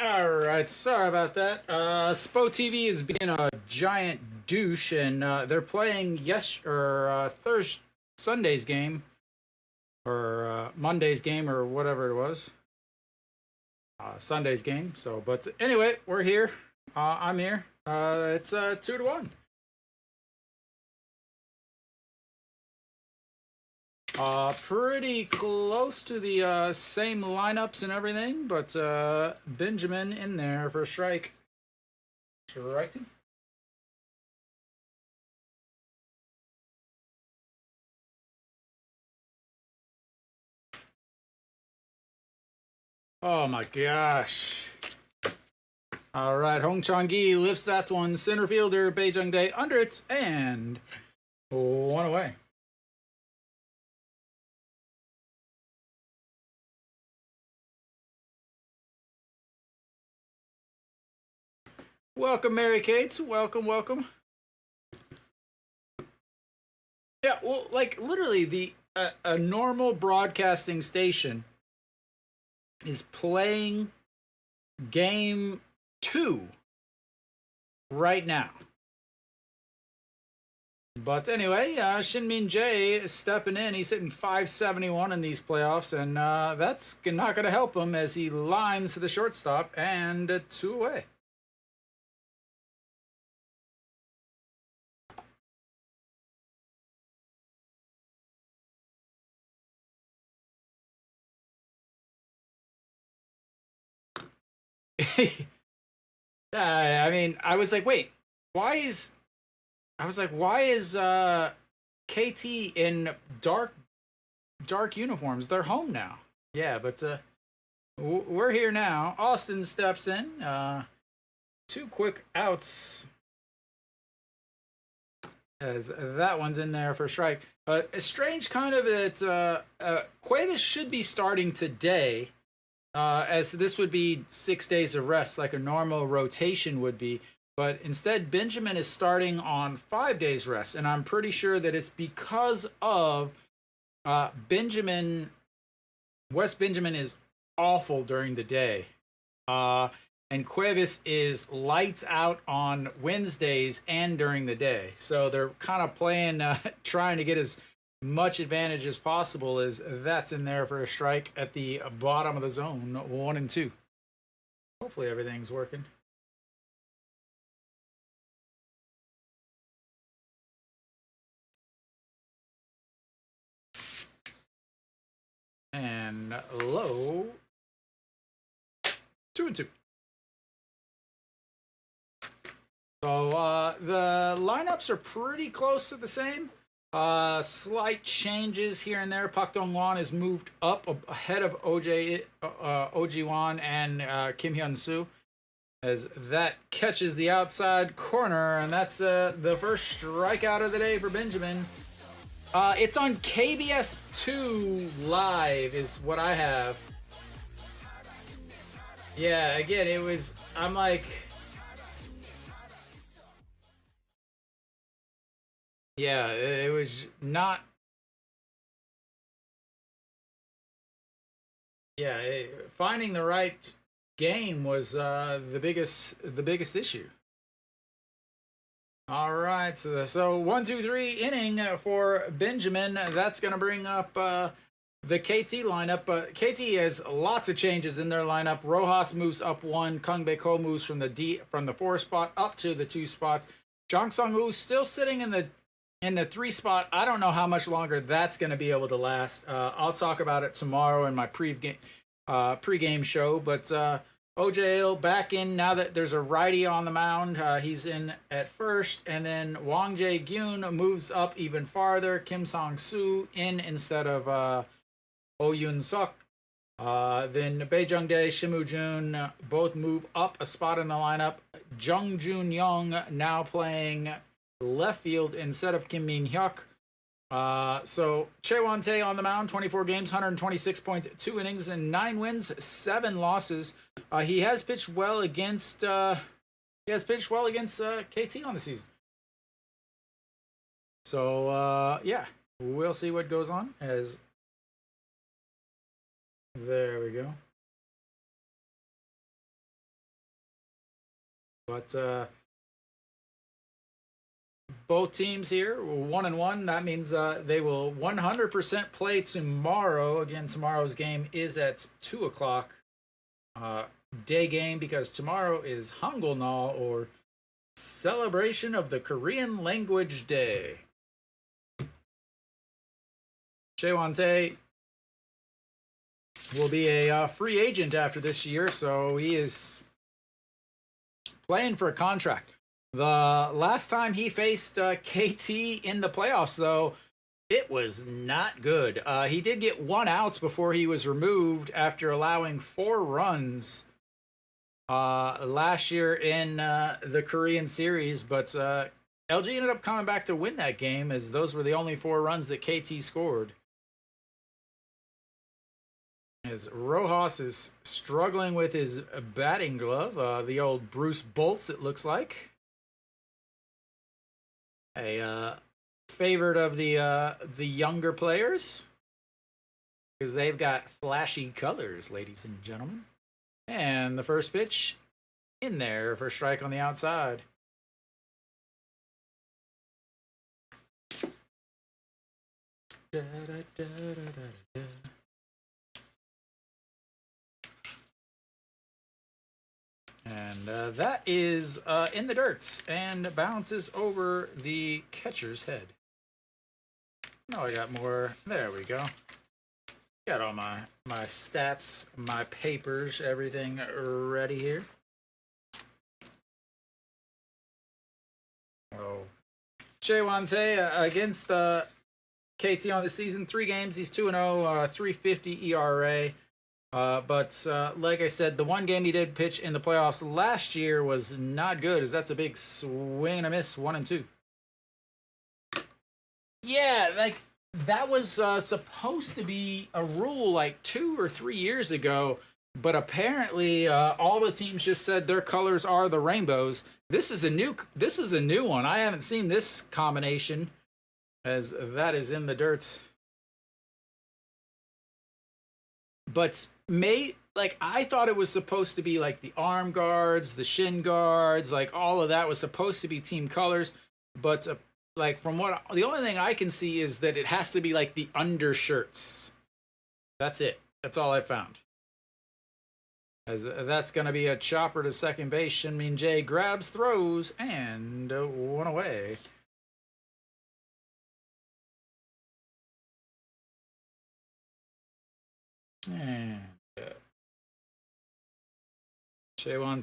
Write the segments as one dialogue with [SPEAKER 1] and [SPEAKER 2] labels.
[SPEAKER 1] Alright, sorry about that. TV is being a giant douche, and they're playing Thursday, Sunday's game, or Monday's game, or whatever it was. Sunday's game. So, but anyway, we're here. I'm here. It's 2-1. Pretty close to the same lineups and everything, but Benjamin in there for a strike. Striking. Oh my gosh. All right, Hong Chang-gi lifts that one. Center fielder Bae Jung-dae under it, and one away. Welcome, Mary Kate. Welcome, welcome. Yeah, well, like literally, the a normal broadcasting station is playing game 2 right now. But anyway, Shinmin Jae is stepping in. He's hitting .571 in these playoffs, and that's not going to help him as he lines to the shortstop, and 2 away. I mean, I was like, wait, why is KT in dark uniforms? They're home now. Yeah, but we're here now. Austin steps in. 2 quick outs as that one's in there for a strike. A strange kind of that Cuevas should be starting today. As this would be 6 days of rest, like a normal rotation would be. But instead, Benjamin is starting on 5 days rest. And I'm pretty sure that it's because of Wes Benjamin is awful during the day. And Cuevas is lights out on Wednesdays and during the day. So they're kind of playing, trying to get as much advantage as possible. As that's in there for a strike at the bottom of the zone, 1 and 2. Hopefully everything's working. And low, 2 and 2. So the lineups are pretty close to the same. Slight changes here and there. Pak Dong-won is moved up ahead of Oji-won and Kim Hyun-soo, as that catches the outside corner, and that's the first strikeout of the day for Benjamin. It's on KBS 2 live is what I have. Yeah, again, I'm like, yeah, it was not. Yeah, finding the right game was the biggest issue. All right, so 1, 2, 3 inning for Benjamin. That's gonna bring up the KT lineup. KT has lots of changes in their lineup. Rojas moves up 1. Kang Bae-ko moves from the 4 spot up to the 2 spots. Jang Sung-woo still sitting in the 3 spot. I don't know how much longer that's going to be able to last. I'll talk about it tomorrow in my pregame show. But OJL back in now that there's a righty on the mound. He's in at first, and then Wang Jae-gyun moves up even farther. Kim Sang-soo in instead of Oh Yoon-suk. Then Bae Jung-dae, Shim Woo-jun both move up a spot in the lineup. Jung Jun-young now playing left field instead of Kim Min-hyuk. So Chae Won-tae on the mound, 24 games, 126.2 innings, and 9 wins, 7 losses. He has pitched well against KT on the season. So yeah, we'll see what goes on. As there we go. But both teams here 1-1. That means they will 100% play tomorrow. Again, tomorrow's game is at 2 o'clock. Day game, because tomorrow is Hangulnal, or Celebration of the Korean Language Day. Suwon will be a free agent after this year, so he is playing for a contract. The last time he faced KT in the playoffs, though, it was not good. He did get 1 out before he was removed after allowing 4 runs last year in the Korean series, but LG ended up coming back to win that game, as those were the only 4 runs that KT scored. As Rojas is struggling with his batting glove, the old Bruce Bolts, it looks like. A favorite of the younger players, because they've got flashy colors, ladies and gentlemen. And the first pitch in there for strike on the outside. Da, da, da, da, da, da. And that is in the dirt and bounces over the catcher's head. Now I got more. There we go. Got all my stats, my papers, everything ready here. Oh, Suwon against KT on the season. 3 games. He's 2-0, 3.50 ERA. But like I said, the 1 game he did pitch in the playoffs last year was not good, as that's a big swing and a miss, 1-2. Yeah, like that was supposed to be a rule like 2 or 3 years ago, but apparently all the teams just said their colors are the rainbows. This is a new one. I haven't seen this combination, as that is in the dirt. But I thought it was supposed to be like the arm guards, the shin guards, like all of that was supposed to be team colors. But like from what the only thing I can see is that it has to be like the undershirts. That's it. That's all I found. As that's going to be a chopper to second base. Shin-Min Jae grabs, throws, and 1 away. And Suwon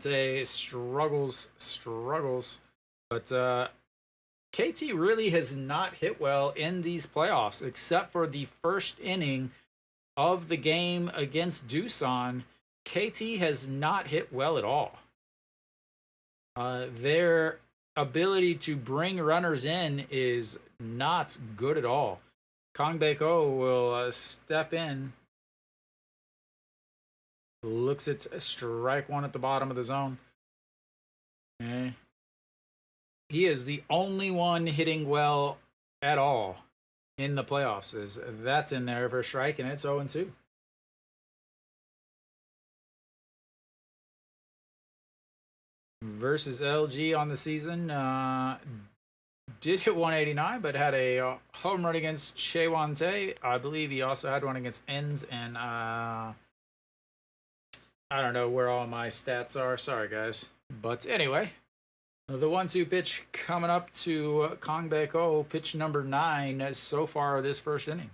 [SPEAKER 1] struggles, but KT really has not hit well in these playoffs, except for the first inning of the game against Doosan. KT has not hit well at all. Their ability to bring runners in is not good at all. Kang Baek-oh will step in. Looks at strike 1 at the bottom of the zone. Okay. He is the only one hitting well at all in the playoffs. That's in there for a strike, and it's 0-2. Versus LG on the season. Did hit 189, but had a home run against Suwon. I believe he also had one against Enns, and I don't know where all my stats are. Sorry, guys. But anyway, the 1-2 pitch coming up to Kang Baek-oh, pitch number 9 so far this first inning.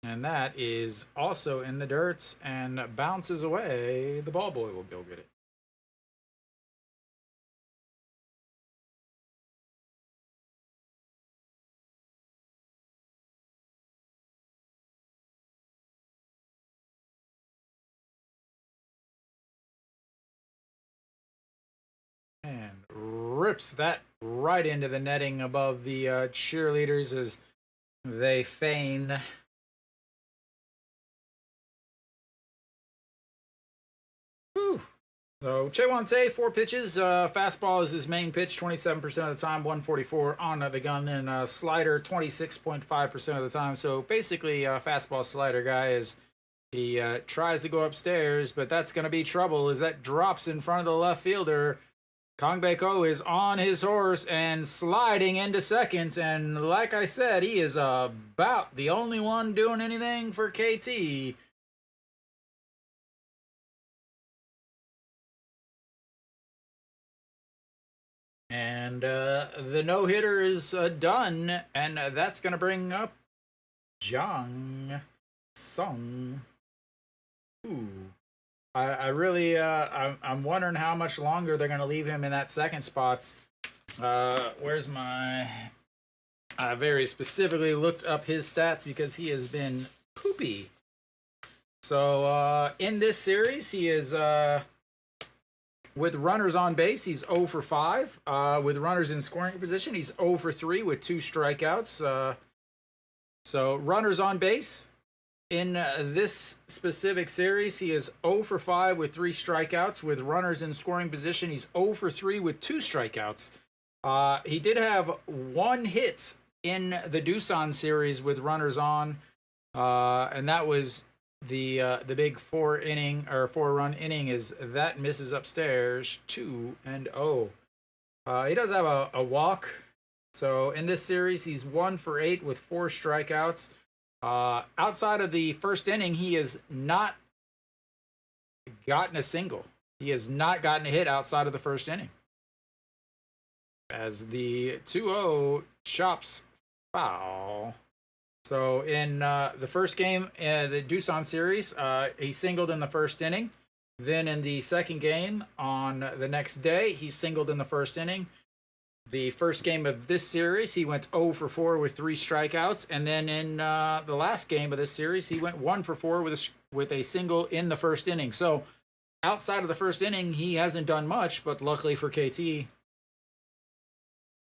[SPEAKER 1] And that is also in the dirt and bounces away. The ball boy will go get it. And rips that right into the netting above the cheerleaders as they feign. Whew. So Suwon, 4 pitches. Fastball is his main pitch, 27% of the time, 144 on the gun, and slider 26.5% of the time. So basically, fastball slider guy is He tries to go upstairs, but that's going to be trouble as that drops in front of the left fielder. Kang Bae-ko is on his horse and sliding into second. And like I said, he is about the only one doing anything for KT. And the no-hitter is done. And that's going to bring up Jang Sung. Ooh. I really, I'm wondering how much longer they're going to leave him in that second spot. Where's my... I very specifically looked up his stats because he has been poopy. So, in this series, he is, with runners on base, he's 0 for 5. With runners in scoring position, he's 0 for 3 with 2 strikeouts. So, runners on base... In this specific series, he is 0 for 5 with 3 strikeouts. With runners in scoring position, he's 0 for 3 with 2 strikeouts. He did have 1 hit in the Doosan series with runners on, and that was the big 4-run inning. Is that misses upstairs 2-0. He does have a walk. So in this series, he's 1 for 8 with 4 strikeouts. Outside of the first inning, he has not gotten a single. He has not gotten a hit outside of the first inning. As the 2-0 chops foul. So in the first game, the Doosan series, he singled in the first inning. Then in the second game on the next day, he singled in the first inning. The first game of this series, he went 0 for 4 with 3 strikeouts. And then in the last game of this series, he went 1 for 4 with a single in the first inning. So outside of the first inning, he hasn't done much. But luckily for KT,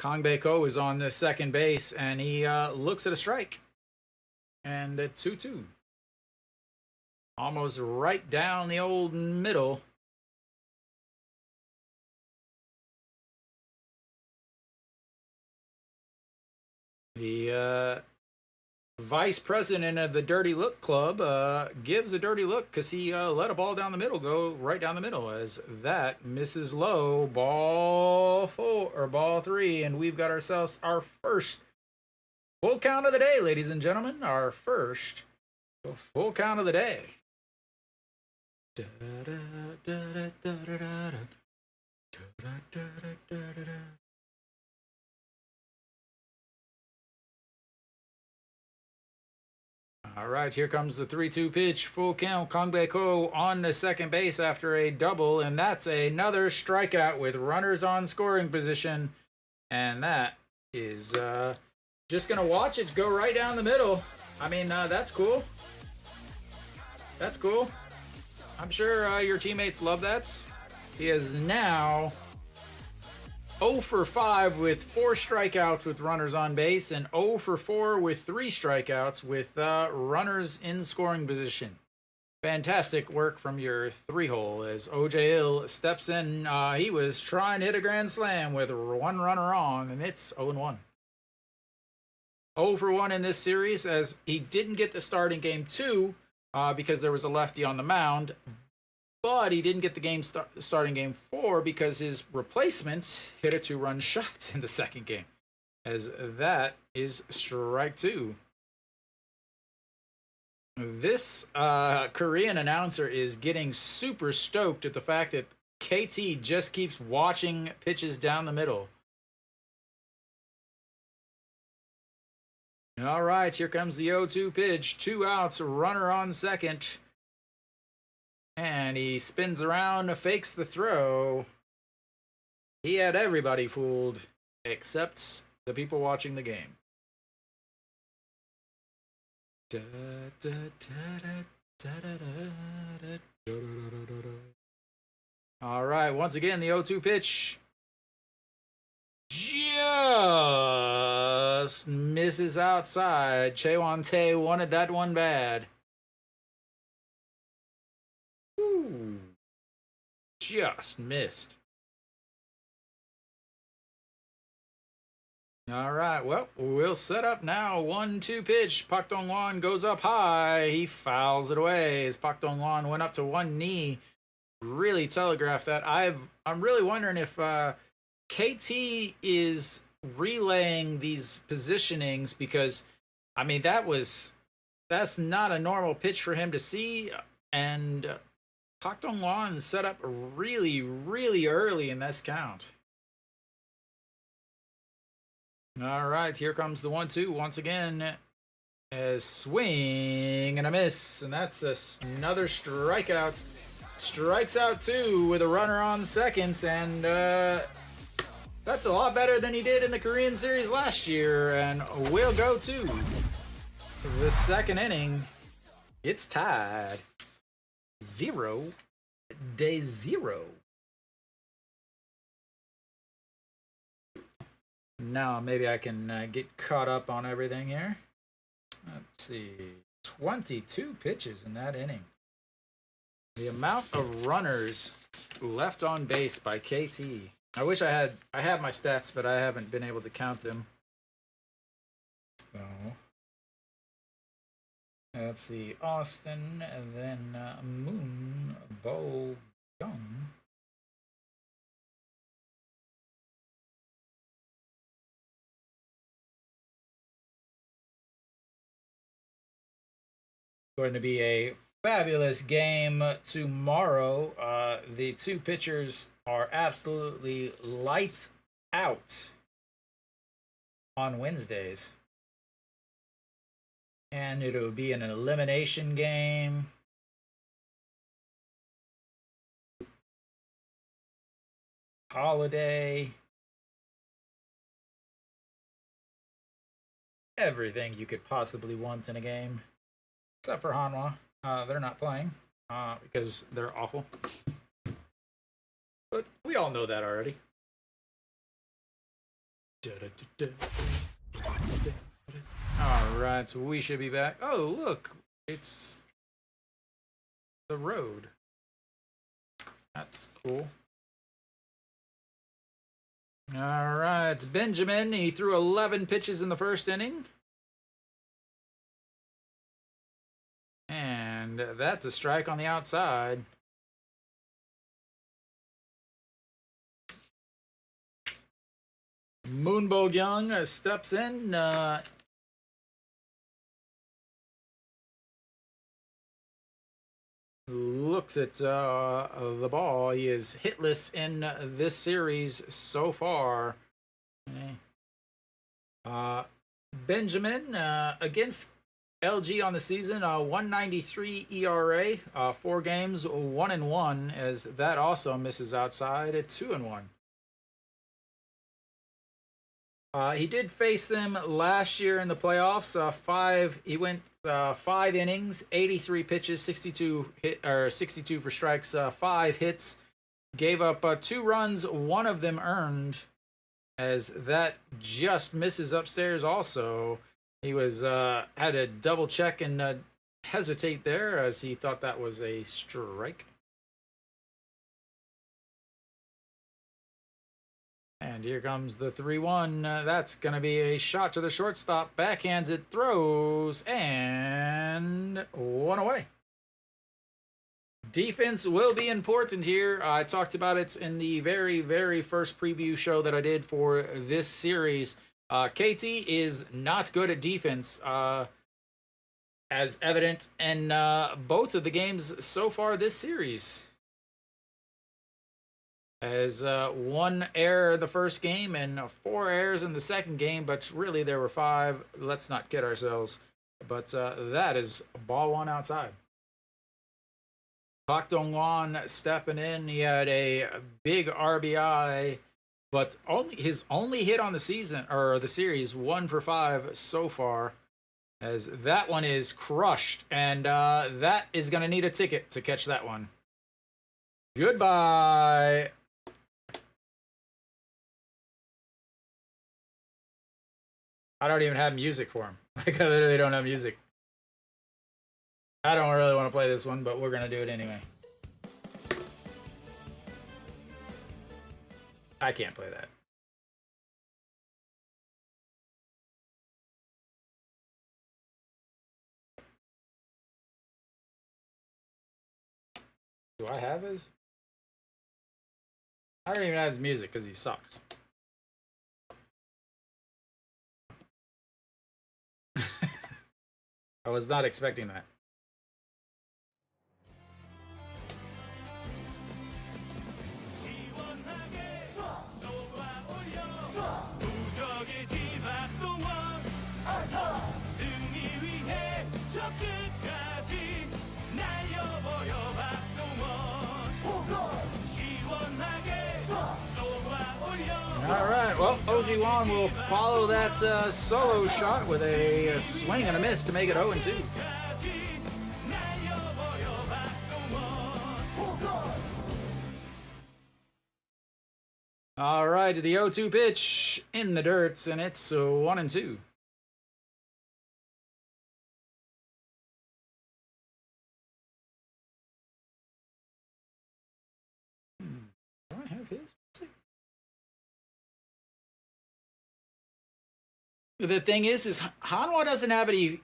[SPEAKER 1] Kang Bae-ko is on the second base, and he looks at a strike. And at 2-2. Almost right down the old middle. The vice president of the Dirty Look Club gives a dirty look because he let a ball down the middle go right down the middle, as that misses low. Ball 3, and we've got ourselves our first full count of the day, ladies and gentlemen. Our first full count of the day. All right, here comes the 3-2 pitch. Full count. Kang Bae-ko on the second base after a double, and that's another strikeout with runners on scoring position. And that is just going to watch it go right down the middle. I mean, that's cool. That's cool. I'm sure your teammates love that. He is now 0 for 5 with 4 strikeouts with runners on base, and 0 for 4 with 3 strikeouts with runners in scoring position. Fantastic work from your 3-hole as OJ Hill steps in. He was trying to hit a grand slam with 1 runner on, and it's 0-1. 0 for 1 in this series, as he didn't get the start in game 2 because there was a lefty on the mound. But he didn't get the game starting game 4 because his replacement hit a 2-run shot in the second game. As that is strike 2. This Korean announcer is getting super stoked at the fact that KT just keeps watching pitches down the middle. All right, here comes the 0-2 pitch. 2 outs, runner on second. And he spins around, fakes the throw. He had everybody fooled, except the people watching the game. All right, once again, the 0-2 pitch. Just misses outside. Chaewon Tae wanted that one bad. Just missed. All right, well, we'll set up now. 1-2 pitch. Pak Dong-won goes up high. He fouls it away as Pak Dong-won went up to one knee. Really telegraphed that. I'm really wondering if KT is relaying these positionings because, I mean, that's not a normal pitch for him to see, and Pak Dong-won set up really, really early in this count. All right, here comes the 1-2 once again. A swing and a miss, and that's another strikeout. Strikes out two with a runner on seconds, and that's a lot better than he did in the Korean series last year. And we'll go to the second inning. It's tied 0-0. Now maybe I can get caught up on everything here. Let's see. 22 pitches in that inning. The amount of runners left on base by KT. I wish I have my stats, but I haven't been able to count them. So let's see. Austin and then Moon Bo Young. Going to be a fabulous game tomorrow. The two pitchers are absolutely lights out on Wednesdays. And it'll be an elimination game. Holiday. Everything you could possibly want in a game. Except for Hanwha. They're not playing because they're awful. But we all know that already. Alright, so we should be back. Oh, look. It's the road. That's cool. Alright, Benjamin. He threw 11 pitches in the first inning. And that's a strike on the outside. Moonbo Young steps in. Looks at the ball. He is hitless in this series so far. Benjamin against LG on the season, 193 ERA, 4 games, 1-1, as that also misses outside at 2-1. He did face them last year in the playoffs. He went 5 innings, 83 pitches, 62 for strikes, 5 hits, gave up 2 runs, 1 of them earned, as that just misses upstairs also. He was had to double check and hesitate there as he thought that was a strike. And here comes the 3-1. That's going to be a shot to the shortstop. Backhands it, throws, and 1 away. Defense will be important here. I talked about it in the very, very first preview show that I did for this series. KT is not good at defense, as evident in both of the games so far this series. As 1 error the first game and 4 errors in the second game, but really there were 5. Let's not kid ourselves. But that is ball 1 outside. Pak Dong-won stepping in. He had a big RBI. But his only hit on the season, or the series, 1 for 5 so far, as that one is crushed, and that is going to need a ticket to catch that one. Goodbye. I don't even have music for him. Like, I literally don't have music. I don't really want to play this one, but we're going to do it anyway. I can't play that. Do I have his? I don't even have his music because he sucks. I was not expecting that. Alright, well, OG Wong will follow that solo shot with a swing and a miss to make it 0-2. Alright, the 0-2 pitch in the dirt, and it's 1-2. Do I have his? The thing is Hanwha doesn't have any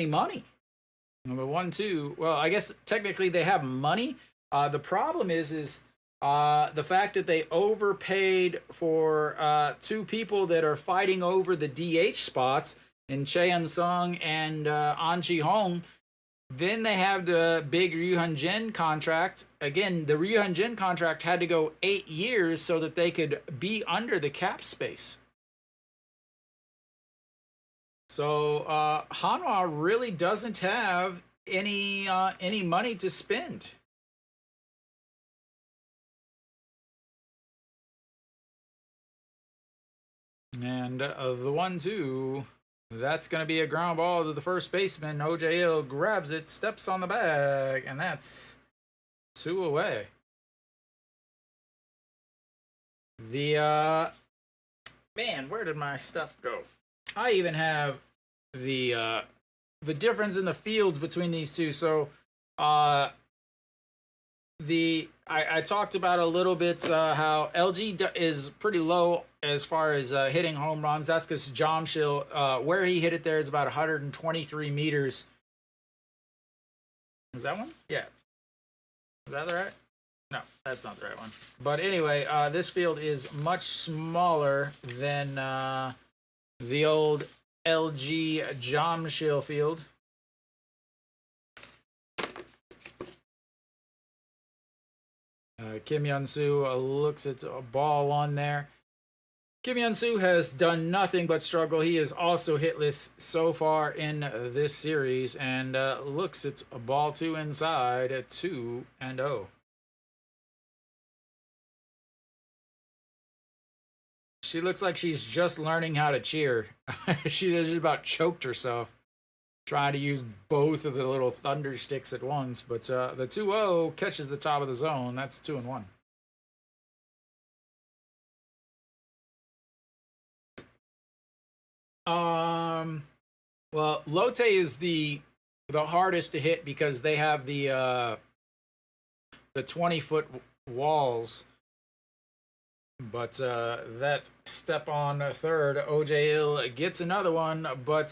[SPEAKER 1] money. Number 1-2. Well, I guess technically they have money. The problem is the fact that they overpaid for two people that are fighting over the DH spots in Cheon Sung and An Chi Hong. Then they have the big Ryu Hyun Jin contract. Again, the Ryu Hyun Jin contract had to go 8 years so that they could be under the cap space. So Hanwha really doesn't have any money to spend. And the 1-2, that's going to be a ground ball to the first baseman. OJL grabs it, steps on the bag, and that's 2 away. The man, where did my stuff go? I even have the difference in the fields between these two. So I talked about a little bit how LG is pretty low as far as hitting home runs. That's because Jamshil, where he hit it there is about 123 meters. Is that one? Yeah. Is that the right? No, that's not the right one. But anyway, this field is much smaller than the old LG Jamshil field. Kim Hyun-soo looks at a ball 1 there. Kim Hyun-soo has done nothing but struggle. He is also hitless so far in this series, and looks at a ball 2 inside at 2-0. She looks like she's just learning how to cheer. She just about choked herself trying to use both of the little thunder sticks at once. But the 2-0 catches the top of the zone. That's 2-1. Well, Lotte is the hardest to hit because they have the 20-foot walls. But that step on third, OJL gets another one, but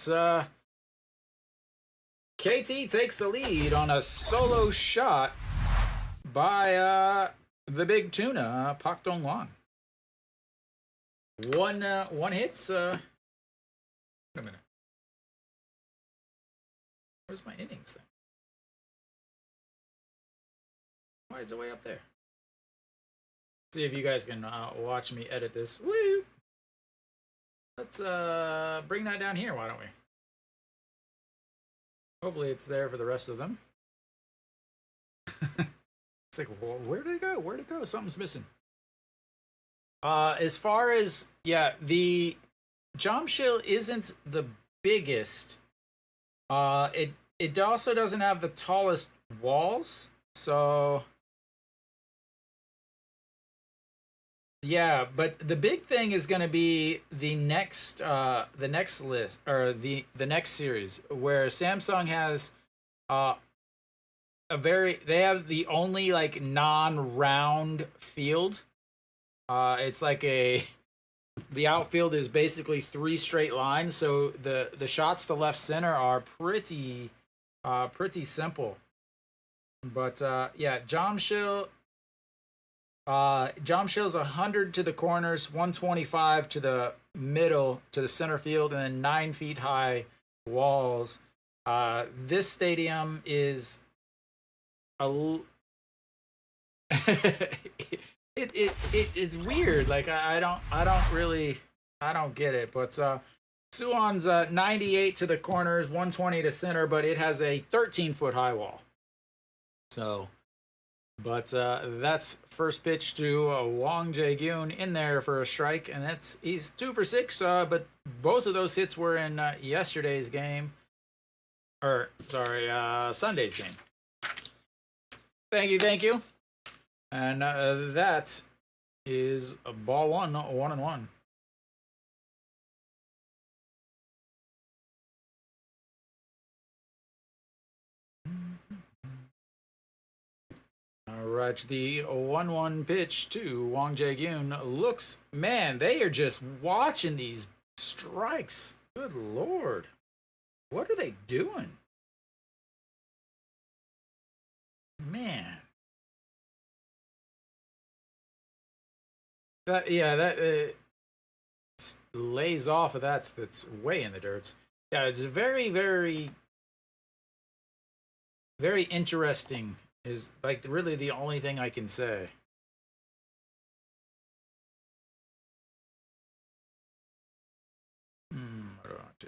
[SPEAKER 1] KT takes the lead on a solo shot by the big tuna, Pak Dong-won. One hits. Wait a minute. Where's my innings thing? Why is it way up there? See if you guys can watch me edit this. Woo! Let's bring that down here, why don't we? Hopefully it's there for the rest of them. It's like, well, where did it go? Where'd it go? Something's missing. As far as, yeah, the Jamshil isn't the biggest. It also doesn't have the tallest walls, so... Yeah, but the big thing is going to be the next list, or the next series, where Samsung has they have the only like non-round field. It's like the outfield is basically 3 straight lines, so the shots to left center are pretty simple. But yeah, Jamshill's 100 to the corners, 125 to the middle to the center field, and then 9 feet high walls. This stadium is a it's weird. Like I don't get it. But Suwon's 98 to the corners, 120 to center, but it has a 13-foot high wall. So, but that's first pitch to Wang Jae-gyun in there for a strike, and he's 2 for 6. But both of those hits were in yesterday's game, or sorry, Sunday's game. Thank you. And that is a ball 1, 1-1. All right, the 1-1 pitch to Wang Jae-gyun looks, man, they are just watching these strikes. Good Lord. What are they doing? Man. That lays off of that's way in the dirt. Yeah, it's very, very, very interesting. Is like really the only thing I can say. What do I want to?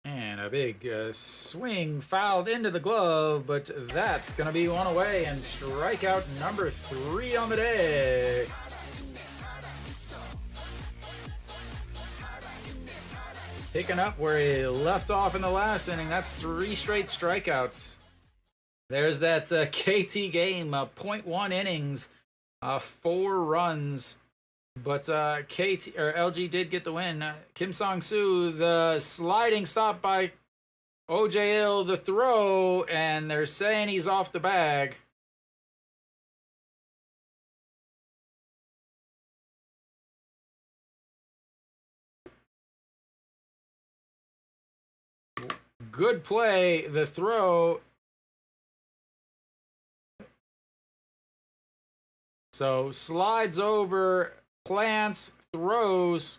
[SPEAKER 1] And a big swing fouled into the glove, but that's going to be one away and strikeout number 3 on the day. Picking up where he left off in the last inning. That's 3 straight strikeouts. There's that KT game, 0.1 innings, 4 runs. But LG did get the win. Kim Sang-soo, the sliding stop by OJL, the throw, and they're saying he's off the bag. Good play, the throw. So slides over, plants, throws,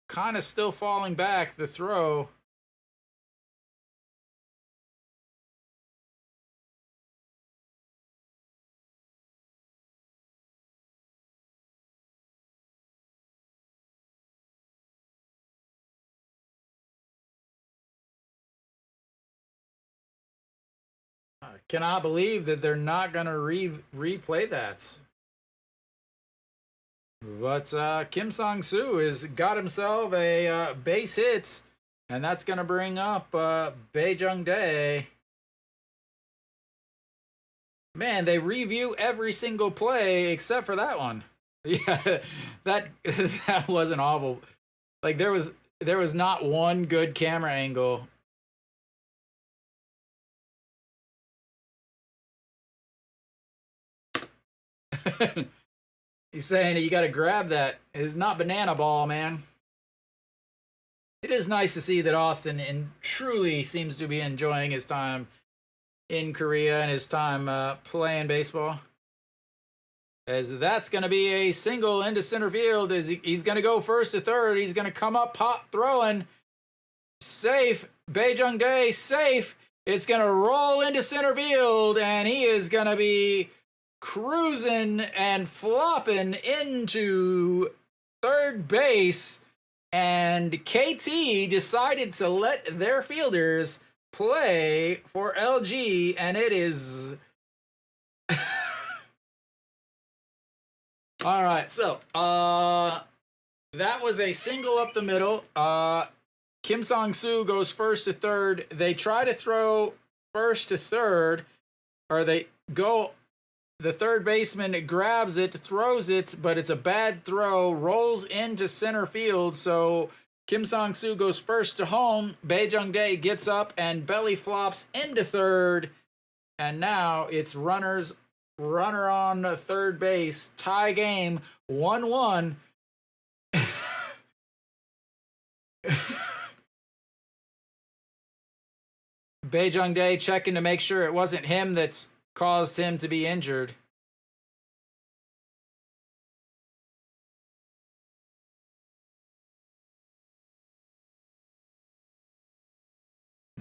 [SPEAKER 1] kind of still falling back, the throw. I cannot believe that they're not going to replay that. But Kim Sang-soo has got himself a base hit, and that's going to bring up Bae Jung-dae. Man, they review every single play except for that one. Yeah, that wasn't awful. Like there was not one good camera angle. He's saying you got to grab that. It's not banana ball, man. It is nice to see that Austin truly seems to be enjoying his time in Korea and his time playing baseball. As that's going to be a single into center field. As he's going to go first to third. He's going to come up hot throwing. Safe. Bae Jung-dae safe. It's going to roll into center field. And he is going to be cruising and flopping into third base. And KT decided to let their fielders play for LG. And it is... All right, so that was a single up the middle. Kim Sang-soo goes first to third. They try to throw first to third, or the third baseman grabs it, throws it, but it's a bad throw, rolls into center field. So Kim Sang-soo goes first to home. Bae Jung-dae gets up and belly flops into third, and now it's runner on third base, tie game, 1-1. Baejung Dae checking to make sure it wasn't him that's caused him to be injured.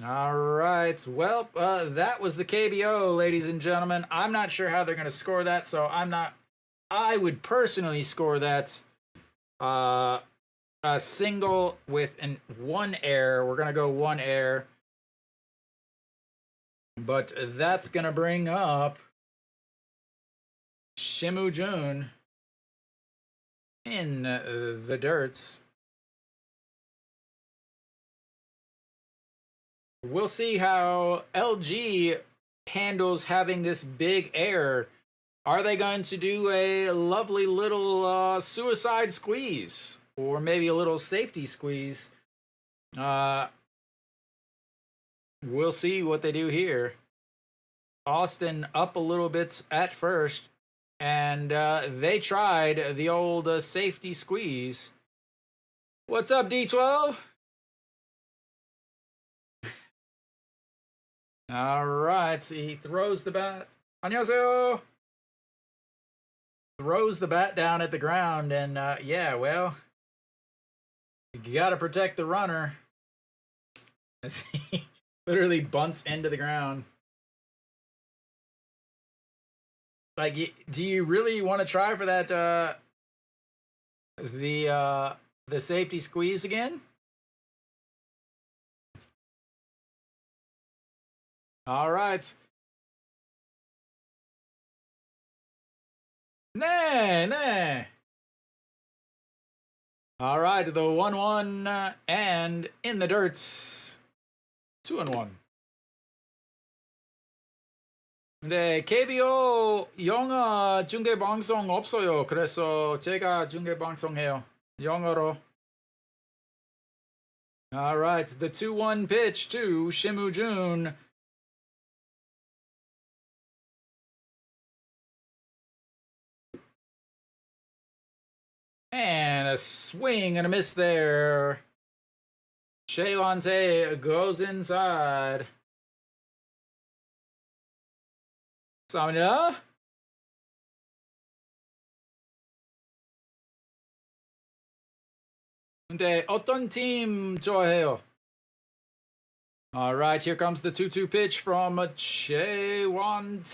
[SPEAKER 1] All right. Well, that was the KBO, ladies and gentlemen. I'm not sure how they're going to score that, so I would personally score that a single with one error. We're going to go one error. But that's going to bring up Shimu Jun in the dirts. We'll see how LG handles having this big error. Are they going to do a lovely little suicide squeeze? Or maybe a little safety squeeze? We'll see what they do here. Austin up a little bit at first. And they tried the old safety squeeze. What's up, D12? All right, so he throws the bat. 안녕하세요. Throws the bat down at the ground, and yeah, well, you gotta protect the runner. As he literally bunts into the ground. Like, do you really want to try for that? The safety squeeze again? All right. Nah. All right, the 1-1 and in the dirts. 2-1. 네, KBO 영어 중계 방송 없어요. 그래서 제가 중계 방송해요. 영어로. All right, the 2-1 pitch to Shimu Jun. And a swing and a miss there. Shaylante goes inside. 감사합니다. 근데 어떤 팀 좋아해요? All right, here comes the 2-2 pitch from Shaylante.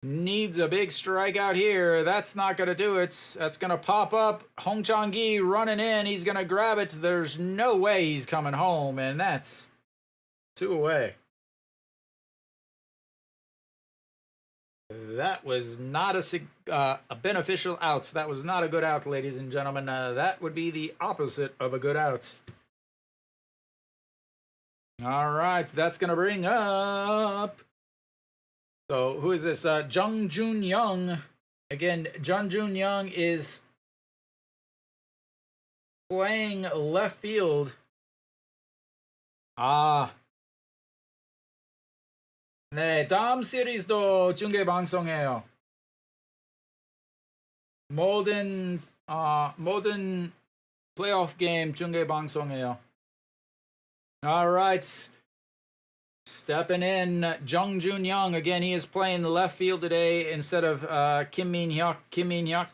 [SPEAKER 1] Needs a big strikeout here. That's not going to do it. That's going to pop up. Hong Chang-gi running in. He's going to grab it. There's no way he's coming home, and that's 2 away. That was not a beneficial out. That was not a good out, ladies and gentlemen. That would be the opposite of a good out. All right, that's going to bring up... So, who is this? Jung Jun Young. Again, Jung Jun Young is playing left field. 네, 다음 시리즈도 중계 방송해요. 모든 playoff game 중계 방송해요. All right. Stepping in, Jung Jun Young. Again, he is playing the left field today instead of Kim Min Hyuk. Kim Min Hyuk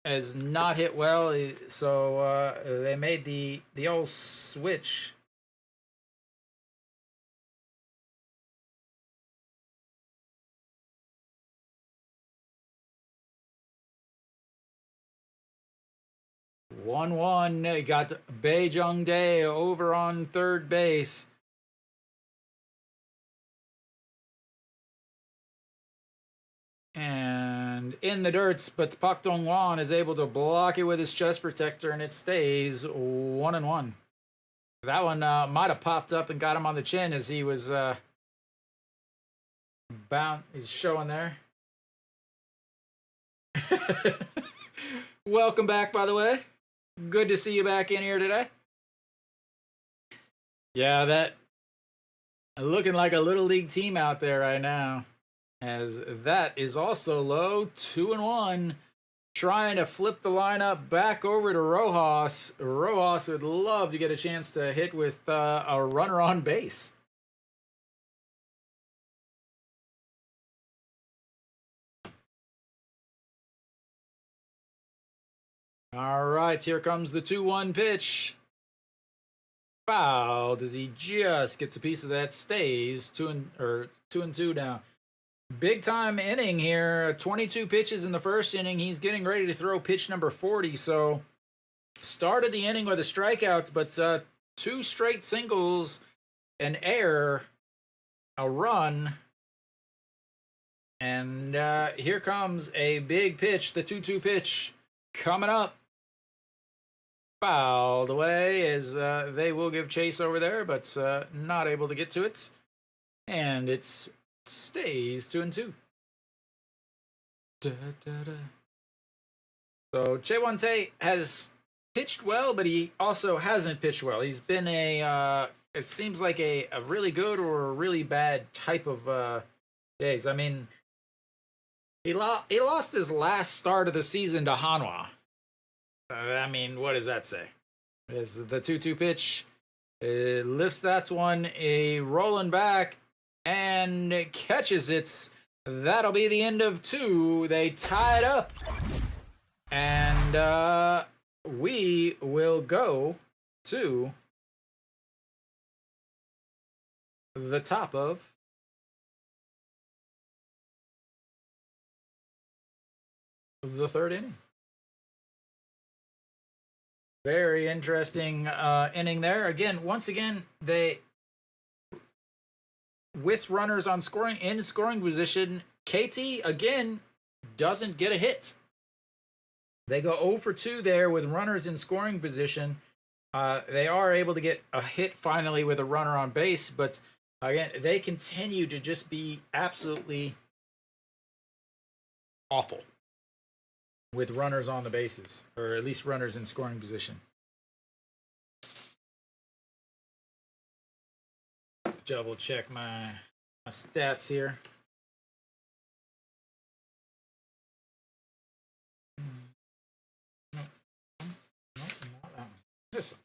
[SPEAKER 1] has not hit well, so they made the old switch. One. Got Baejung Dae over on third base. And in the dirts, but Pak Dong-won is able to block it with his chest protector, and it stays 1-1. That one might have popped up and got him on the chin as he was he's showing there. Welcome back, by the way. Good to see you back in here today. Yeah, that looking like a little league team out there right now. As that is also low, 2-1. Trying to flip the lineup back over to Rojas. Rojas would love to get a chance to hit with a runner on base. All right, here comes the 2-1 pitch. Foul. Does he just gets a piece of that? Stays 2-2 now. Big time inning here. 22 pitches in the first inning. He's getting ready to throw pitch number 40. So started the inning with a strikeout, but 2 straight singles, an error, a run, and here comes a big pitch. The 2-2 pitch coming up. Fouled away as they will give chase over there, but not able to get to it. And it stays 2-2. Da, da, da. So Chaewon Tae has pitched well, but he also hasn't pitched well. He's been it seems like a really good or a really bad type of days. I mean, he lost his last start of the season to Hanwha. I mean, what does that say? Is the 2-2 pitch lifts that one, a rolling back and catches it. That'll be the end of 2. They tie it up, and we will go to the top of the 3rd inning. Very interesting inning there. Once again, they, with runners on scoring position, KT again doesn't get a hit. They go 0 for 2 there with runners in scoring position. They are able to get a hit finally with a runner on base, but again, they continue to just be absolutely awful with runners on the bases, or at least runners in scoring position. Double check my stats here. Nope, not that one. This one.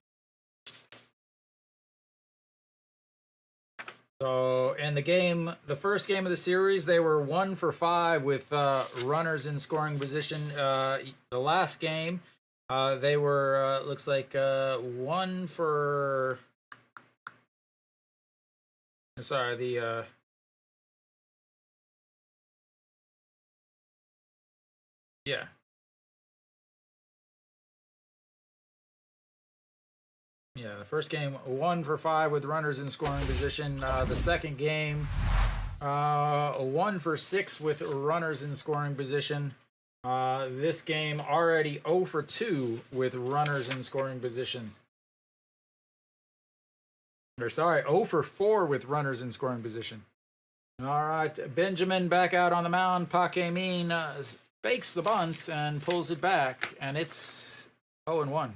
[SPEAKER 1] So in the first game of the series, they were 1 for 5 with runners in scoring position. The last game, they were looks like 1 for. Sorry, the yeah. Yeah, the first game 1 for 5 with runners in scoring position. The second game 1 for 6 with runners in scoring position. This game already 0 for 2 with runners in scoring position. Or sorry, 0 for 4 with runners in scoring position. All right, Benjamin back out on the mound. Park Min fakes the bunt and pulls it back, and it's 0-1.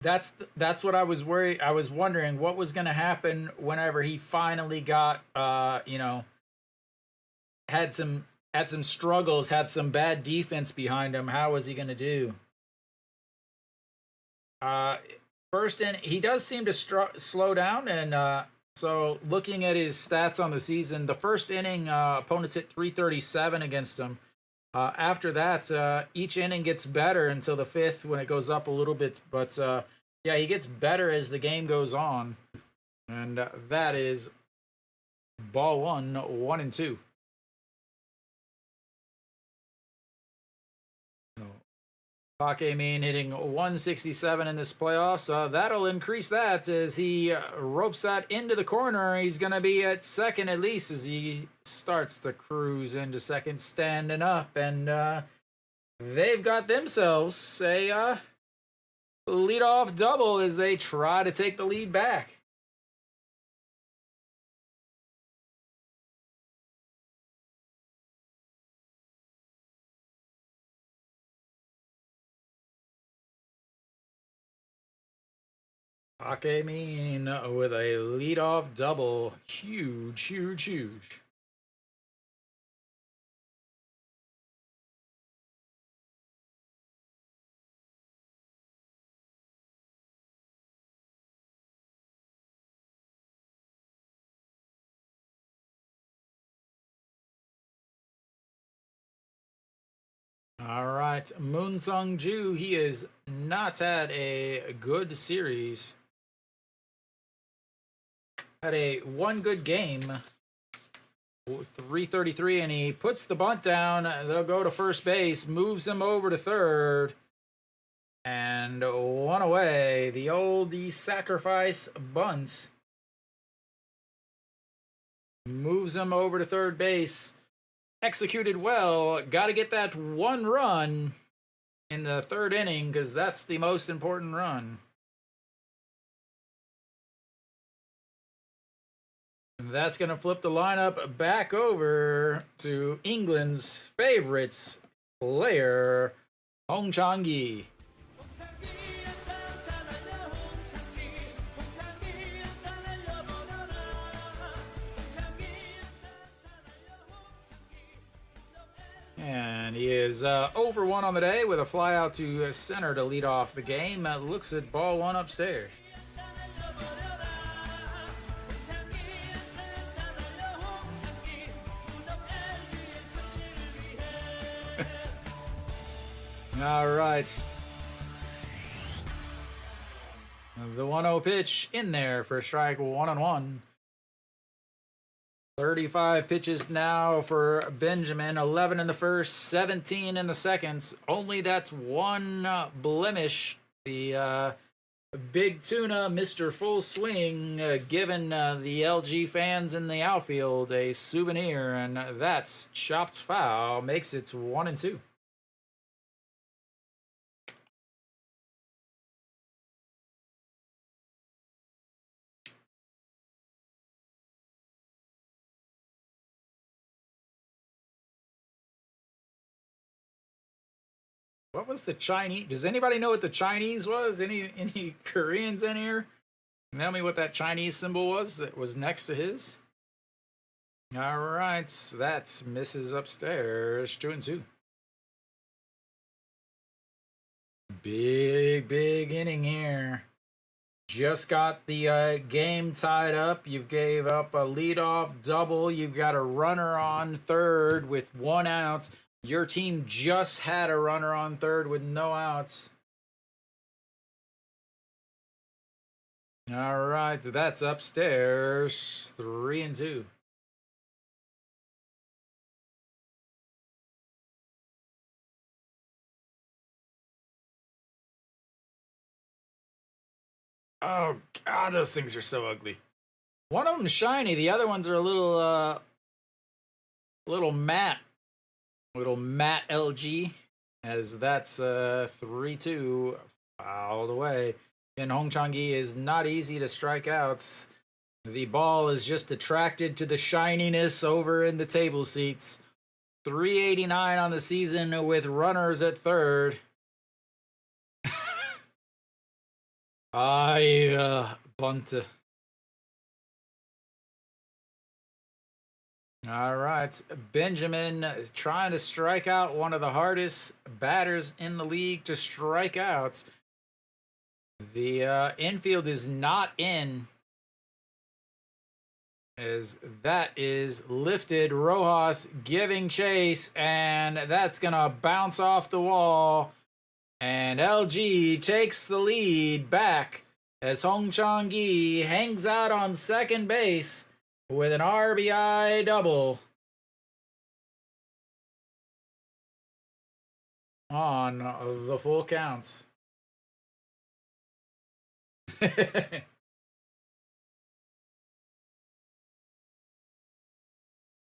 [SPEAKER 1] That's what I was worried. I was wondering what was going to happen whenever he finally got had some struggles, had some bad defense behind him. How was he going to do? First in, he does seem to slow down, and so looking at his stats on the season, the first inning opponents hit 337 against him. After that, each inning gets better until the 5th when it goes up a little bit. But yeah, he gets better as the game goes on. And that is ball 1, 1-2. Park Min hitting 167 in this playoffs. That'll increase that as he ropes that into the corner. He's going to be at second at least as he starts to cruise into second, standing up. And they've got themselves a leadoff double as they try to take the lead back. Park Min with a leadoff double. Huge, huge, huge. right, Moon Sung Ju, he has not had a good series. Had a one good game, 333, and he puts the bunt down. They'll go to first base, moves him over to third, and one away. The oldie sacrifice bunt moves him over to third base. Executed well. Got to get that one run in the third inning because that's the most important run. And that's going to flip the lineup back over to England's favorites player, Hong Chang-gi. And he is over 1 on the day with a fly out to center to lead off the game. Looks at ball 1 upstairs. All right. The 1-0 pitch in there for strike 1-1. 35 pitches now for Benjamin. 11 in the first, 17 in the seconds. Only that's one blemish. The Big Tuna, Mr. Full Swing, given the LG fans in the outfield a souvenir, and that's chopped foul. Makes it 1-2. What was the Chinese? Does anybody know what the Chinese was? Any Koreans in here? Tell me what that Chinese symbol was that was next to his. All right, that's misses upstairs. 2-2. Big inning here. Just got the game tied up. You gave up a leadoff double. You've got a runner on third with 1 out. Your team just had a runner on third with no outs. All right, that's upstairs. 3-2. Oh God, those things are so ugly. One of them's shiny. The other ones are a little matte. Little matte LG, as that's 3-2, fouled away. And Hong Chang-gi is not easy to strike out. The ball is just attracted to the shininess over in the table seats. 389 on the season with runners at third. Bunt. All right, Benjamin is trying to strike out one of the hardest batters in the league to strike out. The infield is not in, as that is lifted. Rojas giving chase, and that's going to bounce off the wall. And LG takes the lead back as Hong Chang-gi hangs out on second base with an RBI double on the full count.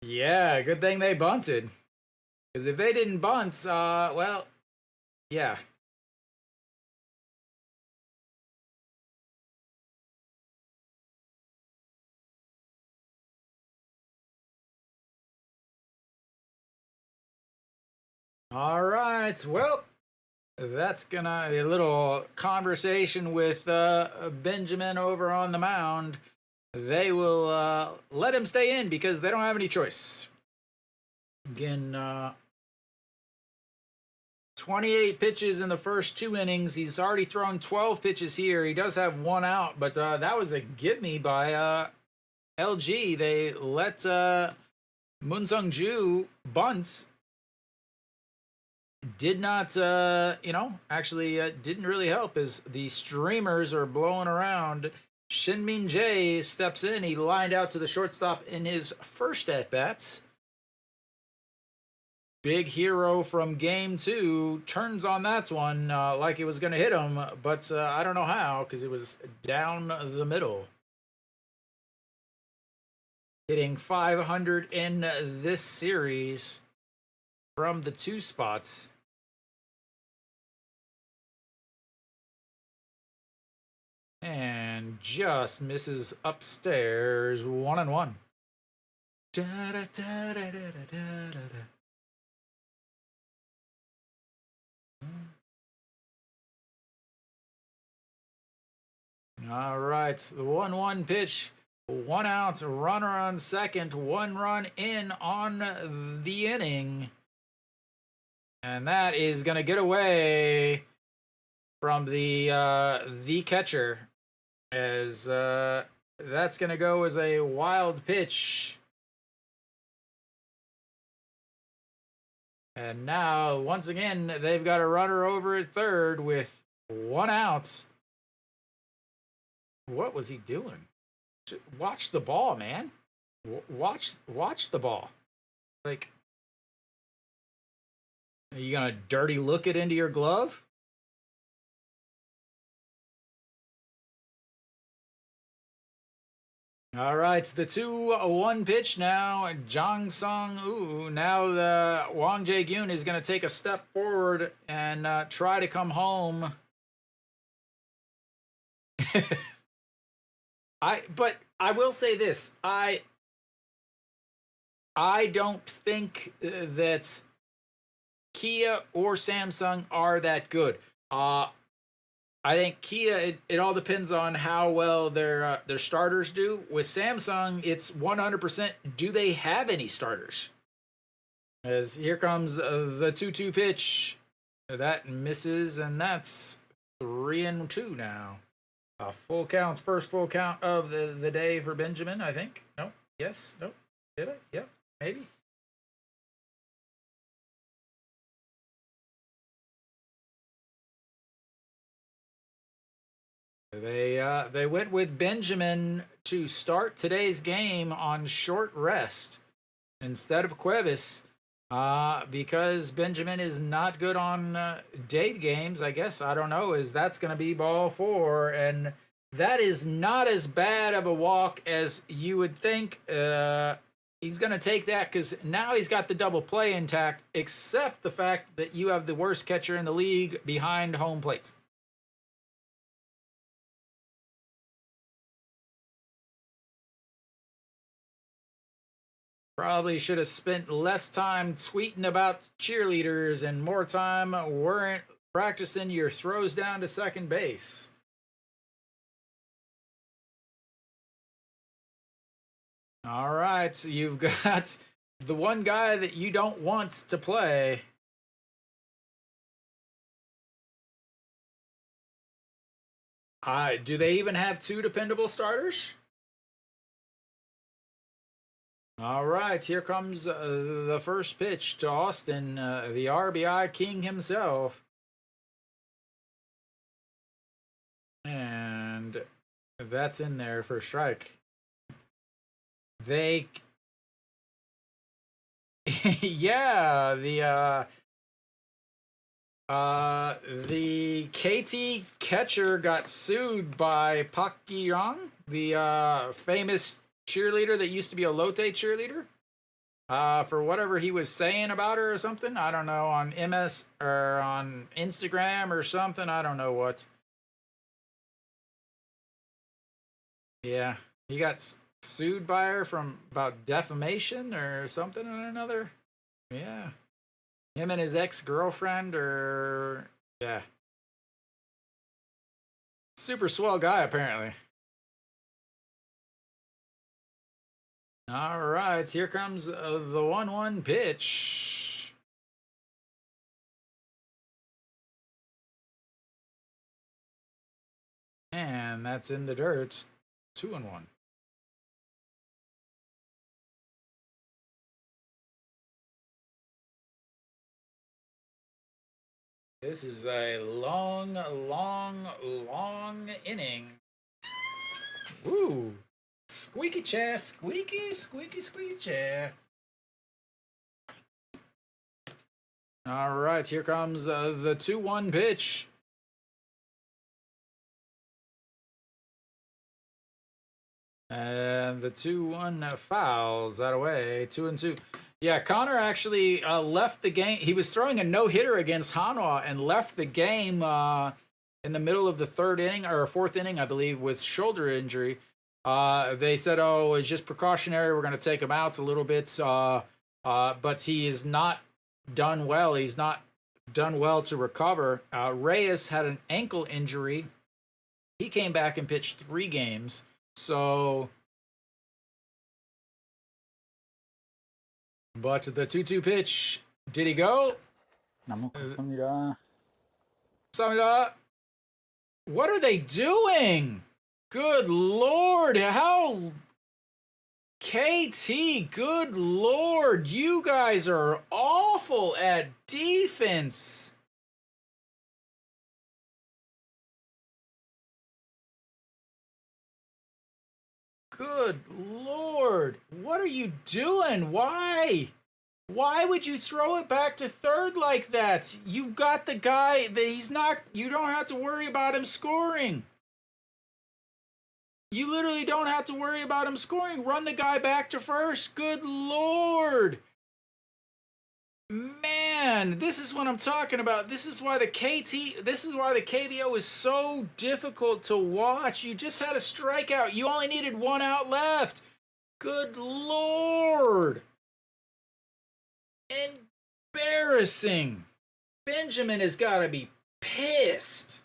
[SPEAKER 1] Yeah, good thing they bunted. Because if they didn't bunt, well, yeah. All right, well, that's gonna a little conversation with Benjamin over on the mound. They will let him stay in because they don't have any choice. Again, 28 pitches in the first 2 innings. He's already thrown 12 pitches here. He does have 1 out, but that was a give-me by LG. They let Moon Sung Ju bunt. did not, actually didn't really help as the streamers are blowing around. Shinmin Jae steps in. He lined out to the shortstop in his first at-bats. Big hero from game 2 turns on that one like it was going to hit him, but I don't know how because it was down the middle. Hitting 500 in this series from the 2 spots. And just misses upstairs. 1-1. All right, the 1-1 pitch. 1 out, runner on second, 1 run in on the inning. And that is going to get away from the catcher, as that's going to go as a wild pitch. And now, once again, they've got a runner over at third with 1 out. What was he doing? Watch the ball, man. Watch the ball. Like, are you gonna dirty look it into your glove? All right, the 2-1 pitch now. Jang Sung-woo. Now the Wang Jae-gyun is going to take a step forward and try to come home. But I will say this. I don't think that Kia or Samsung are that good. I think Kia, it all depends on how well their starters do. With Samsung, it's 100%. Do they have any starters? As here comes the 2-2 pitch. That misses, and that's 3-2 now. Full count, first full count of the day for Benjamin, I think. No, yes, no, did I? Yep, maybe. They went with Benjamin to start today's game on short rest instead of Cuevas, because Benjamin is not good on date games. I guess, I don't know, is that's going to be ball 4, and that is not as bad of a walk as you would think. He's going to take that because now he's got the double play intact, except the fact that you have the worst catcher in the league behind home plate. Probably should have spent less time tweeting about cheerleaders and more time weren't practicing your throws down to second base. All right, you've got the one guy that you don't want to play. Do they even have 2 dependable starters? All right, here comes the first pitch to Austin, the RBI king himself. And that's in there for a strike. Yeah, the KT catcher got sued by Park Gi-young, the famous cheerleader that used to be a Lotte cheerleader, for whatever he was saying about her or something. I don't know, on MS or on Instagram or something. I don't know what. Yeah, he got sued by her from about defamation or something or another. Yeah, him and his ex-girlfriend, or yeah, super swell guy apparently. All right, here comes the 1-1 pitch. And that's in the dirt. 2-1. This is a long, long, long inning. Woo! Squeaky chair, squeaky, squeaky, squeaky chair. All right, here comes the 2-1 pitch. And the 2-1 fouls that away. 2-2. Yeah, Connor actually left the game. He was throwing a no-hitter against Hanwha and left the game in the middle of the third inning or fourth inning, I believe, with shoulder injury. They said, "Oh, it's just precautionary. We're going to take him out a little bit." But he is not done well. He's not done well to recover. Reyes had an ankle injury. He came back and pitched 3 games. So, but the 2-2 pitch, did he go?
[SPEAKER 2] 감사합니다.
[SPEAKER 1] Samida, what are they doing? Good Lord, how... KT, good Lord, you guys are awful at defense. Good Lord, what are you doing? Why? Why would you throw it back to third like that? You've got the guy that he's not, you don't have to worry about him scoring. You literally don't have to worry about him scoring. Run the guy back to first. Good Lord. Man, this is what I'm talking about. This is why the KBO is so difficult to watch. You just had a strikeout. You only needed 1 out left. Good Lord. Embarrassing. Benjamin has got to be pissed.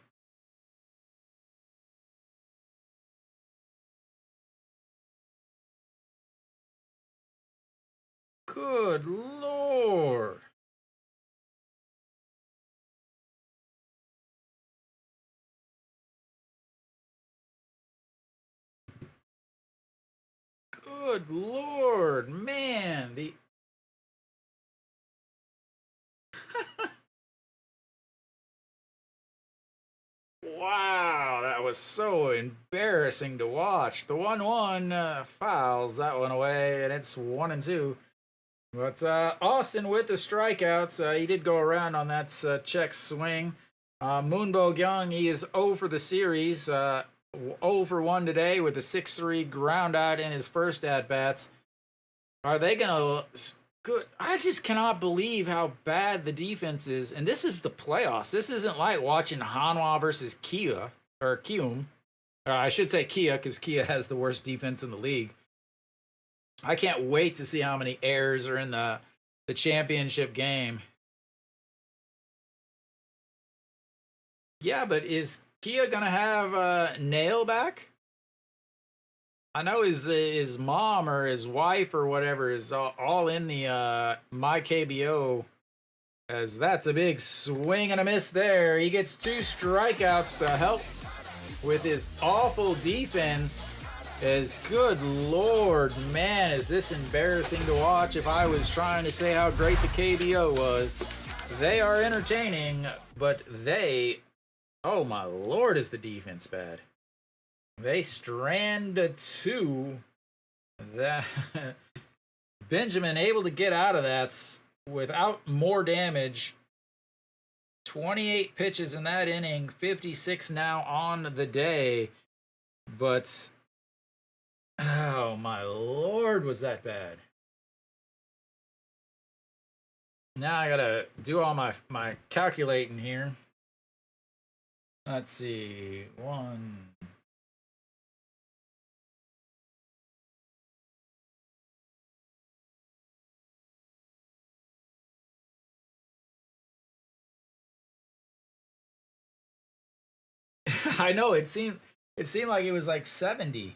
[SPEAKER 1] Good Lord. Good Lord, man. Wow, that was so embarrassing to watch. The 1-1 fouls that one away, and it's 1-2. But Austin with the strikeouts, he did go around on that check swing. Moonbo Young, he is 0 for the series, 0 for 1 today with a 6-3 ground out in his first at bats. Are they gonna? Good. I just cannot believe how bad the defense is, and this is the playoffs. This isn't like watching Hanwha versus Kia or Kium. I should say Kia because Kia has the worst defense in the league. I can't wait to see how many errors are in the championship game. Yeah, but is Kia gonna have Nail back? I know his mom or his wife or whatever is all in the my KBO, as that's a big swing and a miss there. He gets 2 strikeouts to help with his awful defense. As good Lord, man, is this embarrassing to watch. If I was trying to say how great the KBO was, they are entertaining, but oh my Lord, is the defense bad. They strand 2. That Benjamin able to get out of that without more damage. 28 pitches in that inning, 56 now on the day. But oh my Lord, was that bad. Now I gotta do all my calculating here. Let's see. 1. I know it seemed like it was like 70.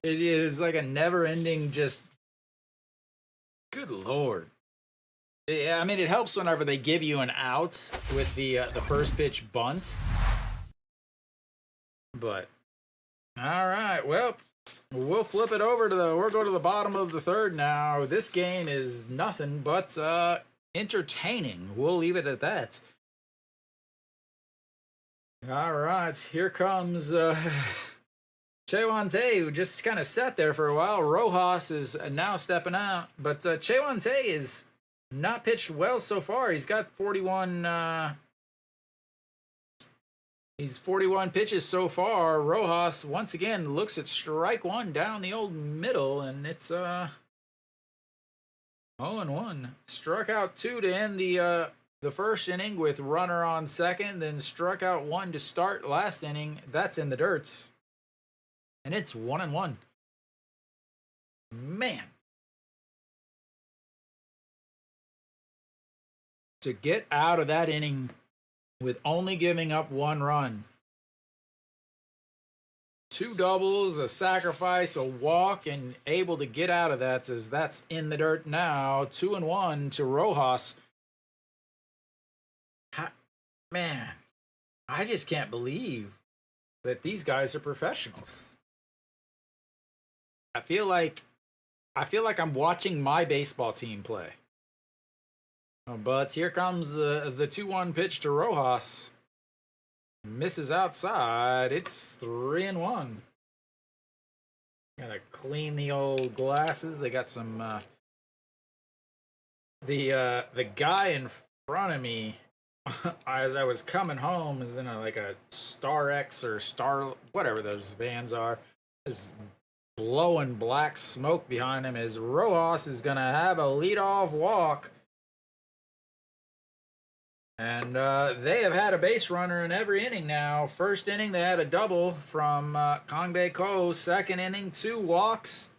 [SPEAKER 1] It is like a never-ending just. Good Lord. Yeah, I mean, it helps whenever they give you an out with the first pitch bunt. But all right, well, we'll flip it over to we'll go to the bottom of the third now. This game is nothing but entertaining. We'll leave it at that. All right, here comes Suwon, who just kind of sat there for a while. Rojas is now stepping out, but Suwon is not pitched well so far. He's got 41. He's 41 pitches so far. Rojas once again looks at strike one down the old middle, and it's 0-1. Struck out 2 to end the first inning with runner on second, then struck out 1 to start last inning. That's in the dirts. And it's 1-1. Man. To get out of that inning with only giving up 1 run. 2 doubles, a sacrifice, a walk, and able to get out of that, as that's in the dirt now. 2-1 to Rojas. Man, I just can't believe that these guys are professionals. I feel like I'm watching my baseball team play. But here comes the 2-1 pitch to Rojas. Misses outside. It's 3-1. Gotta clean the old glasses. They got some the guy in front of me as I was coming home is in like a Star X or Star whatever those vans are. Is blowing black smoke behind him as Rojas is gonna have a leadoff walk. And they have had a base runner in every inning now. First inning, they had a double from Kongbei Ko. Second inning, 2 walks,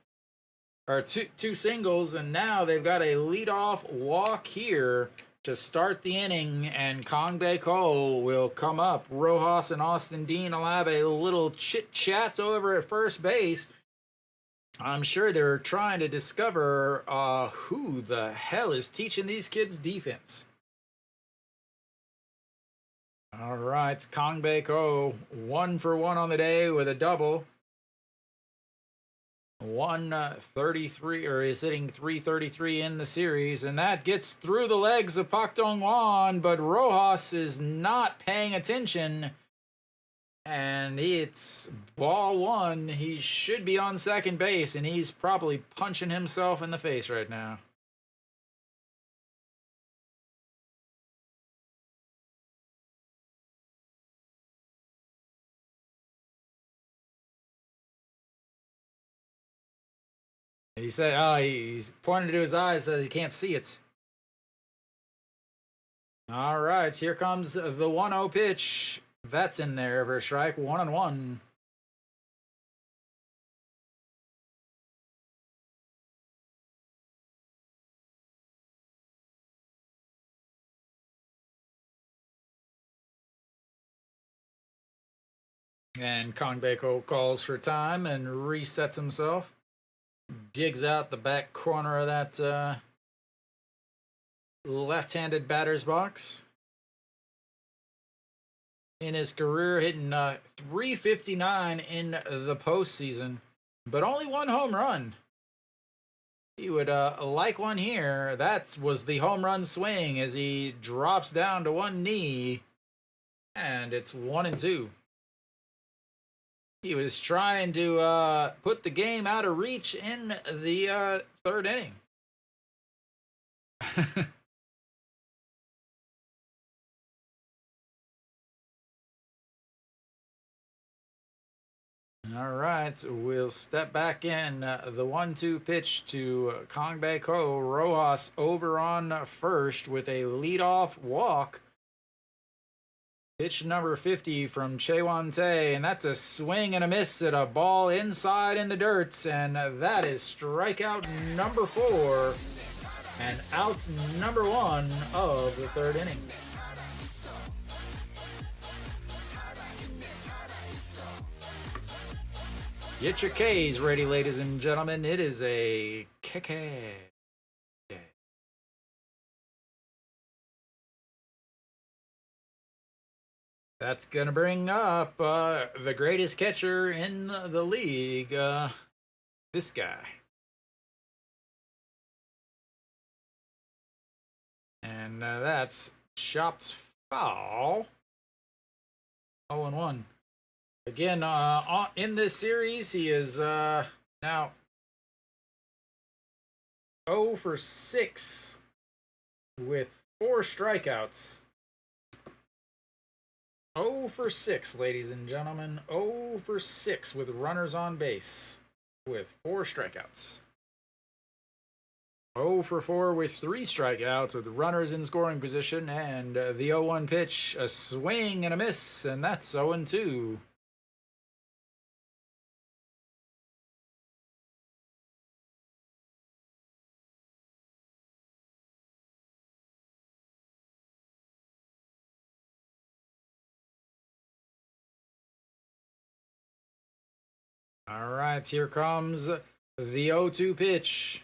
[SPEAKER 1] or two singles. And now they've got a leadoff walk here to start the inning. And Kongbei Ko will come up. Rojas and Austin Dean will have a little chit-chat over at first base. I'm sure they're trying to discover who the hell is teaching these kids defense. All right, Kongbei Ko 1 for 1 on the day with a double. 133, or is hitting 333 in the series, and that gets through the legs of Pak Dong-won, but Rojas is not paying attention, and it's ball 1. He should be on second base, and he's probably punching himself in the face right now. He said, he's pointing to his eyes so he can't see it. All right, here comes the 1-0 pitch. That's in there for a strike, 1-1. And Kongbei Ko calls for time and resets himself. Digs out the back corner of that left-handed batter's box. In his career, hitting 359 in the postseason, but only 1 home run. He would like one here. That was the home run swing as he drops down to one knee, and it's 1-2. He was trying to put the game out of reach in the third inning. All right, we'll step back in. The 1-2 pitch to Kongbei Ko. Rojas over on first with a leadoff walk. Pitch number 50 from Suwon, and that's a swing and a miss at a ball inside in the dirt, and that is strikeout number 4 and out number 1 of the third inning. Get your K's ready, ladies and gentlemen. It is a KK. That's going to bring up the greatest catcher in the league, this guy. And that's chopped foul. 0-1. Again, in this series, he is now 0 for 6 with 4 strikeouts. 0 for 6, ladies and gentlemen. 0 for 6 with runners on base with 4 strikeouts. 0 for 4 with 3 strikeouts with runners in scoring position. And the 0-1 pitch, a swing and a miss, and that's 0-2. All right, here comes the 0-2 pitch.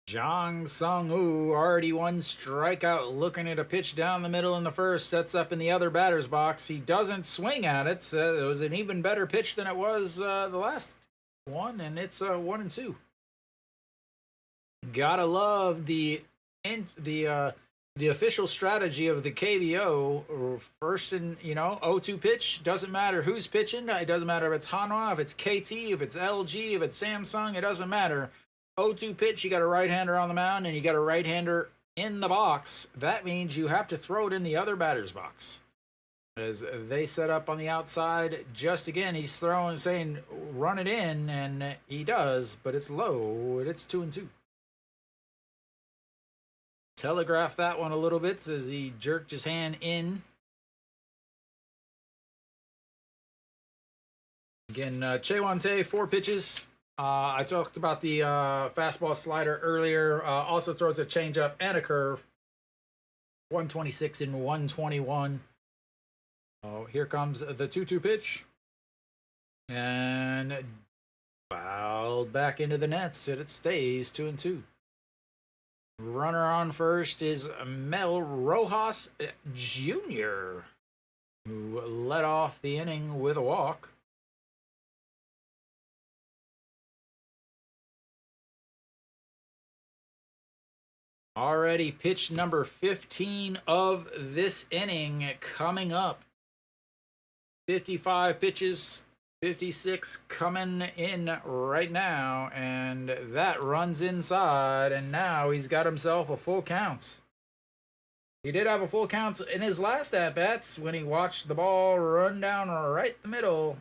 [SPEAKER 1] Jang Sung-woo, already 1 strikeout, looking at a pitch down the middle in the first, sets up in the other batter's box. He doesn't swing at it, so it was an even better pitch than it was the last one, and it's 1-2. Gotta love the official strategy of the KBO. First and 0-2 pitch, doesn't matter who's pitching. It doesn't matter if it's Hanwha, if it's KT, if it's LG, if it's Samsung. It doesn't matter. 0-2 pitch, you got a right-hander on the mound and you got a right-hander in the box. That means you have to throw it in the other batter's box. As they set up on the outside, just again, he's throwing, saying, run it in, and he does, but it's low, and it's 2-2. Telegraphed that one a little bit as he jerked his hand in. Again, Chaewon-tae, 4 pitches. I talked about the fastball slider earlier. Also throws a changeup and a curve. 126 and 121. Oh, here comes the 2-2 pitch. And fouled back into the nets, and it stays 2-2. Runner on first is Mel Rojas Jr., who led off the inning with a walk. Already pitch number 15 of this inning coming up. 55 pitches, 56 coming in right now, and that runs inside, and now he's got himself a full count. He did have a full count in his last at-bats when he watched the ball run down right the middle,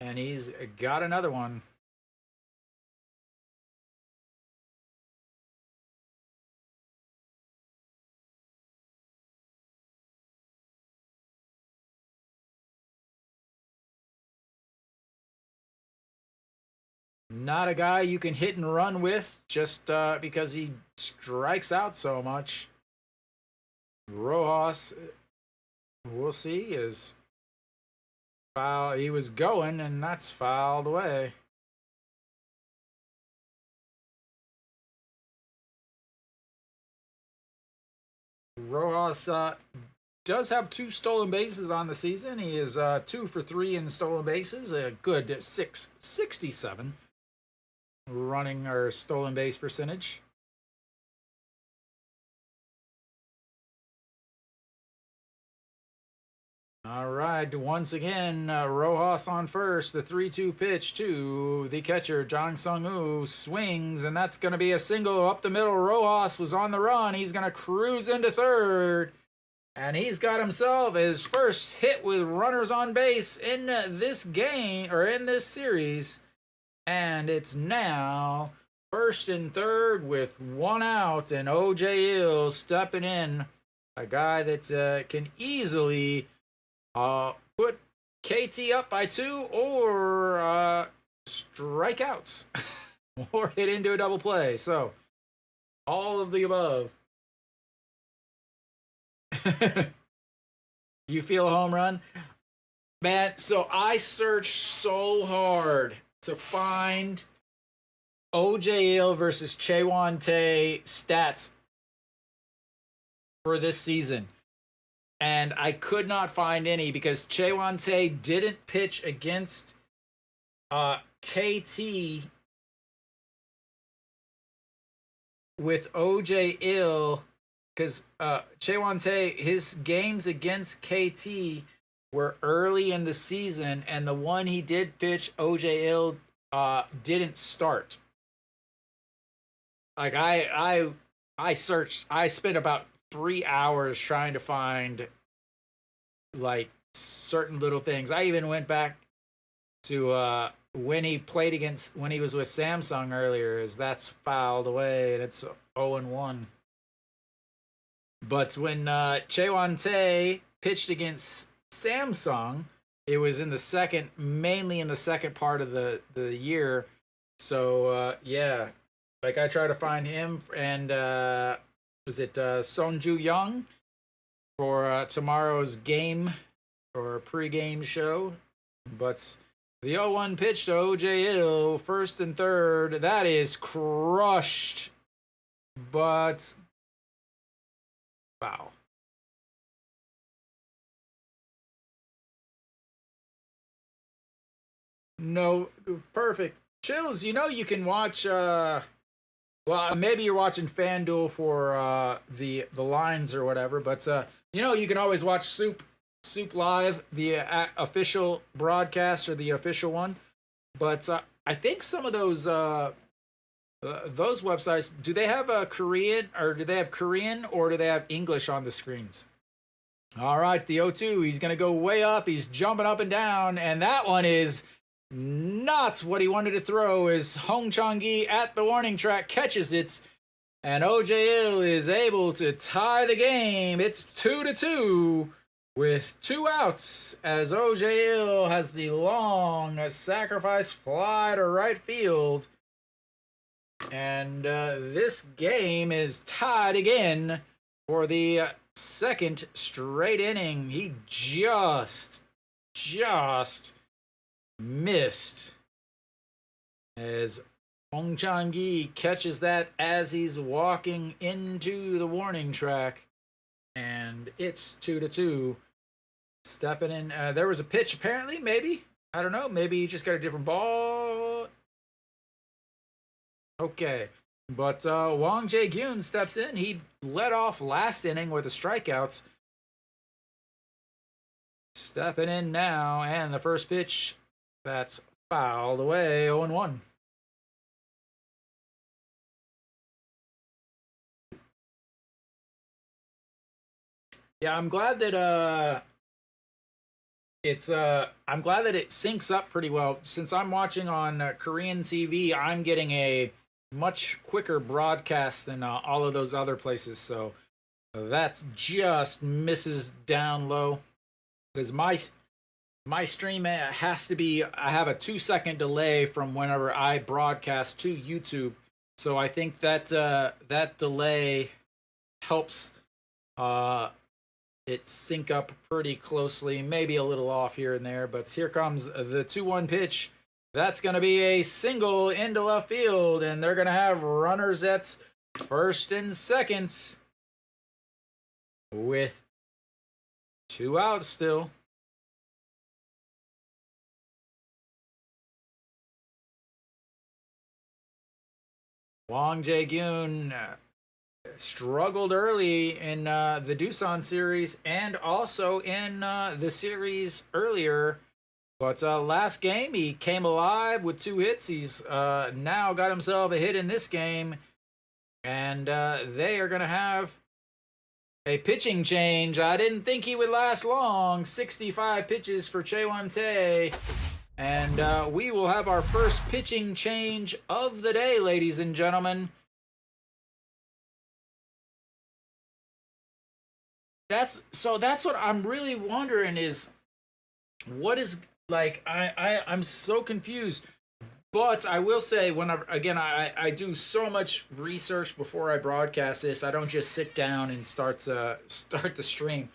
[SPEAKER 1] and he's got another one. Not a guy you can hit and run with just because he strikes out so much. Rojas, we'll see, is foul. He was going, and that's fouled away. Rojas does have 2 stolen bases on the season. He is 2 for 3 in stolen bases, a good 667 running or stolen base percentage. All right, once again, Rojas on first. The 3-2 pitch to the catcher, Jang Sung-woo, swings, and that's going to be a single up the middle. Rojas was on the run. He's going to cruise into third, and he's got himself his first hit with runners on base in this game, or in this series. And it's now first and third with 1 out, and O.J. Hill stepping in, a guy that can easily put KT up by 2 or strikeouts or hit into a double play. So all of the above. You feel a home run? Man, so I searched so hard to find OJ Hill versus Chaewon Tae stats for this season. And I could not find any because Chaewon Tae didn't pitch against KT with OJ Hill because Chaewon Tae, his games against KT were early in the season, and the one he did pitch, OJ Hill, didn't start. Like I searched. I spent about 3 hours trying to find like certain little things. I even went back to when he played against when he was with Samsung earlier, as that's fouled away and it's 0-1. But when Chaewon Tae pitched against Samsung, it was in the second, mainly in the second part of the year. So yeah, like I try to find him and was it Sonju Young for tomorrow's game or pregame show. But the 0-1 pitch to OJ Hill, first and third, that is crushed. But wow. No, perfect. Chills, you know you can watch well, maybe you're watching FanDuel for the lines or whatever, but you know you can always watch SOOPlive, the official broadcast or the official one. But I think some of those websites, do they have a Korean or do they have Korean or do they have English on the screens? All right, the 0-2, he's going to go way up. He's jumping up and down, and that one is not what he wanted to throw. As Hong Chang-gi at the warning track catches it, and OJ Hill is able to tie the game. It's 2-2 with 2 outs as OJ Hill has the long sacrifice fly to right field. And this game is tied again for the second straight inning. He just missed as Hong Chang-gi catches that as he's walking into the warning track, and it's 2-2. Stepping in, there was a pitch apparently, maybe, I don't know, maybe he just got a different ball. Okay, but Wang Jae-gyun steps in. He led off last inning with the strikeouts. Stepping in now, and the first pitch, that's fouled away, 0-1. Yeah, I'm glad that I'm glad that it syncs up pretty well. Since I'm watching on Korean TV, I'm getting a much quicker broadcast than all of those other places. So that's just misses down low because my stream has to be, I have a 2-second delay from whenever I broadcast to YouTube. So I think that that delay helps it sync up pretty closely, maybe a little off here and there. But here comes the 2-1 pitch. That's going to be a single into left field, and they're going to have runners at first and second with 2 outs still. Wang Jae-gyun struggled early in the Doosan series and also in the series earlier. But last game, he came alive with 2 hits. He's now got himself a hit in this game. And they are going to have a pitching change. I didn't think he would last long. 65 pitches for Chaewon Tae. And we will have our first pitching change of the day, ladies and gentlemen. That's what I'm really wondering is, what is, like, I'm so confused. But I will say, I do so much research before I broadcast this. I don't just sit down and start the stream.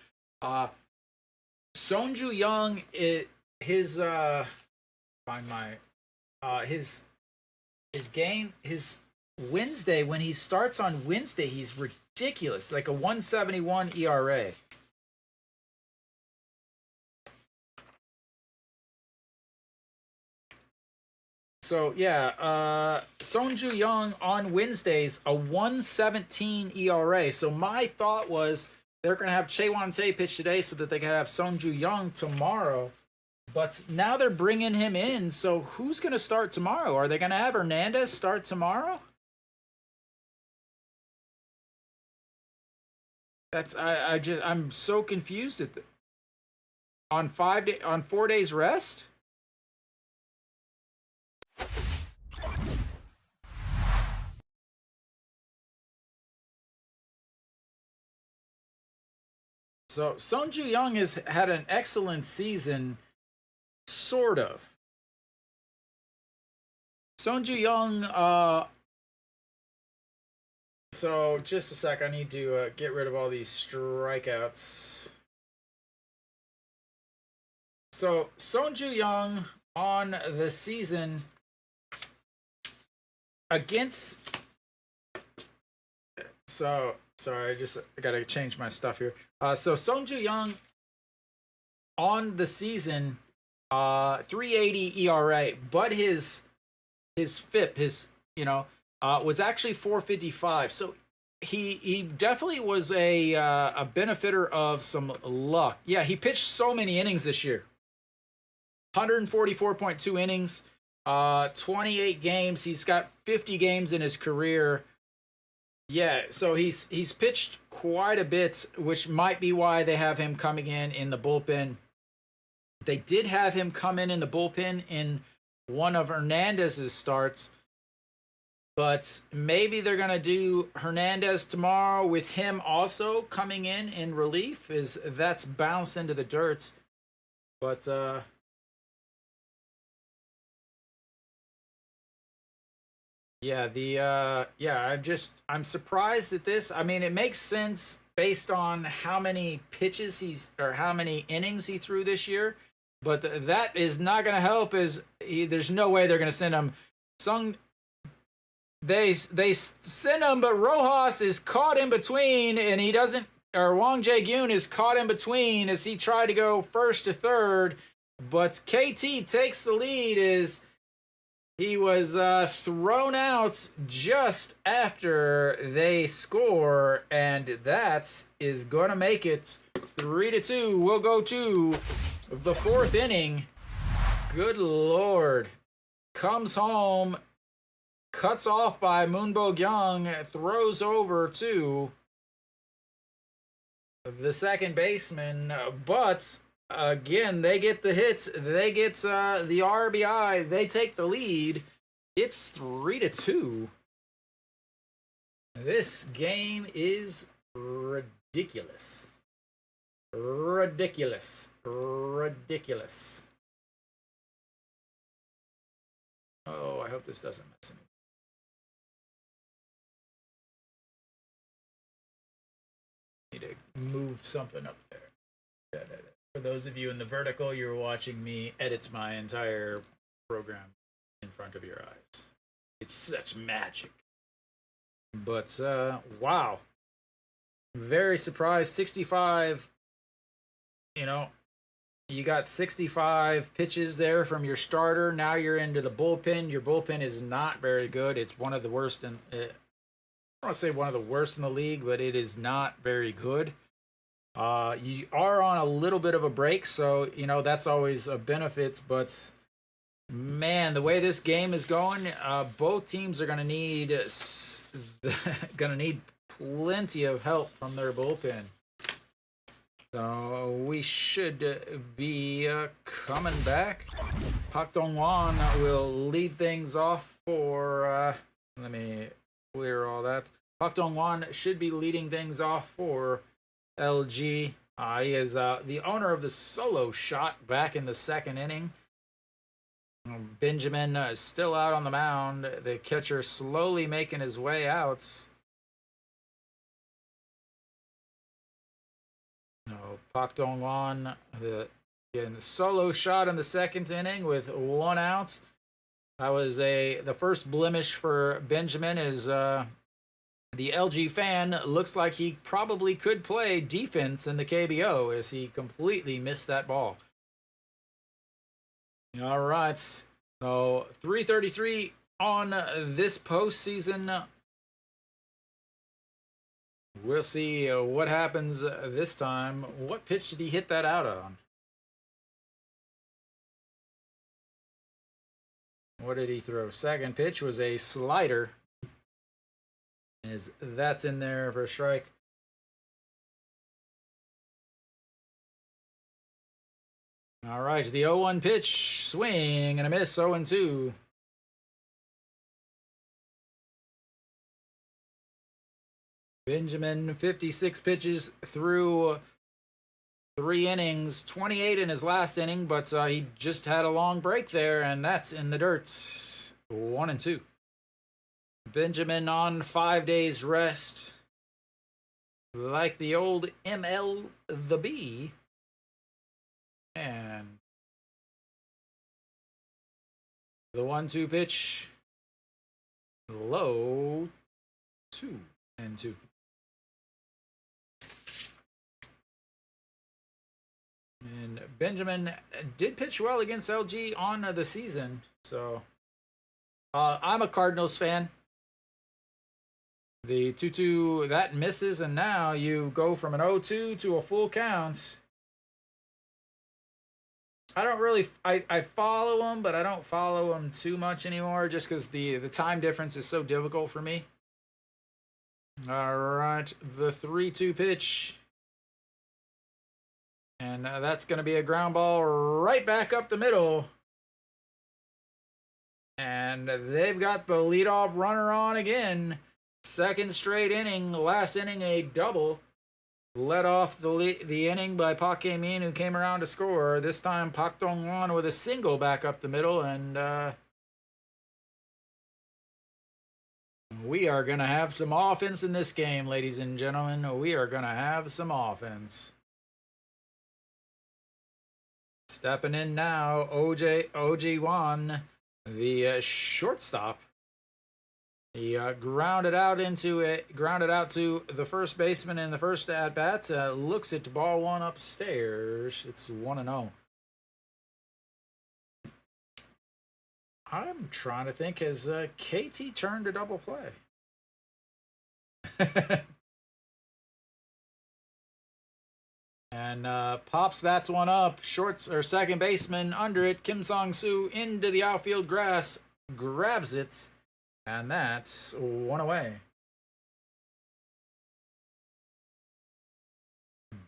[SPEAKER 1] Sonju Young, his find my his game, his Wednesday, when he starts on Wednesday, he's ridiculous, like a 171 ERA. So yeah, Sonju Young on Wednesdays, a 117 ERA. So my thought was they're gonna have Chaewon Tae pitch today so that they can have Sonju Young tomorrow. But now they're bringing him in. So who's gonna start tomorrow? Are they gonna have Hernandez start tomorrow? That's I'm so confused at on 4 days rest. So Sonju Young has had an excellent season, sort of. Sonju Young, so just a sec, I need to get rid of all these strikeouts. So Sonju Young on the season against, so sorry, I gotta change my stuff here. So Sonju Young on the season, 380 ERA, but his FIP, was actually 455. So he definitely was a benefiter of some luck. Yeah, he pitched so many innings this year. 144.2 innings, 28 games. He's got 50 games in his career. Yeah, so he's pitched quite a bit, which might be why they have him coming in the bullpen. They did have him come in the bullpen in one of Hernandez's starts, but maybe they're going to do Hernandez tomorrow with him also coming in relief, is that's bounced into the dirt. But I'm surprised at this. I mean, it makes sense based on how many pitches how many innings he threw this year, but that is not going to help. There's no way they're going to send him. They send him, but Rojas is caught in between, and he doesn't. Or Wang Jae-gyun is caught in between as he tried to go first to third, but KT takes the lead as he was thrown out just after they score, and that is going to make it 3-2. We'll go to the fourth inning. Good Lord. Comes home, cuts off by Moonbo Young, throws over to the second baseman, but again, they get the hits. They get the RBI. They take the lead. It's 3-2. This game is ridiculous. Ridiculous. Ridiculous. Oh, I hope this doesn't mess anything. Need to move something up there. For those of you in the vertical, you're watching me edit my entire program in front of your eyes. It's such magic. But, wow. Very surprised. 65, you got 65 pitches there from your starter. Now you're into the bullpen. Your bullpen is not very good. It's one of the worst I don't want to say one of the worst in the league, but it is not very good. You are on a little bit of a break, so that's always a benefit. But man, the way this game is going, both teams are gonna need plenty of help from their bullpen. So we should be coming back. Park Dong-won will lead things off for. Let me clear all that. Park Dong-won should be leading things off for LG. He is the owner of the solo shot back in the second inning. Benjamin is still out on the mound. The catcher slowly making his way out. Park Dong-won, the Getting a solo shot in the second inning with 1 out. That was the first blemish for Benjamin. Is the LG fan looks like he probably could play defense in the KBO as he completely missed that ball. All right, so 333 on this postseason. We'll see what happens this time. What pitch did he hit that out on? What did he throw? Second pitch was a slider. That's in there for a strike. All right, the 0-1 pitch, swing and a miss, 0-2. Benjamin, 56 pitches through 3 innings, 28 in his last inning, but he just had a long break there, and that's in the dirt. 1-2. Benjamin on 5 days rest, like the old MLB. And the 1-2 pitch, low, 2-2. And Benjamin did pitch well against LG on the season. So I'm a Cardinals fan. The 2-2, that misses, and now you go from an 0-2 to a full count. I don't really, I follow him, but I don't follow him too much anymore just because the time difference is so difficult for me. All right, the 3-2 pitch. And that's going to be a ground ball right back up the middle. And they've got the leadoff runner on again. Second straight inning, last inning a double. Led off the inning by Park Jae-min, who came around to score. This time Park Dong-won with a single back up the middle, and we are going to have some offense in this game, ladies and gentlemen. We are going to have some offense. Stepping in now, OG1, the shortstop. He grounded out to the first baseman in the first at bat. Looks at ball one upstairs. It's 1-0. I'm trying to think, has KT turned to double play? And pops that one up. Second baseman under it. Kim Song-soo into the outfield grass. Grabs it. And that's 1 away.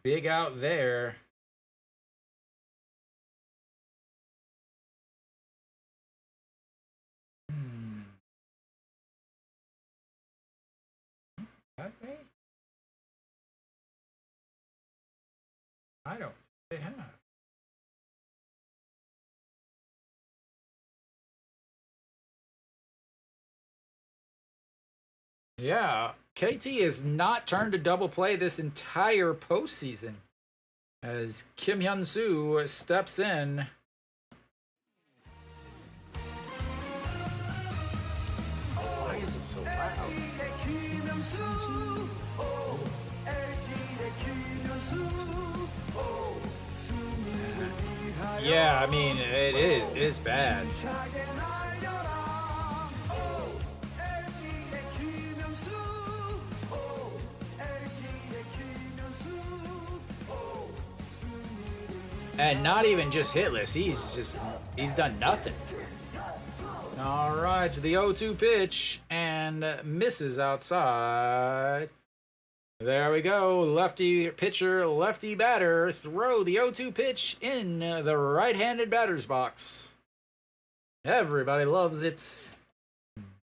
[SPEAKER 1] Big out there. Have they? I don't think they have. Yeah, KT has not turned to double play this entire postseason as Kim Hyun-soo steps in. Why is it so loud? Yeah, I mean, it is bad. And not even just hitless, he's done nothing. All right, the 0-2 pitch and misses outside. There we go, lefty pitcher, lefty batter, throw the 0-2 pitch in the right-handed batter's box. Everybody loves its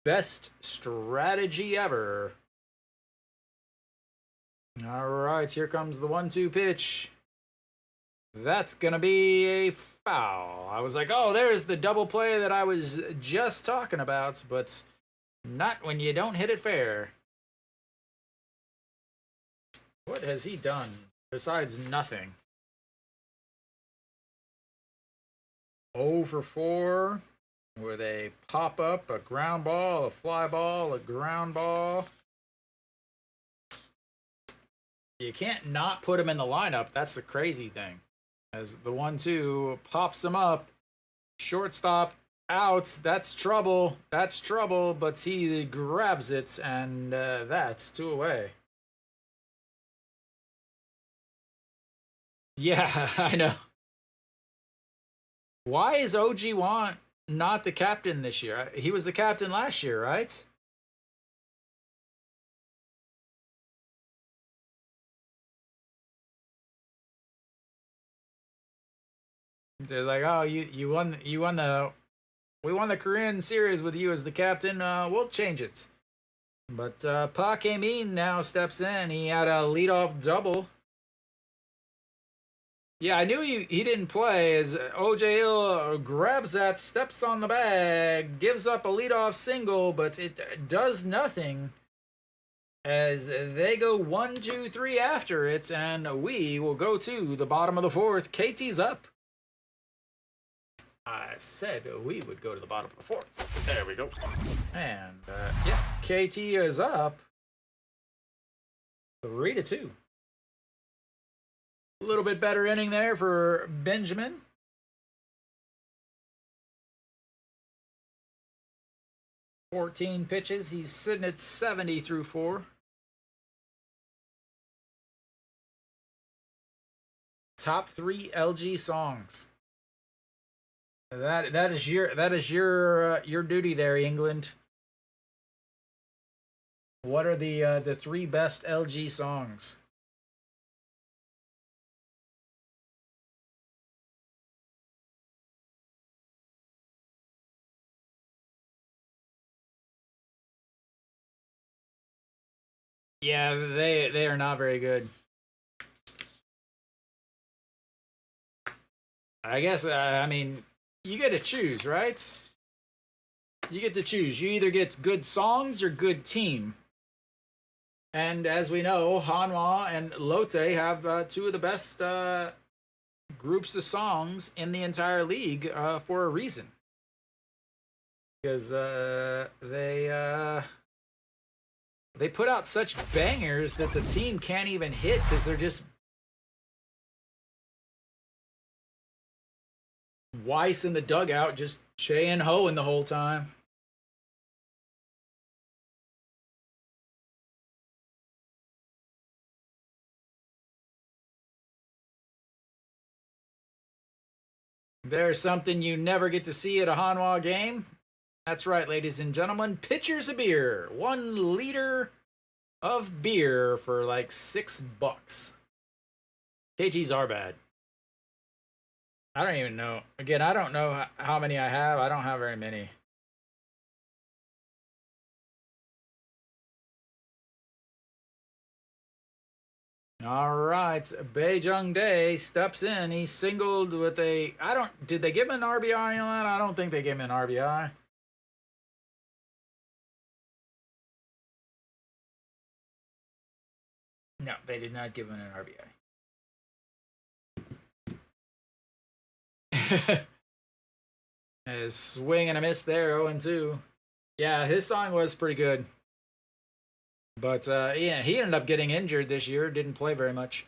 [SPEAKER 1] best strategy ever. All right, here comes the 1-2 pitch. That's going to be a foul. I was like, oh, there's the double play that I was just talking about, but not when you don't hit it fair. What has he done besides nothing? 0 for 4 with a pop up, a ground ball, a fly ball, a ground ball. You can't not put him in the lineup. That's the crazy thing. As the 1-2 pops him up, shortstop out. That's trouble. That's trouble. But he grabs it, and that's 2 away. Yeah, I know. Why is OG Want not the captain this year? He was the captain last year, right? They're like, oh, you won the we won the Korean series with you as the captain. We'll change it. But Park Hae-min now steps in. He had a leadoff double. Yeah, I knew he didn't play as OJ Hill grabs that, steps on the bag, gives up a leadoff single, but it does nothing as they go 1, 2, 3 after it, and we will go to the bottom of the 4th. KT's up. I said we would go to the bottom of the 4th. There we go. And yeah, KT is up 3-2. A little bit better inning there for Benjamin. "14 pitches. He's sitting at 70 through 4. Top 3 LG songs. That is your duty there, England. What are the 3 best LG songs? Yeah, they are not very good. I guess I mean, you get to choose, right? You get to choose. You either get good songs or good team. And as we know, Hanwha and Lotte have 2 of the best groups of songs in the entire league for a reason. Because they put out such bangers that the team can't even hit because they're just Weiss in the dugout just Che and hoeing the whole time. There's something you never get to see at a Hanwha game. That's right, ladies and gentlemen. Pitchers of beer. 1 liter of beer for like $6. KGs are bad. I don't even know. Again, I don't know how many I have. I don't have very many. All right, Baejung Dae steps in. He singled with a. Did they give him an RBI on that? I don't think they gave him an RBI. No, they did not give him an RBI. A swing and a miss there, 0-2. Yeah, his song was pretty good. But yeah, he ended up getting injured this year. Didn't play very much.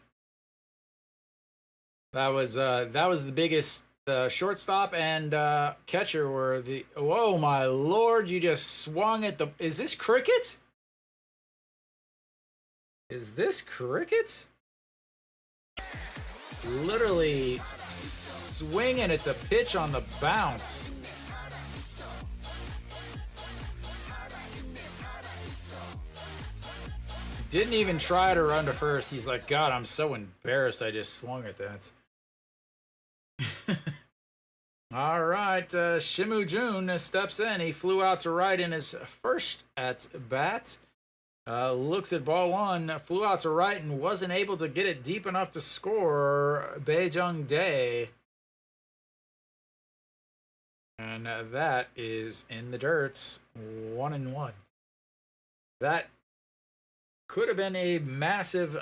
[SPEAKER 1] That was the biggest. The shortstop and catcher were the. Whoa, my lord! You just swung at the. Is this cricket? Is this cricket? Literally swinging at the pitch on the bounce. Didn't even try to run to first. He's like, God, I'm so embarrassed I just swung at that. All right, Shimu Jun steps in. He flew out to right in his first at bat. Looks at ball 1, flew out to right and wasn't able to get it deep enough to score. Baejung Dae. And that is in the dirt. 1-1. That could have been a massive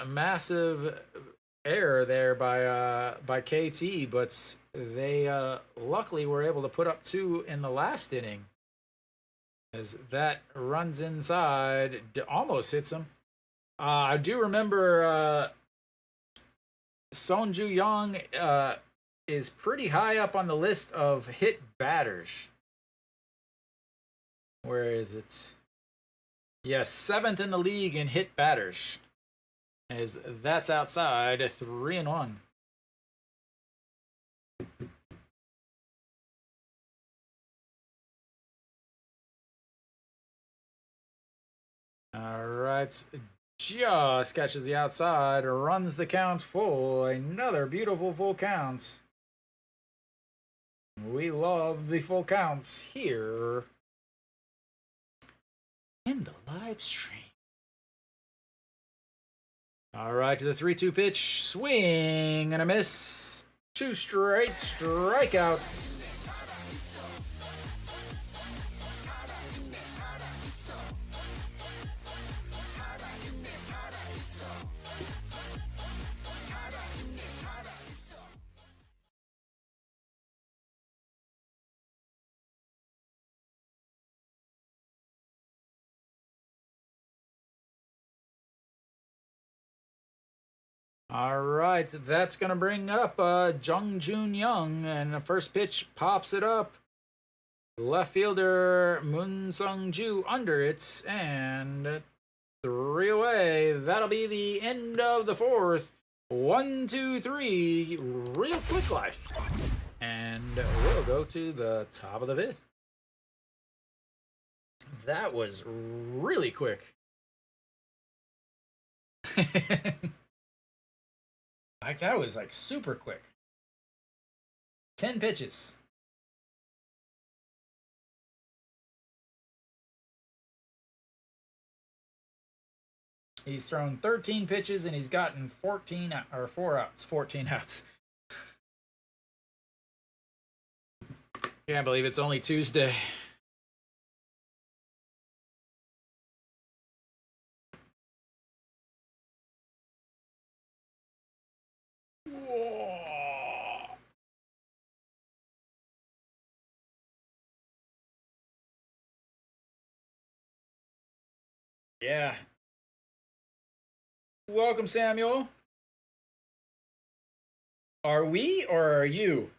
[SPEAKER 1] error there by KT, but they luckily were able to put up 2 in the last inning. As that runs inside, almost hits him. I do remember Sonju Young is pretty high up on the list of hit batters. Where is it? Yes, 7th in the league in hit batters. As that's outside, 3-1. All right, just catches the outside, runs the count full. Another beautiful full count. We love the full counts here in the live stream. All right, to the 3-2 pitch. Swing and a miss. 2 straight strikeouts. All right, that's going to bring up Jung Jun Young, and the first pitch pops it up. Left fielder Moon Sung Ju under it, and 3 away. That'll be the end of the 4th. 1, 2, 3, real quick life. And we'll go to the top of the 5th. That was really quick. Like, that was like super quick. 10 pitches. He's thrown 13 pitches and he's gotten 14 or 4 outs, 14 outs. Can't believe it's only Tuesday. Yeah. Welcome, Samuel. Are we or are you?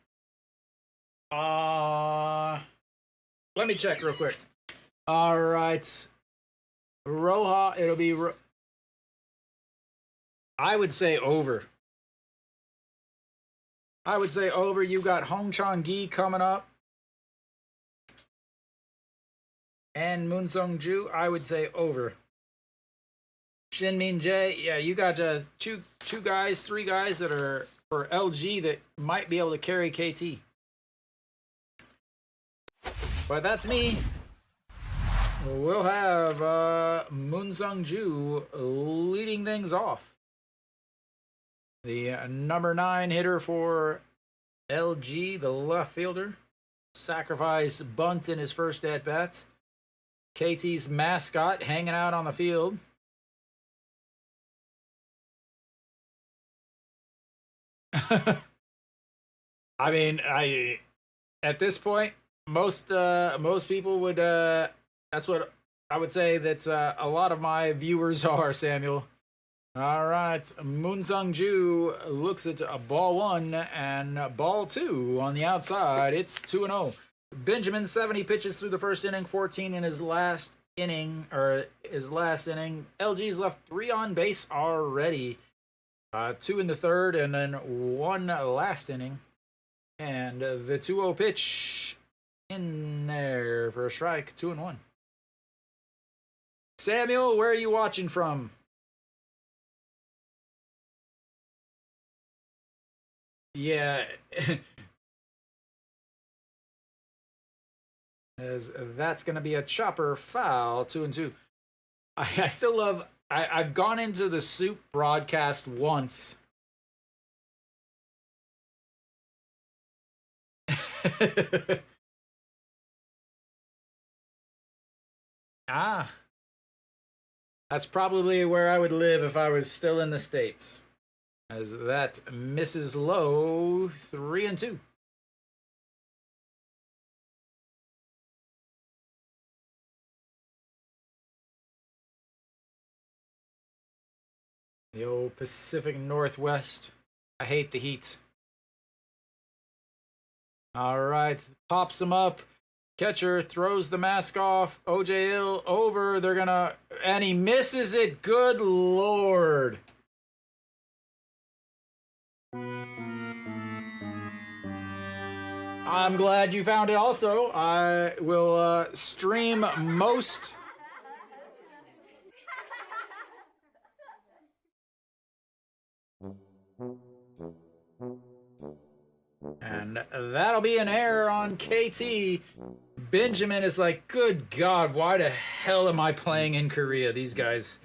[SPEAKER 1] Let me check real quick. All right. Roja, it'll be... I would say over. I would say over. You got Hong Chong Gi coming up. And Moon Sung Ju, I would say over. Shin Min Jae, yeah, you got two guys, 3 guys that are for LG that might be able to carry KT. But that's me. We'll have Moon Sung Ju leading things off. The number 9 hitter for LG, the left fielder. Sacrifice bunt in his first at-bat. KT's mascot hanging out on the field. I mean, at this point, most people would that's what I would say that a lot of my viewers are, Samuel. All right, Moon Sung Ju looks at ball 1 and ball 2 on the outside. It's 2-0. Benjamin 70 pitches through the first inning, 14 in his last inning. LG's left 3 on base already. 2 in the third, and then 1 last inning. And the 2-0 pitch in there for a strike, 2-1. Samuel, where are you watching from? Yeah. As that's going to be a chopper foul, 2-2. I still love... I've gone into the SOOP broadcast once. That's probably where I would live if I was still in the States. as that misses low. 3-2. The old Pacific Northwest. I hate the heat. All right, pops him up. Catcher throws the mask off. OJ Hill over. They're gonna, and he misses it. Good Lord. I'm glad you found it also. I will stream most. And that'll be an error on KT. Benjamin is like, good God, why the hell am I playing in Korea? These guys.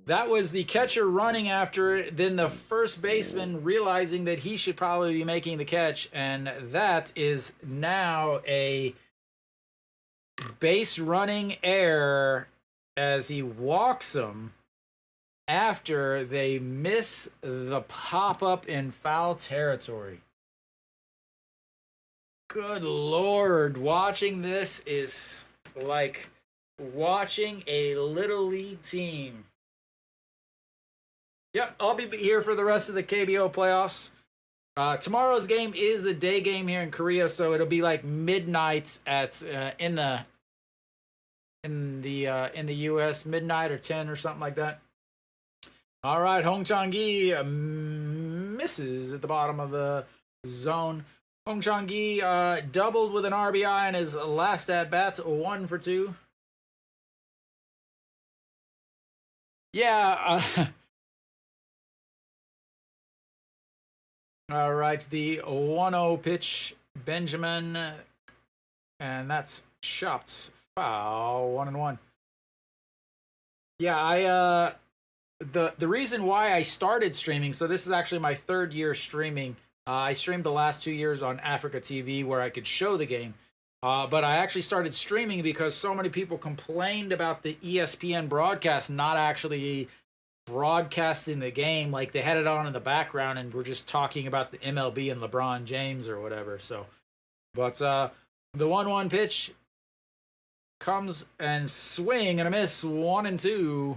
[SPEAKER 1] That was the catcher running after it, then the first baseman realizing that he should probably be making the catch, and that is now a base running error as he walks him after they miss the pop-up in foul territory. Good Lord, watching this is like watching a little league team. Yep, I'll be here for the rest of the KBO playoffs. Tomorrow's game is a day game here in Korea, so it'll be like midnight at in the US, midnight or 10 or something like that. All right, Hong Chang-gi misses at the bottom of the zone. Hong Chang-gi doubled with an RBI in his last at bat, 1 for 2. Yeah. All right, the 1-0 pitch, Benjamin, and that's chopped foul, 1-1. Yeah, the reason why I started streaming, so this is actually my 3rd year streaming. I streamed the last 2 years on Africa TV where I could show the game. But I actually started streaming because so many people complained about the ESPN broadcast not actually broadcasting the game. Like they had it on in the background and we're just talking about the MLB and LeBron James or whatever. So, but the 1-1 pitch comes and swing and a miss, 1-2.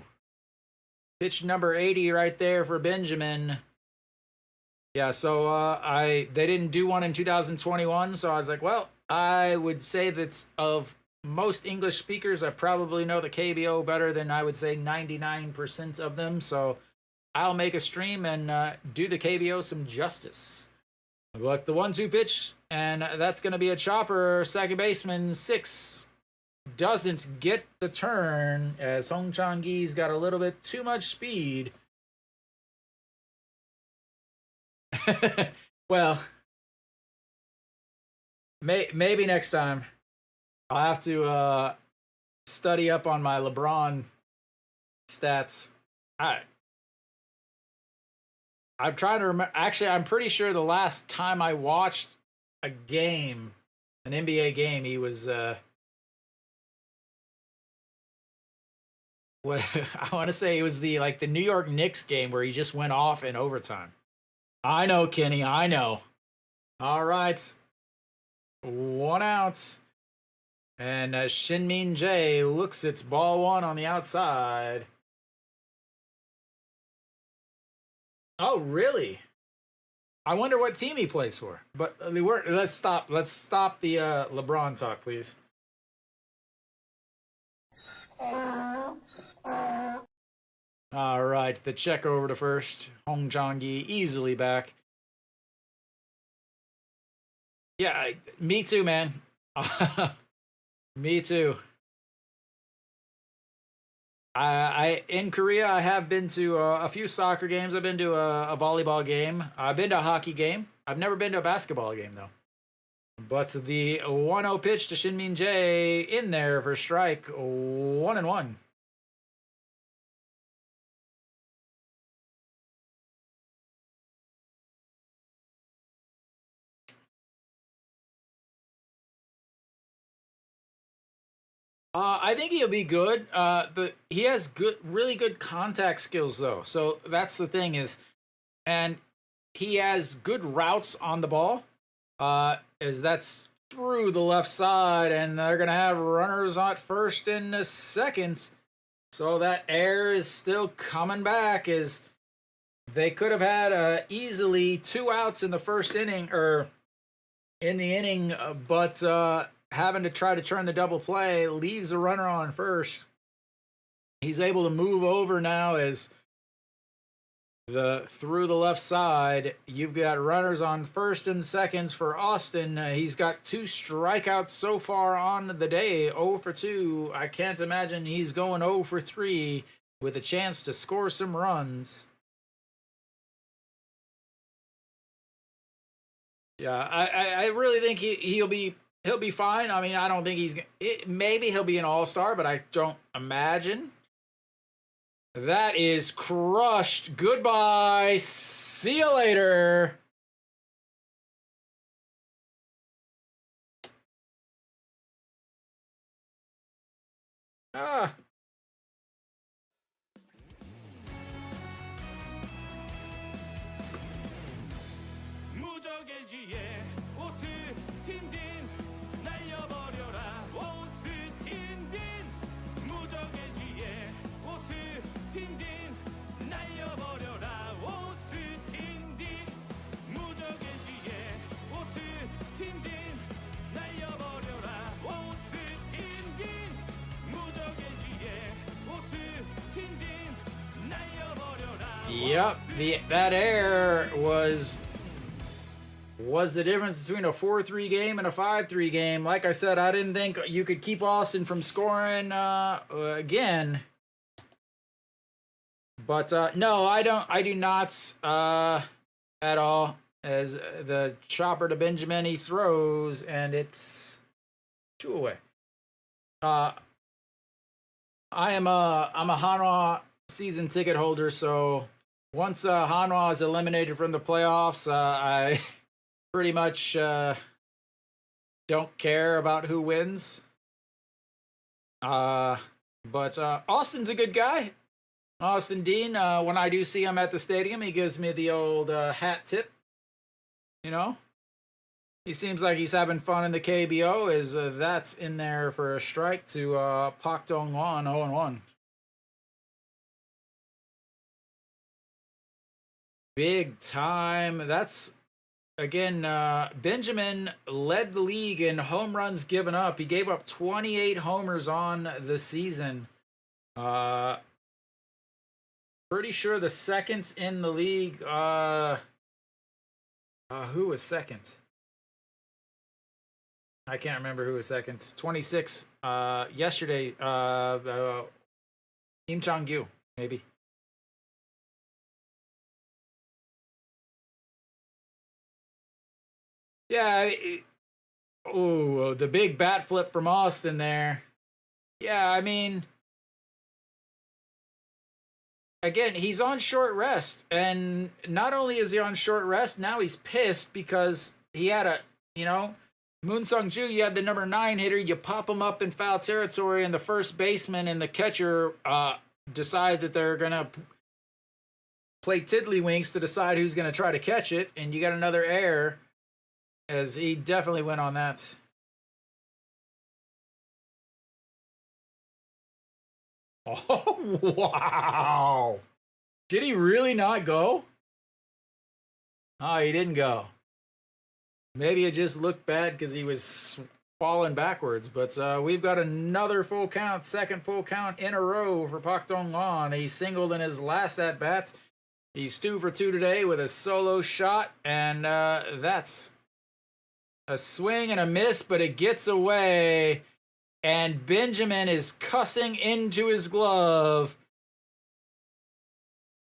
[SPEAKER 1] Pitch number 80 right there for Benjamin. Yeah, so they didn't do one in 2021, so I was like, well, I would say that of most English speakers, I probably know the KBO better than I would say 99% of them, so I'll make a stream and do the KBO some justice. But the 1-2 pitch, and that's going to be a chopper. Second baseman, 6, doesn't get the turn as Hong Chang-gi's got a little bit too much speed. Well, maybe next time I'll have to study up on my LeBron stats. I'm trying to remember. Actually, I'm pretty sure the last time I watched a game, an NBA game, he was what I want to say it was the New York Knicks game where he just went off in overtime. I know, Kenny. I know. All right. 1 out. And Shin-Min Jae looks it's ball 1 on the outside. Oh, really? I wonder what team he plays for. But let's stop. Let's stop the LeBron talk, please. All right, the check over to first. Hong Chang-gi easily back. Yeah, me too, man. Me too. I in Korea, I have been to a few soccer games. I've been to a volleyball game. I've been to a hockey game. I've never been to a basketball game, though. But the 1-0 pitch to Shin-Min Jae in there for strike, 1-1. I think he'll be good. He has really good contact skills though. So that's the thing is, and he has good routes on the ball. As that's through the left side, and they're gonna have runners on first and the second. So that air is still coming back. Is they could have had easily 2 outs in the first inning or in the inning, but having to try to turn the double play leaves a runner on first. He's able to move over now as through the left side. You've got runners on first and seconds for Austin. He's got 2 strikeouts so far on the day, 0 for 2. I can't imagine he's going 0 for 3 with a chance to score some runs. Yeah, I really think he'll be fine. I mean, I don't think maybe he'll be an all-star, but I don't imagine. That is crushed. Goodbye. See you later. Ah. Yep, that air was the difference between a 4-3 game and a 5-3 game. Like I said, I didn't think you could keep Austin from scoring again. But no, I do not at all. As the chopper to Benjamin, he throws and it's 2 away. I'm a Hanwha season ticket holder, so once Hanwha is eliminated from the playoffs, I pretty much don't care about who wins. But Austin's a good guy. Austin Dean, when I do see him at the stadium, he gives me the old hat tip. You know? He seems like he's having fun in the KBO. That's in there for a strike to Pak Dong-won, 0-1. Big time. That's, again, Benjamin led the league in home runs given up. He gave up 28 homers on the season. Pretty sure the second in the league. Who was second? I can't remember who was second. 26 yesterday. Kim Chang-gyu, maybe. Yeah. Oh, the big bat flip from Austin there. Yeah, I mean, again, he's on short rest. And not only is he on short rest, now he's pissed because he had Moon Sung-ju, you had the number 9 hitter, you pop him up in foul territory, and the first baseman and the catcher decide that they're going to play tiddlywinks to decide who's going to try to catch it, and you got another error, as he definitely went on that. Oh, wow. Did he really not go? Oh, he didn't go. Maybe it just looked bad because he was falling backwards. But we've got another full count, second full count in a row for Pak Dong-won. He singled in his last at-bat. He's 2 for 2 today with a solo shot. And that's a swing and a miss, but it gets away. And Benjamin is cussing into his glove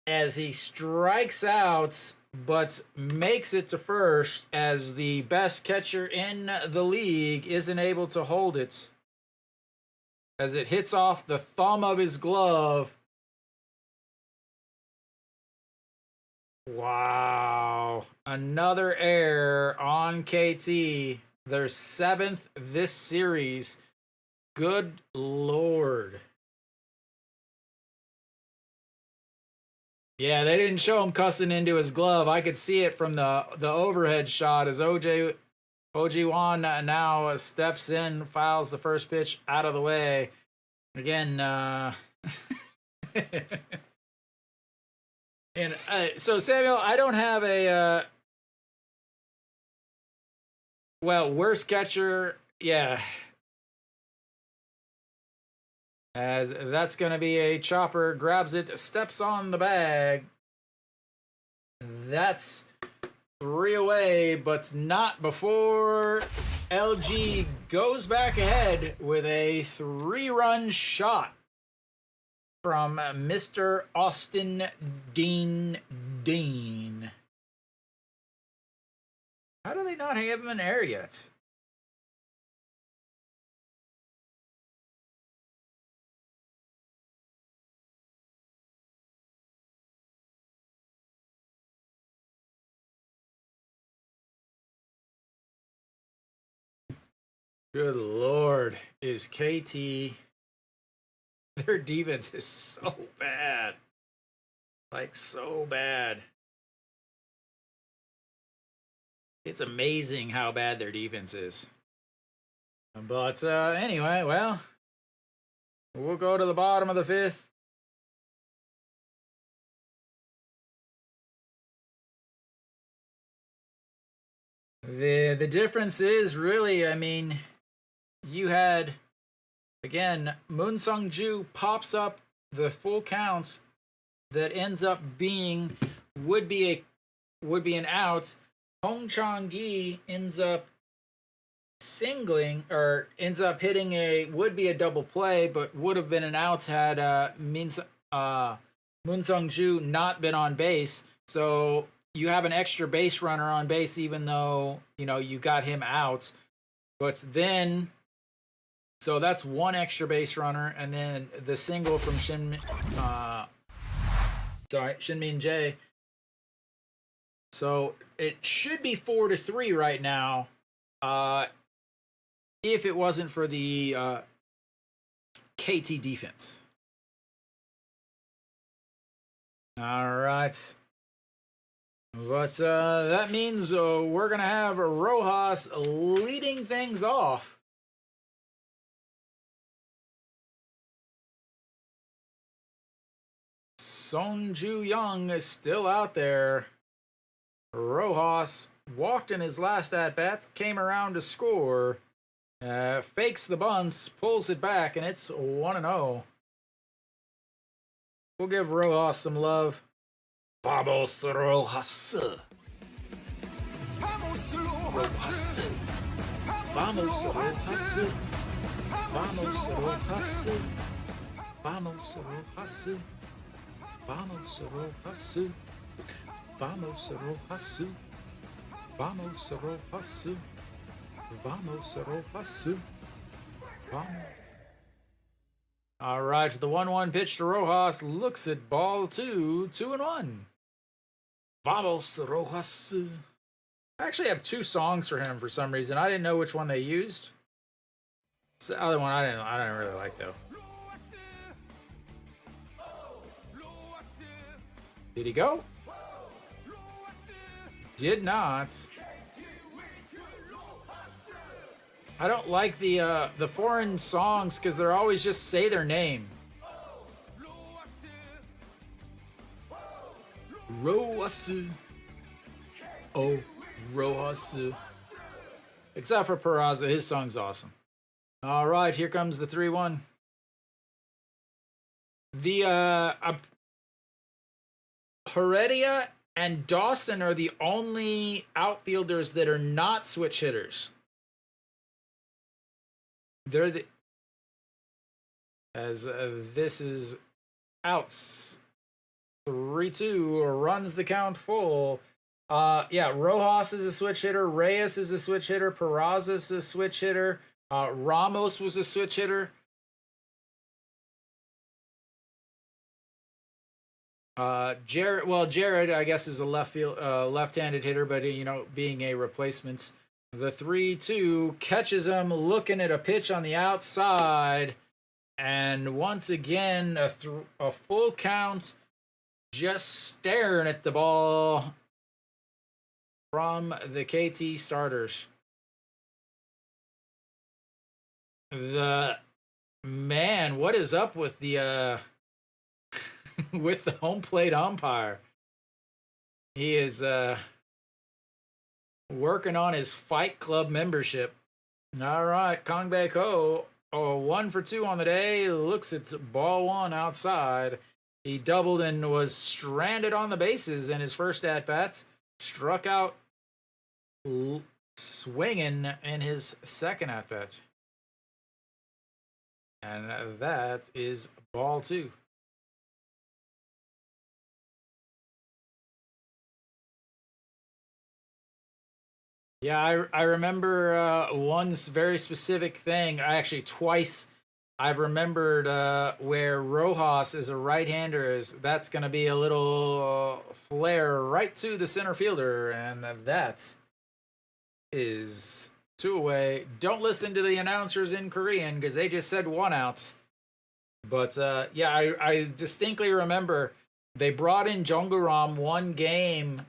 [SPEAKER 1] as he strikes out, but makes it to first as the best catcher in the league isn't able to hold it. As it hits off the thumb of his glove. Wow. Another error on KT. Their 7th this series. Good Lord. Yeah, they didn't show him cussing into his glove. I could see it from the overhead shot as OG Wan now steps in, fouls the first pitch out of the way. Again, and so Samuel, I don't have a worst catcher. Yeah, as that's going to be a chopper, grabs it, steps on the bag. That's 3 away, but not before LG goes back ahead with a 3-run shot from Mr. Austin Dean. How do they not have him in air yet? Good Lord, is KT. Their defense is so bad. Like, so bad. It's amazing how bad their defense is. But anyway, well, we'll go to the bottom of the 5th. The difference is really, I mean, you had, again, Moon Sung-ju pops up the full counts that ends up being would be an out. Hong Chang-gi ends up singling, or ends up hitting would be a double play, but would have been an out had Moon Sung-ju not been on base. So you have an extra base runner on base, even though, you know, you got him out. But then, so that's 1 extra base runner, and then the single from Shinmin Jae. So it should be 4-3 right now, if it wasn't for the KT defense. All right. But that means we're going to have Rojas leading things off. Son Ju Young is still out there. Rojas walked in his last at-bats, came around to score, fakes the bunts, pulls it back, and it's 1-0. We'll give Rojas some love. Vamos, Rojas. Rojas. Vamos, Rojas. Vamos, Rojas. Vamos, Rojas. Vamos, Rojas. Vamos, Rojas. Vamos, Rojas. Vamos, Rojas. Vamos. All right, the 1-1 pitch to Rojas looks at ball 2, 2-1. Vamos, Rojas. I actually have 2 songs for him for some reason. I didn't know which one they used. The other one I didn't really like though. Did he go? Did not. I don't like the foreign songs because they're always just say their name. Rojas. Oh, Rojas. Except for Peraza, his song's awesome. All right, here comes the 3-1. The Heredia and Dawson are the only outfielders that are not switch hitters. They're the this is outs. 3-2 runs the count full. Yeah, Rojas is a switch hitter. Reyes is a switch hitter. Peraza is a switch hitter. Ramos was a switch hitter. Jared, I guess, is a left-handed hitter, but you know, being a replacement. The 3-2 catches him looking at a pitch on the outside. And once again, a full count, just staring at the ball from the KT starters. Man, what is up with the with the home plate umpire? He is working on his Fight Club membership. All right, Kong Bae Ko, 1 for 2 on the day. Looks at ball 1 outside. He doubled and was stranded on the bases in his first at bats. Struck out swinging in his second at bat. And that is ball 2. Yeah, I remember one very specific thing. Actually, twice I've remembered where Rojas is a right-hander. That's going to be a little flare right to the center fielder. And that is 2 away. Don't listen to the announcers in Korean because they just said 1 out. But yeah, I distinctly remember they brought in Jongguram one game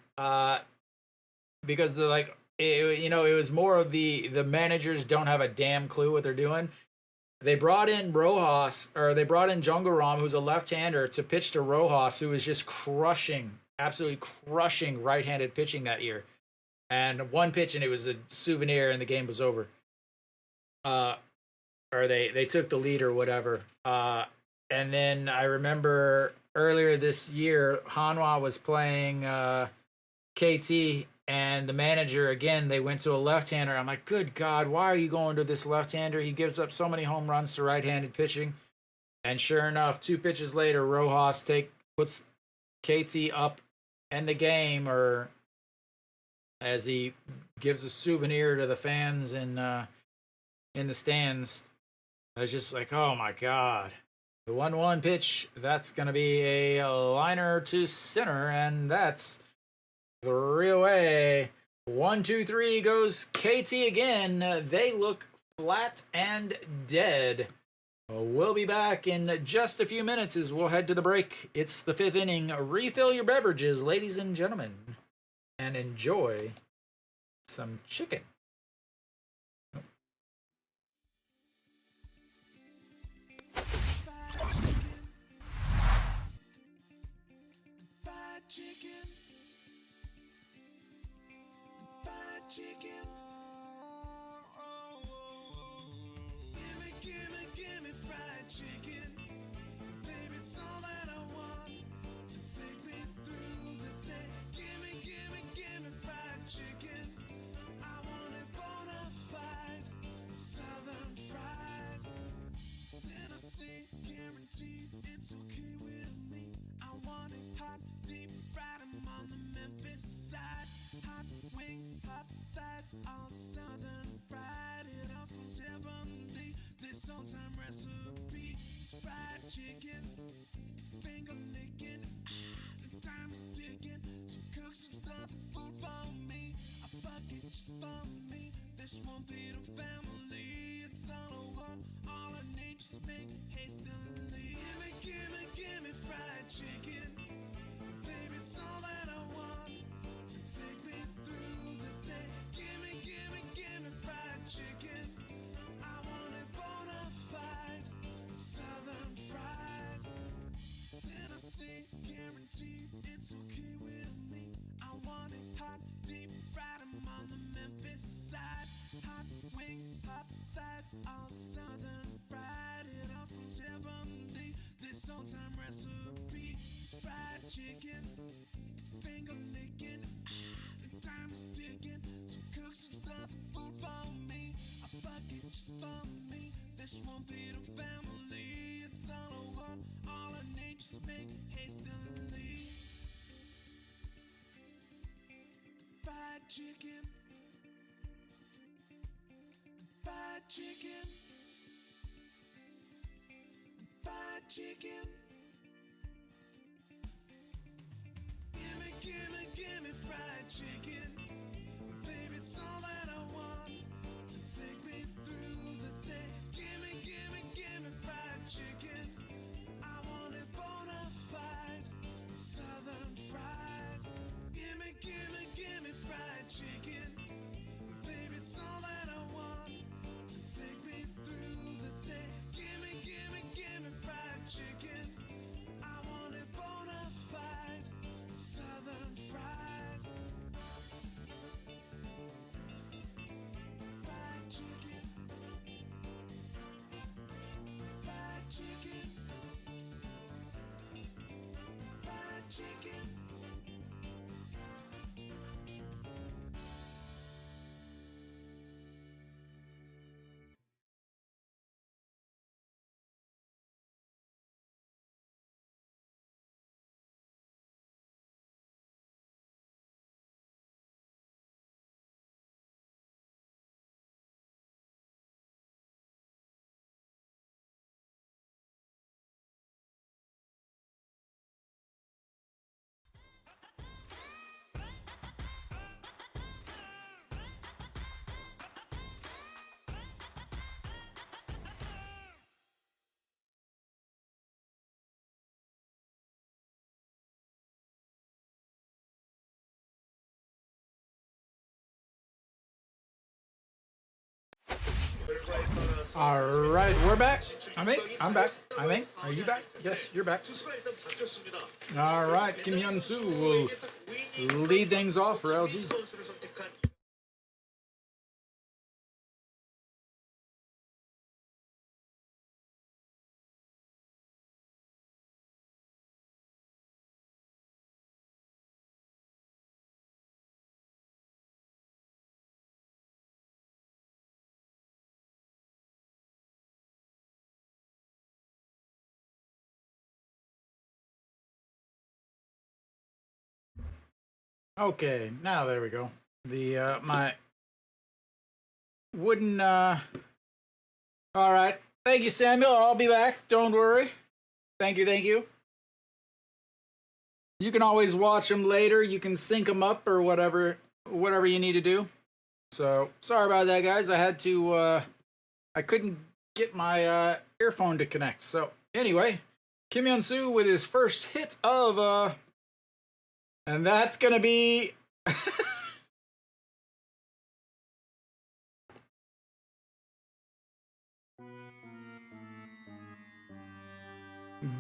[SPEAKER 1] because they're like, it was more of the managers don't have a damn clue what they're doing. They brought in Jongguram, who's a left-hander, to pitch to Rojas, who was just absolutely crushing right-handed pitching that year. And one pitch, and it was a souvenir, and the game was over. Or they took the lead or whatever. And then I remember earlier this year, Hanwha was playing KT, and the manager, again, they went to a left-hander. I'm like, good God, why are you going to this left-hander? He gives up so many home runs to right-handed pitching. And sure enough, 2 pitches later, Rojas puts KT up in the game, or as he gives a souvenir to the fans in the stands. I was just like, oh my God. The 1-1 pitch, that's going to be a liner to center, and that's 3 away. 1-2-3 goes KT again. They look flat and dead. We'll be back in just a few minutes as we'll head to the break. It's the 5th inning. Refill your beverages, ladies and gentlemen, and enjoy some chicken.
[SPEAKER 3] Chicken. Give me fried chicken. Baby, it's all that I want to take me through the day. Give me fried chicken. I want it bona fide, southern fried. Tennessee guaranteed, it's okay with me. I want it hot, deep fried. I'm on the Memphis side. Hot wings, hot thighs, all southern fried. It all sounds heavenly. This old-time recipe is fried chicken. It's finger licking. The time is ticking. So cook some southern food for me. A bucket just for me. This won't feed a family. It's all I want. All I need, just make hastily. Give me fried chicken. Baby, it's all that I want to take me through the day. Give me fried chicken. I want it bona fide, southern fried. Tennessee guaranteed, it's okay with me. I want it hot, deep fried. I'm on the Memphis side. Hot wings, hot thighs, all southern fried. It all sounds heavenly. This old-time recipe is fried chicken. It's finger licking. The time is ticking. So cook some southern food for me. A bucket just for me. This won't feed a family. It's all I want. All I need, just make hastily. Fried chicken. Fried chicken. Fried chicken. Give me fried chicken. Baby, it's all that I want chicken. Fried chicken.
[SPEAKER 1] All right, we're back. I'm back. Are you back? Yes, you're back. All right, Kim Hyun-soo will lead things off for LG. Okay, now there we go. The my wooden all right. Thank you, Samuel. I'll be back. Don't worry. Thank you. You can always watch them later. You can sync them up or whatever you need to do. So, sorry about that, guys. I had to I couldn't get my earphone to connect. So, anyway, Kim Hyun-soo with his first hit of and that's going to be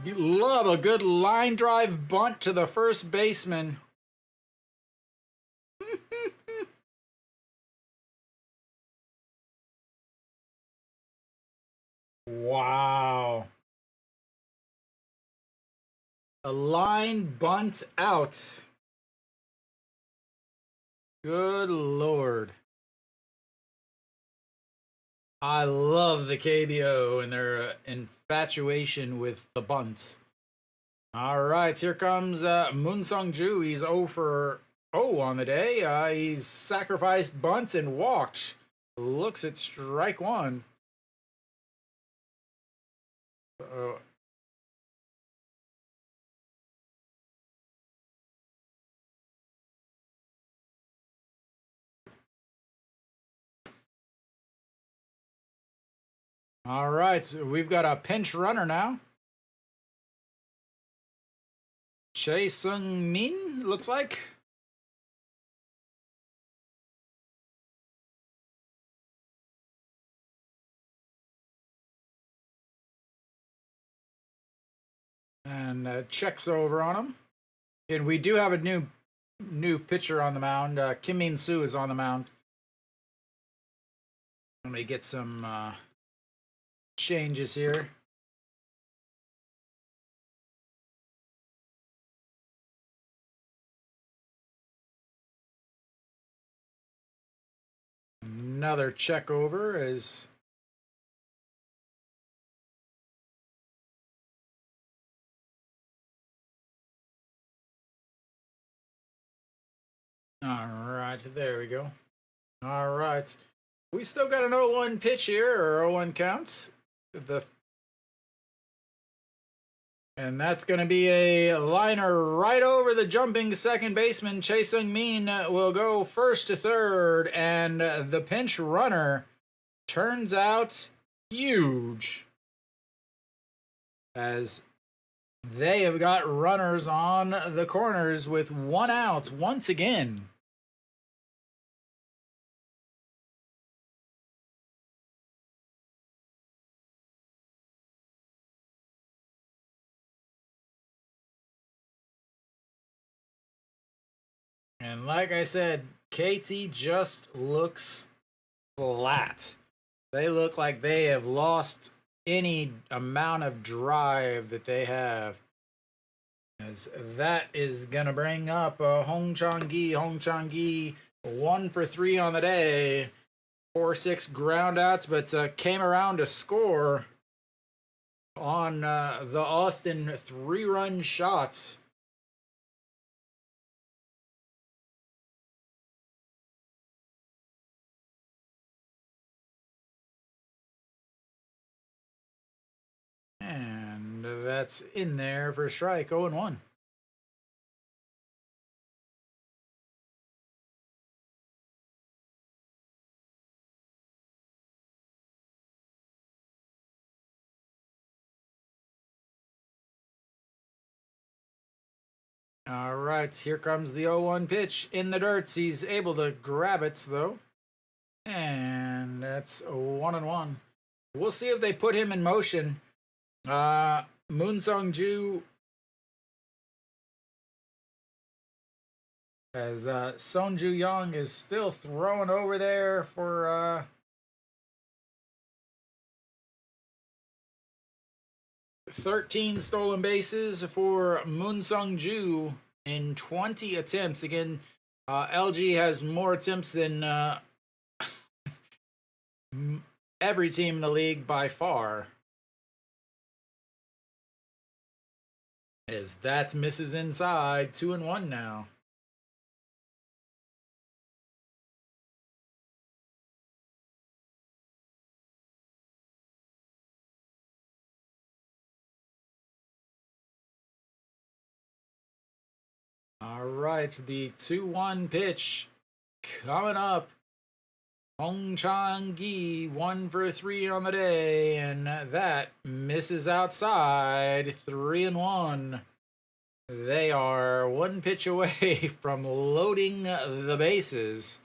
[SPEAKER 1] love a good line drive bunt to the first baseman. Wow. A line bunt out. Good Lord. I love the KBO and their infatuation with the bunts. All right, here comes Moon Sung-ju. He's 0 for 0 on the day. He's sacrificed bunts and walked. Looks at strike one. All right, so we've got a pinch runner now. Chae Sung-min, looks like. And checks over on him. And we do have a new pitcher on the mound. Kim Min-soo is on the mound. Let me get some changes here. Another check over is all right, there we go. All right. We still got an 0-1 pitch here, or 0-1 counts. And that's going to be a liner right over the jumping second baseman. Chae Sung-min will go first to third, and the pinch runner turns out huge, as they have got runners on the corners with 1 out once again. And like I said, KT just looks flat. They look like they have lost any amount of drive that they have. As that is going to bring up Hong Chang-gi. Hong Chang-gi 1 for 3 on the day. 4-6 ground outs, but came around to score on the Austin 3-run shots. And that's in there for a strike, 0-1. All right, here comes the 0-1 pitch in the dirt. He's able to grab it, though. And that's 1-1. We'll see if they put him in motion. Moon Sung-ju as Son Ju-young is still throwing over there for 13 stolen bases for Moon Sung-ju in 20 attempts. Again, LG has more attempts than every team in the league by far. As that misses inside, 2-1 now. All right, the 2-1 pitch coming up. Hong Chang-gi 1 for 3 on the day, and that misses outside. 3-1. They are 1 pitch away from loading the bases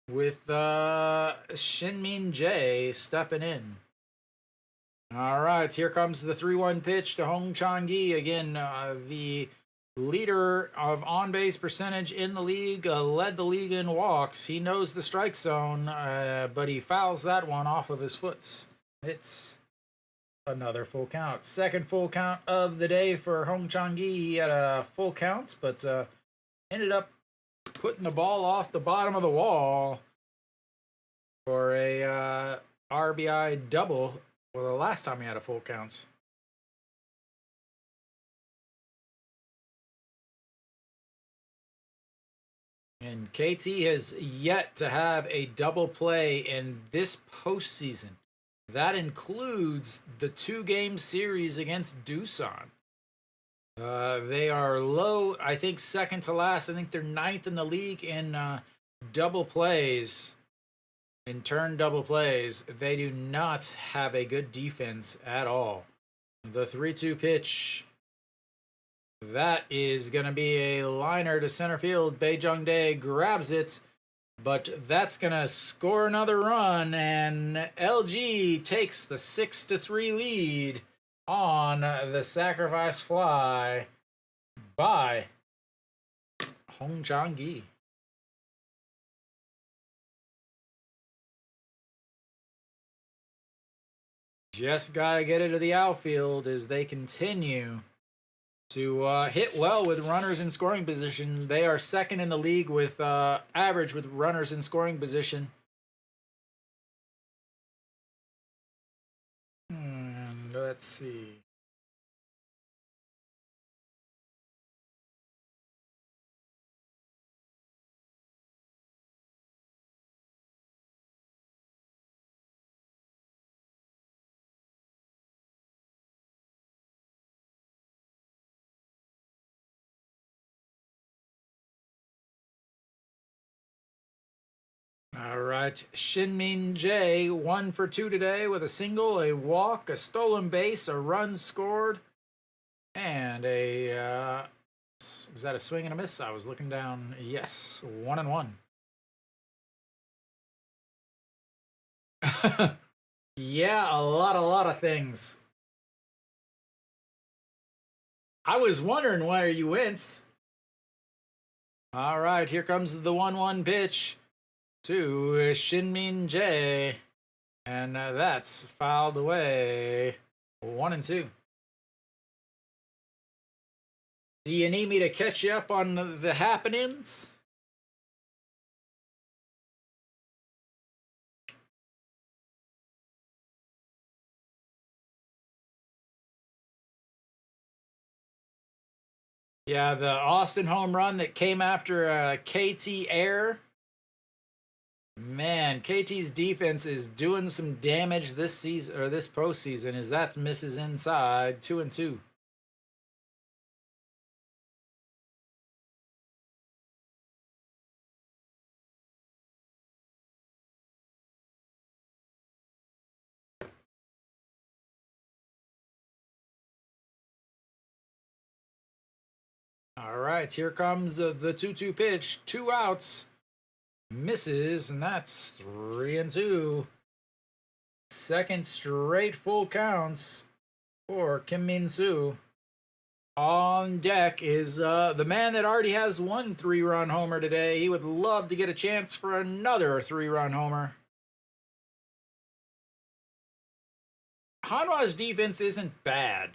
[SPEAKER 1] with Shin-min Jae stepping in. All right, here comes the 3-1 pitch to Hong Chang-gi. Again, the leader of on-base percentage in the league, led the league in walks. He knows the strike zone, but he fouls that one off of his foot. It's another full count. Second full count of the day for Hong Chang-gi. He had a full count, but ended up putting the ball off the bottom of the wall for a RBI double. Well, the last time he had a full count. And KT has yet to have a double play in this postseason. That includes the 2-game series against Doosan. They are low, I think second to last. I think they're 9th in the league in double plays, in turn double plays. They do not have a good defense at all. The 3-2 pitch. That is going to be a liner to center field. Bae Jung Dae grabs it, but that's going to score another run, and LG takes the 6-3 lead on the sacrifice fly by Hong Chang-gi. Just got to get it to the outfield as they continue to hit well with runners in scoring position. They are second in the league with average with runners in scoring position. And let's see. All right, Shin-min Jae 1 for 2 today with a single, a walk, a stolen base, a run scored, and a was that a swing and a miss? I was looking down. Yes, 1-1. Yeah, a lot of things. I was wondering why you went. All right, here comes the 1-1 pitch to Shin-min Jae. And that's fouled away. 1-2. Do you need me to catch you up on the happenings? Yeah, the Austin home run that came after KT error. Man, KT's defense is doing some damage this season or this postseason as that misses inside. 2-2. All right, here comes the 2-2 pitch. 2 outs. Misses, and that's 3-2. Second straight full counts for Kim Min-soo. On deck is the man that already has one 3-run homer today. He would love to get a chance for another 3-run homer. Hanwha's defense isn't bad.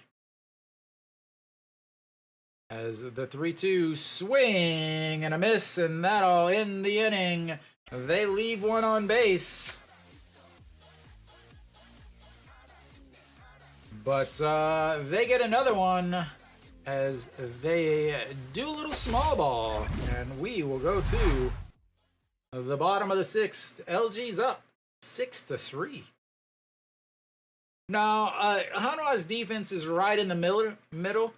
[SPEAKER 1] As the 3-2 swing and a miss, and that'll end the inning. They leave one on base. But they get another one as they do a little small ball. And we will go to the bottom of the 6th. LG's up 6-3. Now, Hanwha's defense is right in the middle.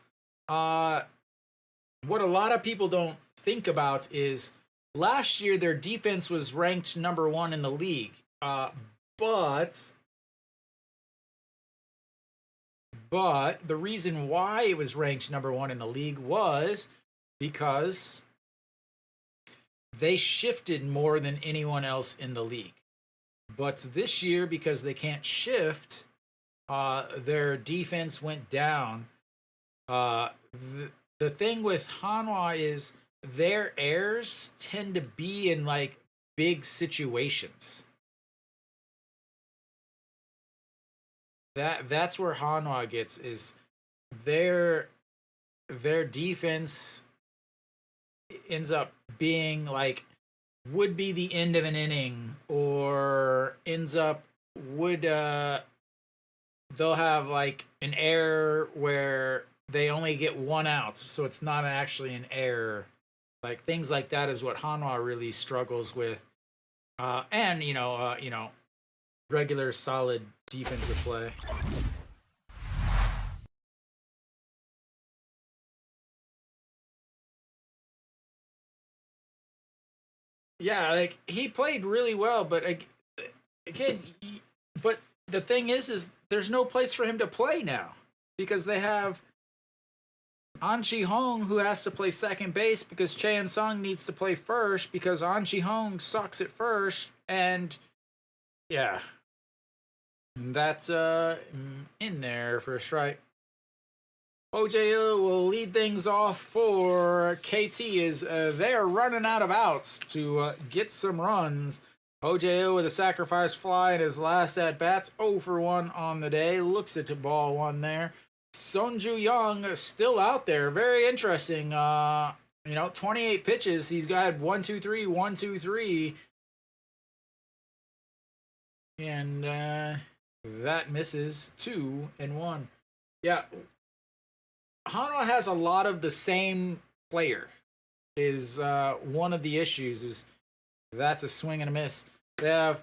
[SPEAKER 1] What a lot of people don't think about is last year their defense was ranked number 1 in the league. But the reason why it was ranked number 1 in the league was because they shifted more than anyone else in the league. But this year, because they can't shift, their defense went down. The thing with Hanwha is their errors tend to be in like big situations. That's where Hanwha gets is their defense ends up being like would be the end of an inning or ends up they'll have like an error where they only get 1 out, so it's not actually an error. Like things like that is what Hanwha really struggles with, and regular solid defensive play. Yeah, like he played really well, but again, but the thing is there's no place for him to play now because they have An Chi-hong, who has to play second base because Chaeun Sung needs to play first because An Chi-hong sucks at first, and yeah, that's in there for a strike. OJO will lead things off for KT as they're running out of outs to get some runs. OJO with a sacrifice fly in his last at-bats, 0 for 1 on the day, looks at the ball 1 there. Sonju Young still out there. Very interesting. 28 pitches. He's got 1, 2, 3, 1, 2, 3. And that misses 2-1. Yeah. Hanwha has a lot of the same player. Is one of the issues is that's a swing and a miss. They have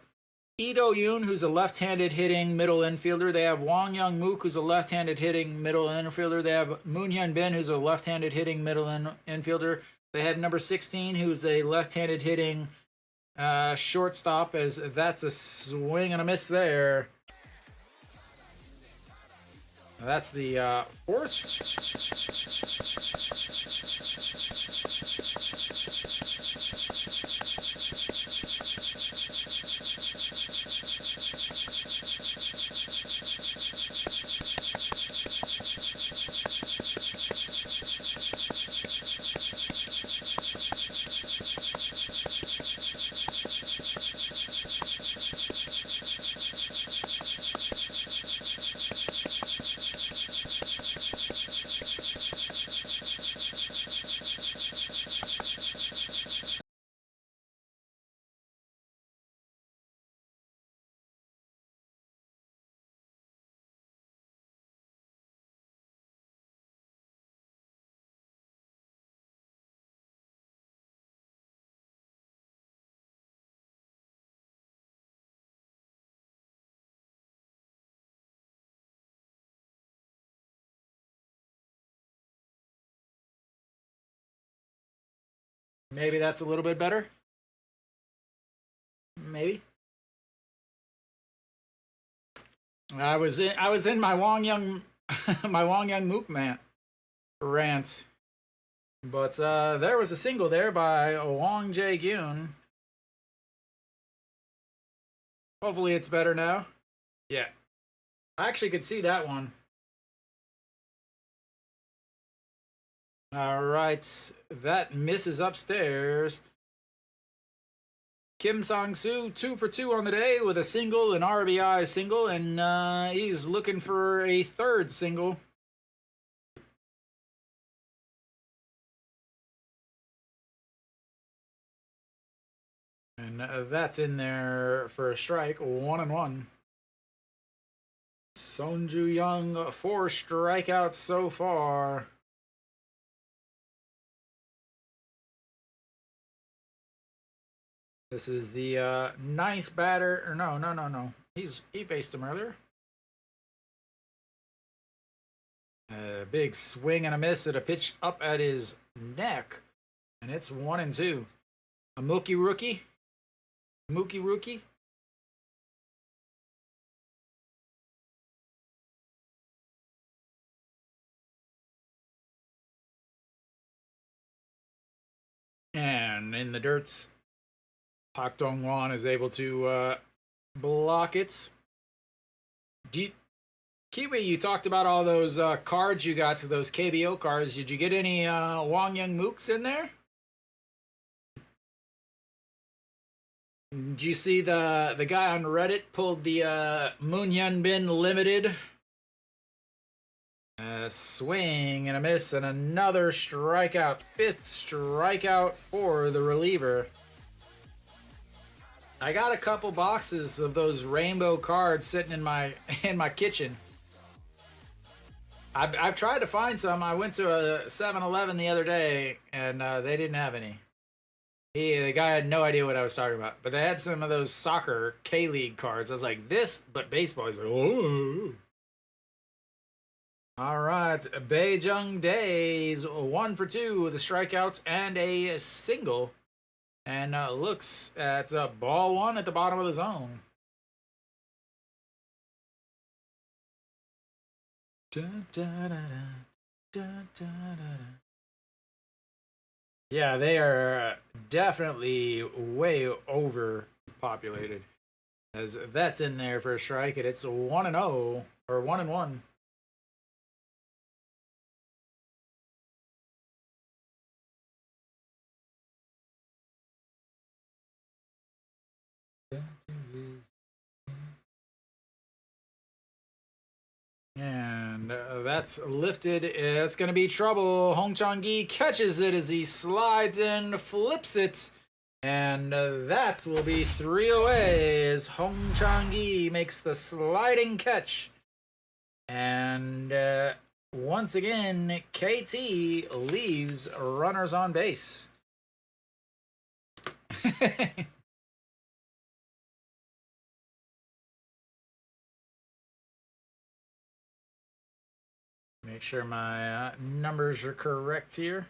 [SPEAKER 1] Lee Do-yoon, who's a left-handed hitting middle infielder. They have Wong Young-mook, who's a left-handed hitting middle infielder. They have Moon Hyun-bin, who's a left-handed hitting middle infielder. They have number 16, who's a left-handed hitting shortstop, as that's a swing and a miss there. That's the fourth. Maybe that's a little bit better. Maybe. I was in my Wong Young my Wong Young Mook rant. But there was a single there by Wong Jae-gyun. Hopefully it's better now. Yeah. I actually could see that one. All right. That misses upstairs. Kim Sang-soo, 2 for 2 on the day with a single, an RBI single, and he's looking for a third single. And that's in there for a strike, 1-1. Sonju Young, 4 strikeouts so far. This is the ninth batter. Or no. He faced him earlier. A big swing and a miss at a pitch up at his neck. And it's 1-2. A Mookie rookie. And in the dirts, Park Dong-won is able to block it. Kiwi, you talked about all those cards you got to those KBO cards. Did you get any Wong Young Mooks in there? Did you see the guy on Reddit pulled the Moon Hyun Bin Limited? A swing and a miss and another strikeout. 5th strikeout for the reliever. I got a couple boxes of those rainbow cards sitting in my kitchen. I've tried to find some. I went to a 7-Eleven the other day and they didn't have any. The guy had no idea what I was talking about, but they had some of those soccer K-League cards. I was like, this, but baseball. He's like, oh. All right, Baejung Days, 1 for 2 with a strikeout and a single. And looks at ball 1 at the bottom of the zone. Yeah, they are definitely way overpopulated. As that's in there for a strike, and it's 1-0 or 1-1. And that's lifted. It's going to be trouble. Hong Chang-gi catches it as he slides in, flips it. And that will be 3 away as Hong Chang-gi makes the sliding catch. And once again, KT leaves runners on base. Make sure my numbers are correct here.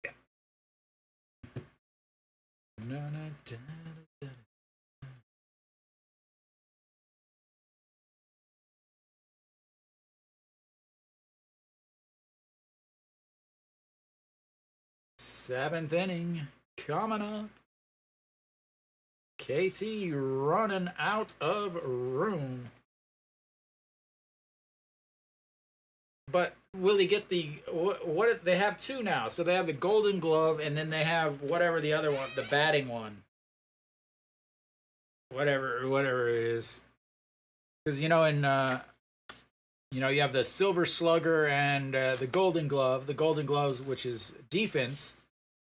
[SPEAKER 1] Yeah. 7th inning coming up. KT running out of room. But will he get the what they have two now? So they have the Golden Glove, and then they have whatever the other one, the batting one. Whatever it is. Because you have the Silver Slugger and the Golden Glove. The Golden Gloves, which is defense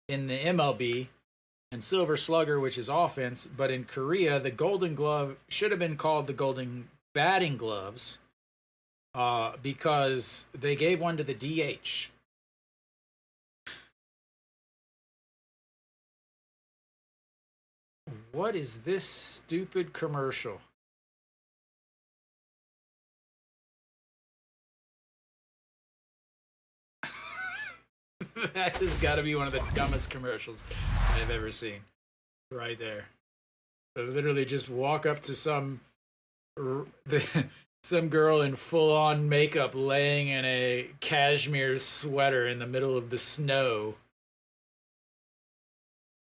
[SPEAKER 1] in the MLB, and Silver Slugger, which is offense. But in Korea, the Golden Glove should have been called the Golden Batting Gloves. Because they gave one to the DH. What is this stupid commercial? That has got to be one of the dumbest commercials I've ever seen. Right there. They literally just walk up to some girl in full-on makeup laying in a cashmere sweater in the middle of the snow.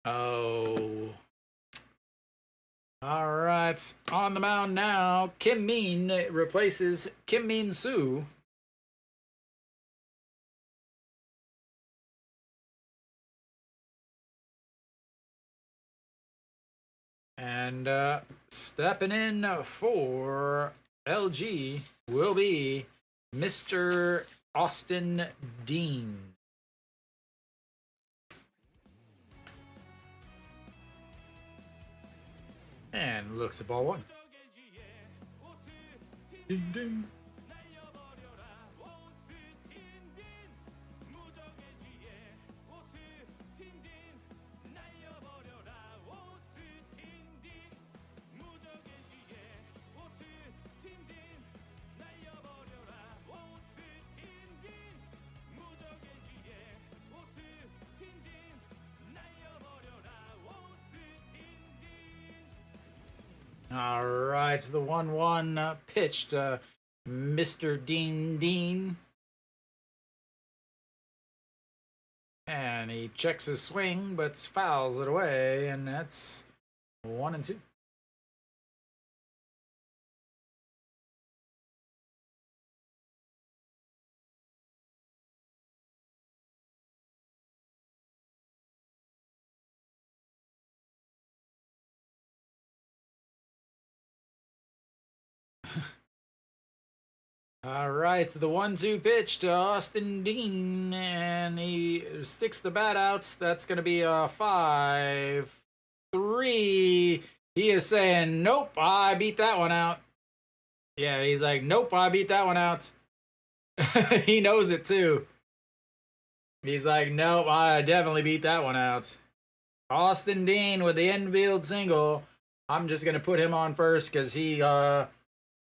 [SPEAKER 1] Oh. All right. On the mound now, Kim Min replaces Kim Min Soo. And stepping in for LG will be Mr. Austin Dean. And looks at ball one. Ding, ding. All right, the 1-1 pitched Mr. Dean. And he checks his swing, but fouls it away, and that's 1-2. All right, the 1-2 pitch to Austin Dean, and he sticks the bat out. That's going to be a 5-3. He is saying, nope, I beat that one out. Yeah, he's like, nope, I beat that one out. He knows it, too. He's like, nope, I definitely beat that one out. Austin Dean with the infield single. I'm just going to put him on first because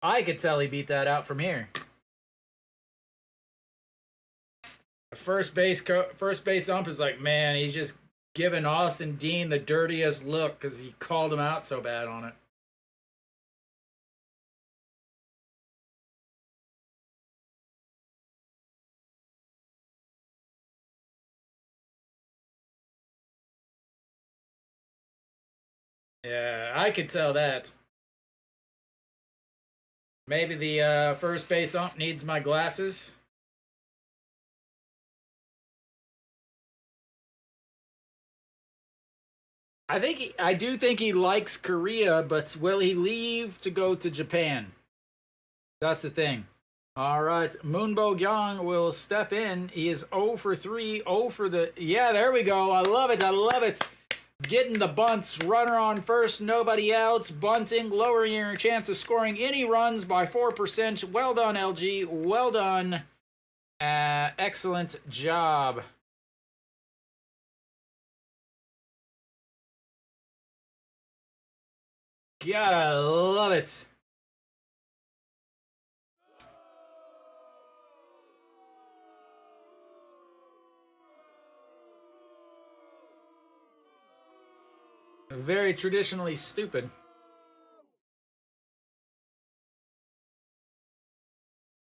[SPEAKER 1] I could tell he beat that out from here. First base ump is like, man, he's just giving Austin Dean the dirtiest look because he called him out so bad on it. Yeah, I could tell that. Maybe the first base ump needs my glasses. I do think he likes Korea, but will he leave to go to Japan? That's the thing. All right, Moonbo Gyong will step in. He is 0 for 3, 0 for the... Yeah, there we go. I love it. Getting the bunts. Runner on first, nobody outs. Bunting, lowering your chance of scoring any runs by 4%. Well done, LG. Well done. Excellent job. Gotta love it. Very traditionally stupid.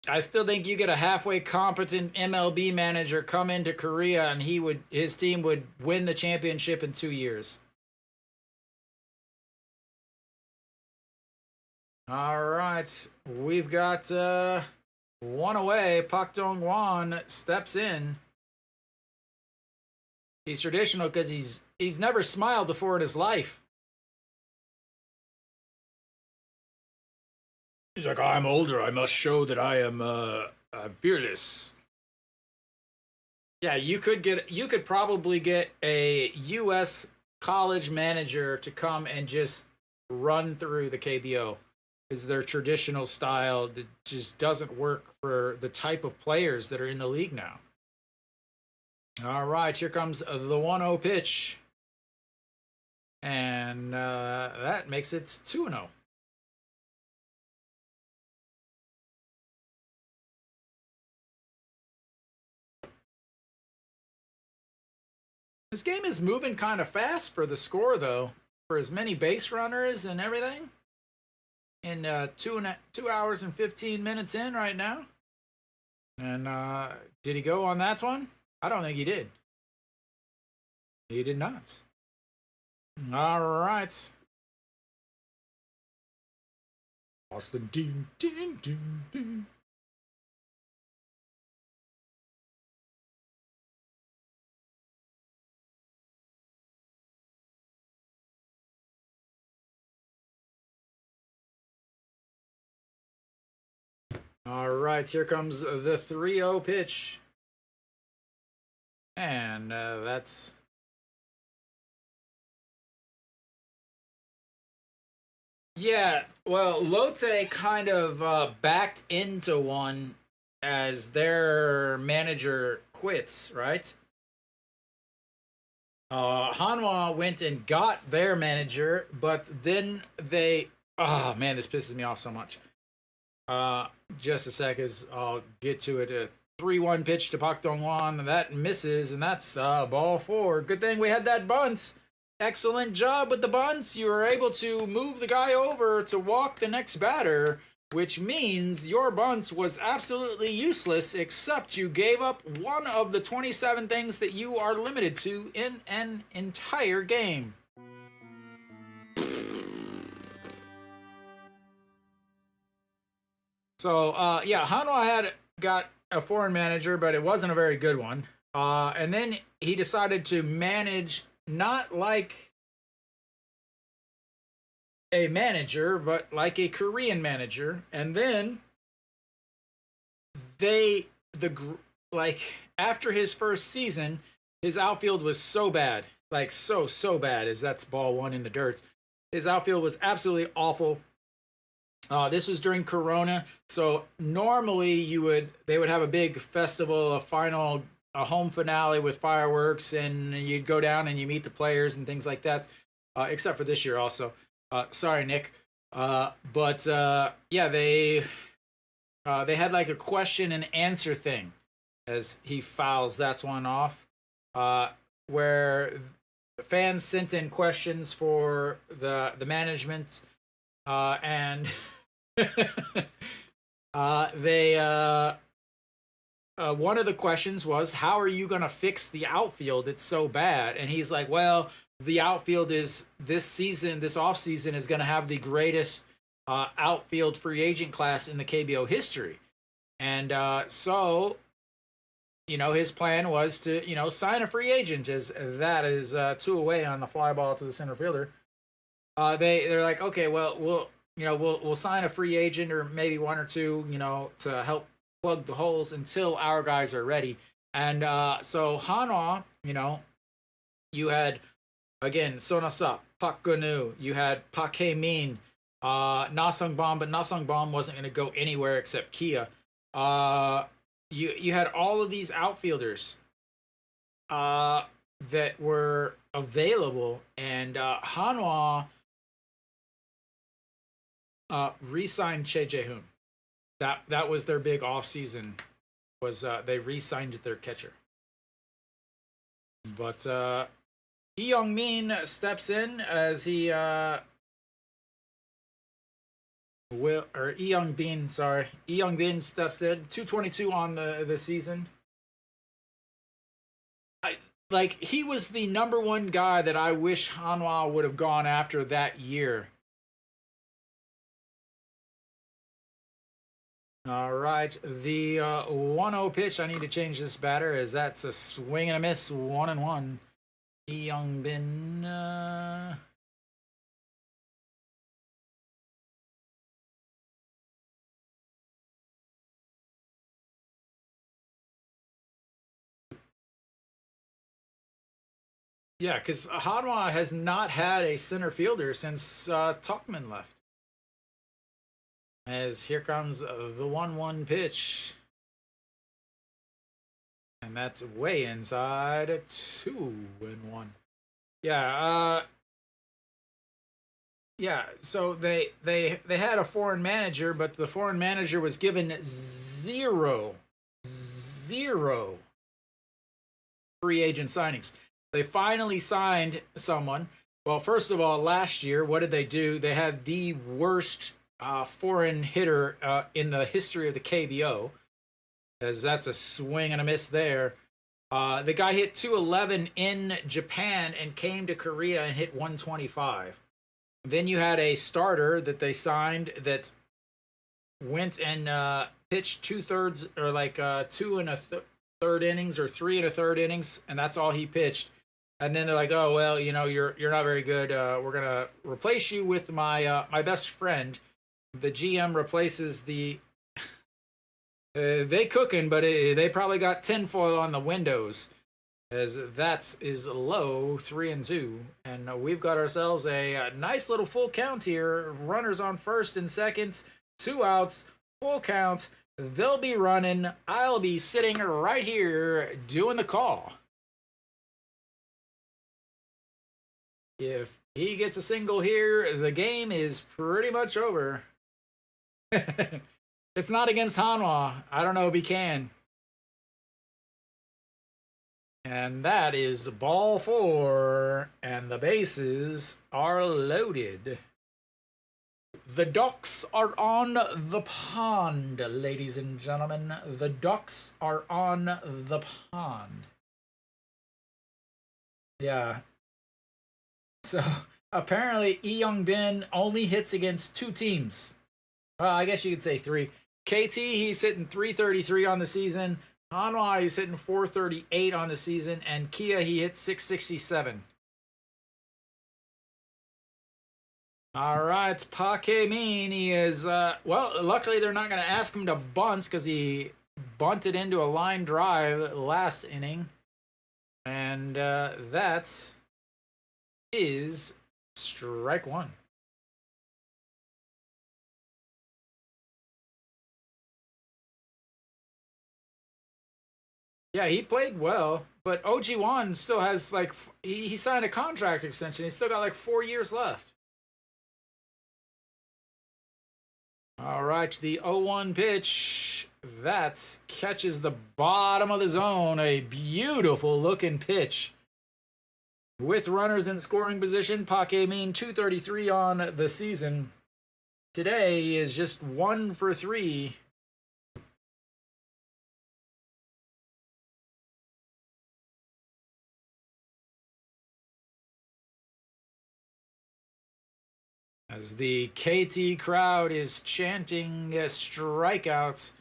[SPEAKER 1] I still think you get a halfway competent MLB manager come into Korea and his team would win the championship in 2 years. All right, we've got one away. Pak Dong-won steps in. He's traditional because he's never smiled before in his life. He's like, I'm older. I must show that I am fearless. Yeah, you could probably get a U.S. college manager to come and just run through the KBO. Is their traditional style that just doesn't work for the type of players that are in the league now. All right, here comes the 1-0 pitch. And that makes it 2-0. This game is moving kind of fast for the score, though, for as many base runners and everything. In 2 hours and 15 minutes in right now. And did he go on that one? I don't think he did. He did not. All right. Austin. Ding, ding, ding, ding. All right, here comes the 3-0 pitch. And that's... Yeah, well, Lotte kind of backed into one as their manager quits, right? Hanwha went and got their manager, but then they... Oh, man, this pisses me off so much. Just a sec, as I'll get to it. A 3-1 pitch to Pak Dong-won. That misses, and that's ball 4. Good thing we had that bunt. Excellent job with the bunts. You were able to move the guy over to walk the next batter, which means your bunt was absolutely useless, except you gave up one of the 27 things that you are limited to in an entire game. So, yeah, Hanwha got a foreign manager, but it wasn't a very good one. And then he decided to manage not like a manager, but like a Korean manager. And then after his first season, his outfield was so bad, like so bad, as that's ball 1 in the dirt. His outfield was absolutely awful. This was during Corona, so normally they would have a big festival, a home finale with fireworks, and you'd go down and you meet the players and things like that. Except for this year, also. Sorry, Nick. But yeah, they had like a question and answer thing, as he fouls that one off, where fans sent in questions for the management, and one of the questions was, how are you going to fix the outfield? It's so bad. And he's like, well, the outfield is this off season is going to have the greatest outfield free agent class in the KBO history. And so, his plan was to, sign a free agent, as that is 2 away on the fly ball to the center fielder. They're like, okay, well, we'll sign a free agent, or maybe 1 or 2, to help plug the holes until our guys are ready. And so Hanwha, you had, again, Sonasap, Pak Gonu, you had Pak Hae-min, Na Sung-bom, but Na Sung-bom wasn't going to go anywhere except Kia. You had all of these outfielders that were available, and Hanwha re-signed Choi Jae-hoon. That was their big offseason, was they re-signed their catcher. But Lee Young-min steps in as he Will or Lee Young Bin, sorry. Lee Young Bin steps in. 222 on the season. Like, he was the number one guy that I wish Hanwha would have gone after that year. All right, the 1-0 pitch. I need to change this batter as that's a swing and a miss, 1-1. Lee Young Bin. Yeah, because Hanwha has not had a center fielder since Tuckman left. As here comes the 1-1 pitch. And that's way inside, 2-1. Yeah, yeah, so they had a foreign manager, but the foreign manager was given zero free agent signings. They finally signed someone. Well, first of all, last year, what did they do? They had the worst foreign hitter in the history of the KBO, as that's a swing and a miss there. The guy hit 211 in Japan and came to Korea and hit 125. Then you had a starter that they signed that went and pitched 2/3 or like 2 1/3 innings or 3 1/3 innings, and that's all he pitched. And then they're like, "Oh well, you know, you're not very good. We're gonna replace you with my my best friend." The GM replaces the. They cooking, but they probably got tinfoil on the windows, as that is low, 3-2, and we've got ourselves a nice little full count here. Runners on first and second, 2 outs, full count. They'll be running. I'll be sitting right here doing the call. If he gets a single here, the game is pretty much over. It's not against Hanwha. I don't know if he can. And that is ball 4, and the bases are loaded. The ducks are on the pond, ladies and gentlemen. The ducks are on the pond. Yeah. So, apparently, Lee Young Bin only hits against 2 teams. Well, I guess you could say 3. KT, he's hitting 333 on the season. Hanwha, he's hitting 438 on the season. And Kia, he hits 667. All right, Min, he is, well, luckily they're not going to ask him to bunt because he bunted into a line drive last inning. And that is strike 1. Yeah, he played well, but OG1 still has like he signed a contract extension. He's still got like 4 years left. All right, the 0-1 pitch. That catches the bottom of the zone. A beautiful looking pitch. With runners in scoring position, Min 233 on the season. Today he is just 1 for 3. As the KT crowd is chanting strikeouts.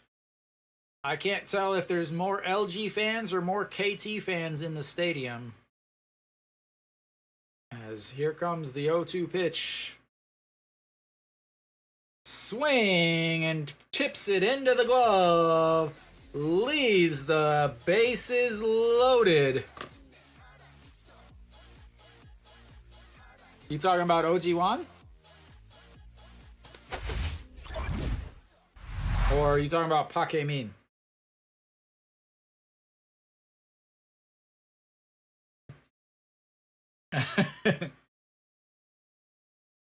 [SPEAKER 1] I can't tell if there's more LG fans or more KT fans in the stadium. As here comes the 0-2 pitch. Swing and chips it into the glove. Leaves the bases loaded. You talking about OG1? Or are you talking about Min?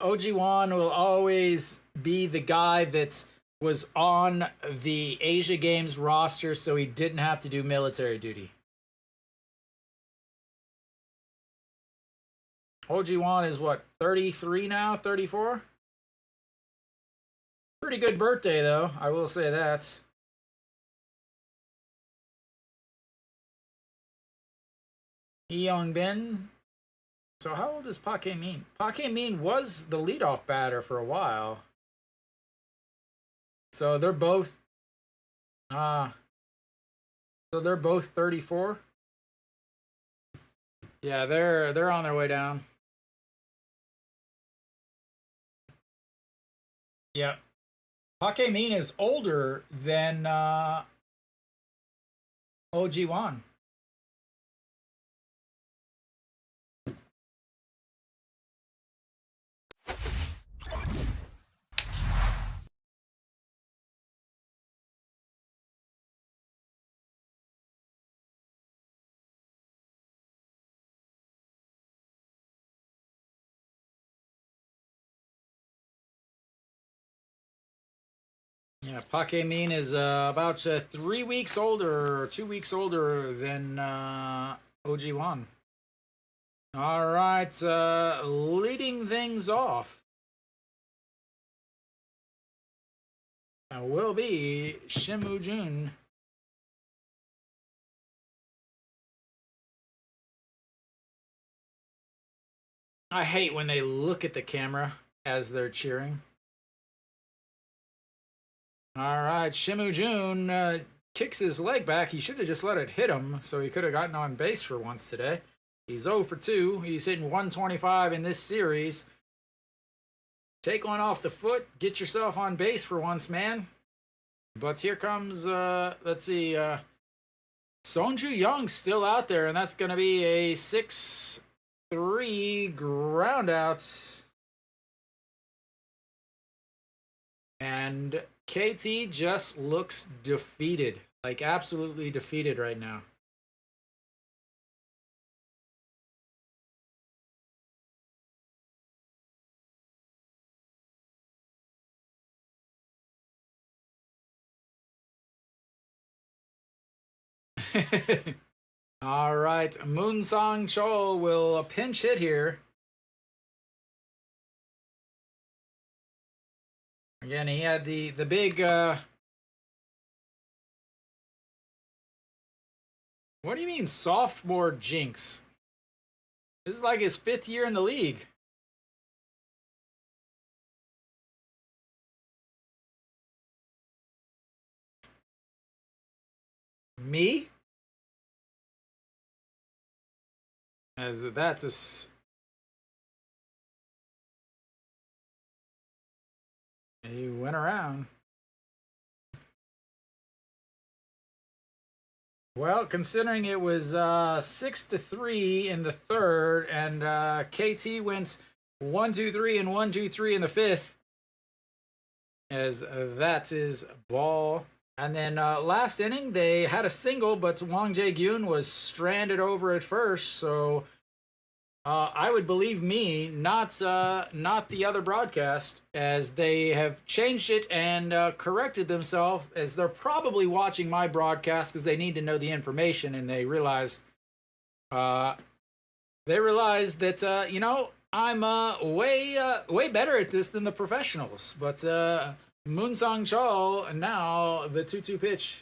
[SPEAKER 1] OG1 will always be the guy that was on the Asia Games roster so he didn't have to do military duty. OG1 is what, 33 now? 34? Pretty good birthday, though. I will say that. Young Bin. So how old is Park Min? Park Min was the leadoff batter for a while. So they're both so they're both 34. Yeah, they're on their way down. Yep. Park Min is older than OG Wan. Yeah, Park Min is about 3 weeks older, or 2 weeks older than OG Wan. All right, leading things off will be Shimu Jun. I hate when they look at the camera as they're cheering. All right, Shimu Jun kicks his leg back. He should have just let it hit him, so he could have gotten on base for once today. He's 0 for 2. He's hitting 125 in this series. Take one off the foot. Get yourself on base for once, man. But here comes, let's see, Sonju Young's still out there, and that's going to be a 6-3 ground out. And KT just looks defeated, like absolutely defeated right now. All right, Moonsong Chol will pinch hit here. Again, he had the big what do you mean sophomore jinx? This is like his 5th year in the league. Me? As that's he went around. Well, considering it was 6-3 in the 3rd, and KT went 1-2-3 and 1-2-3 in the 5th, as that is ball. And then last inning they had a single, but Wang Jae-gyun was stranded over at first, so I would believe me, not the other broadcast, as they have changed it and corrected themselves, as they're probably watching my broadcast because they need to know the information, and they realized that you know, I'm way better at this than the professionals. But Moonsong Chol now the 2-2 pitch.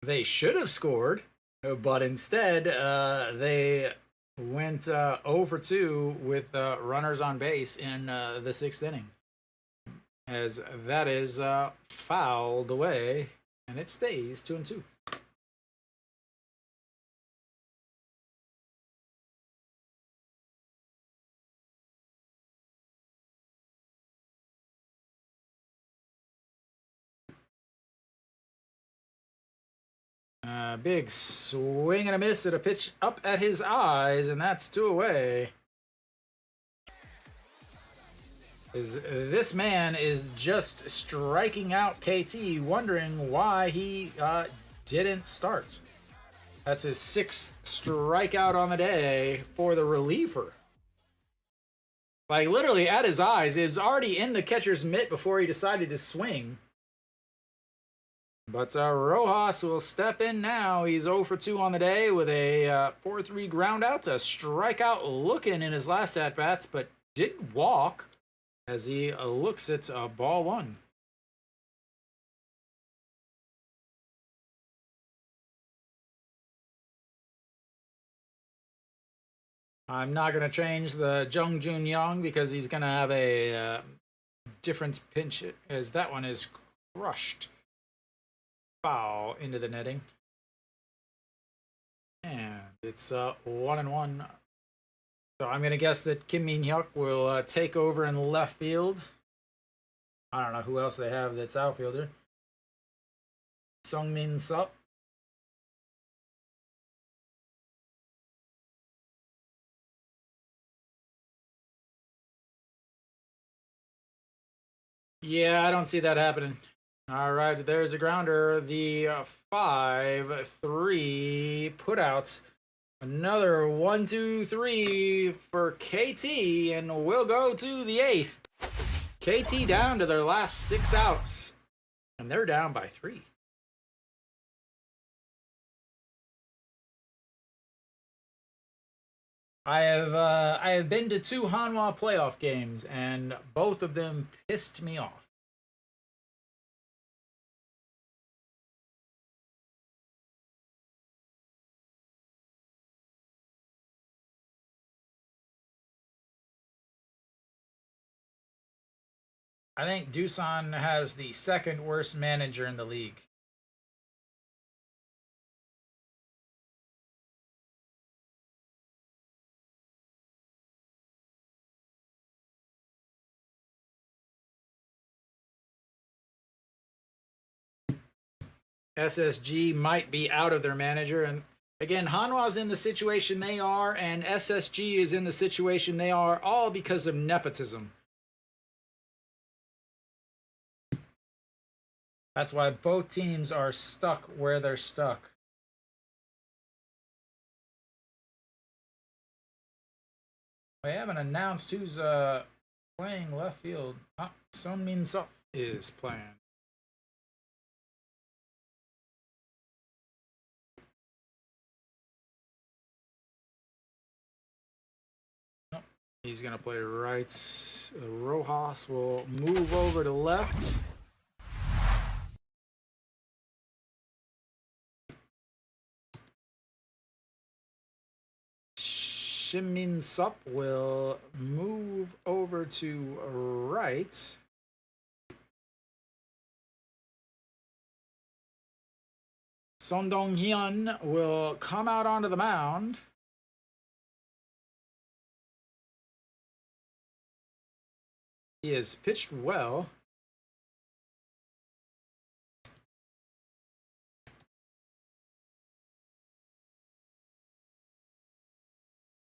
[SPEAKER 1] They should have scored, but instead they went 0 for 2 with runners on base in the 6th inning, as that is fouled away, and it stays 2-2. Big swing and a miss at a pitch up at his eyes, and that's 2 away. This man is just striking out KT, wondering why he didn't start. That's his 6th strikeout on the day for the reliever. Like, literally at his eyes. It was already in the catcher's mitt before he decided to swing. But Rojas will step in now. He's 0 for 2 on the day with a 4-3 ground out. A strikeout looking in his last at-bats, but did walk as he looks at ball one. I'm not going to change the Jung Jun Young because he's going to have a different pinch as that one is crushed. Foul into the netting. And it's 1-1. So I'm going to guess that Kim Min-hyuk will take over in left field. I don't know who else they have that's outfielder. Sung-min Sup. Yeah, I don't see that happening. All right, there's a grounder. The 5-3 putouts. Another 1-2-3 for KT, and we'll go to the 8th. KT down to their last 6 outs, and they're down by 3. I have been to 2 Hanwha playoff games, and both of them pissed me off. I think Doosan has the 2nd worst manager in the league. SSG might be out of their manager, and again, Hanwha's in the situation they are, and SSG is in the situation they are, all because of nepotism. That's why both teams are stuck where they're stuck. We haven't announced who's playing left field. Sun Min Sup is playing. He's going to play right. Rojas will move over to left. Min Sup will move over to right. Son Dong-hyun will come out onto the mound. He has pitched well.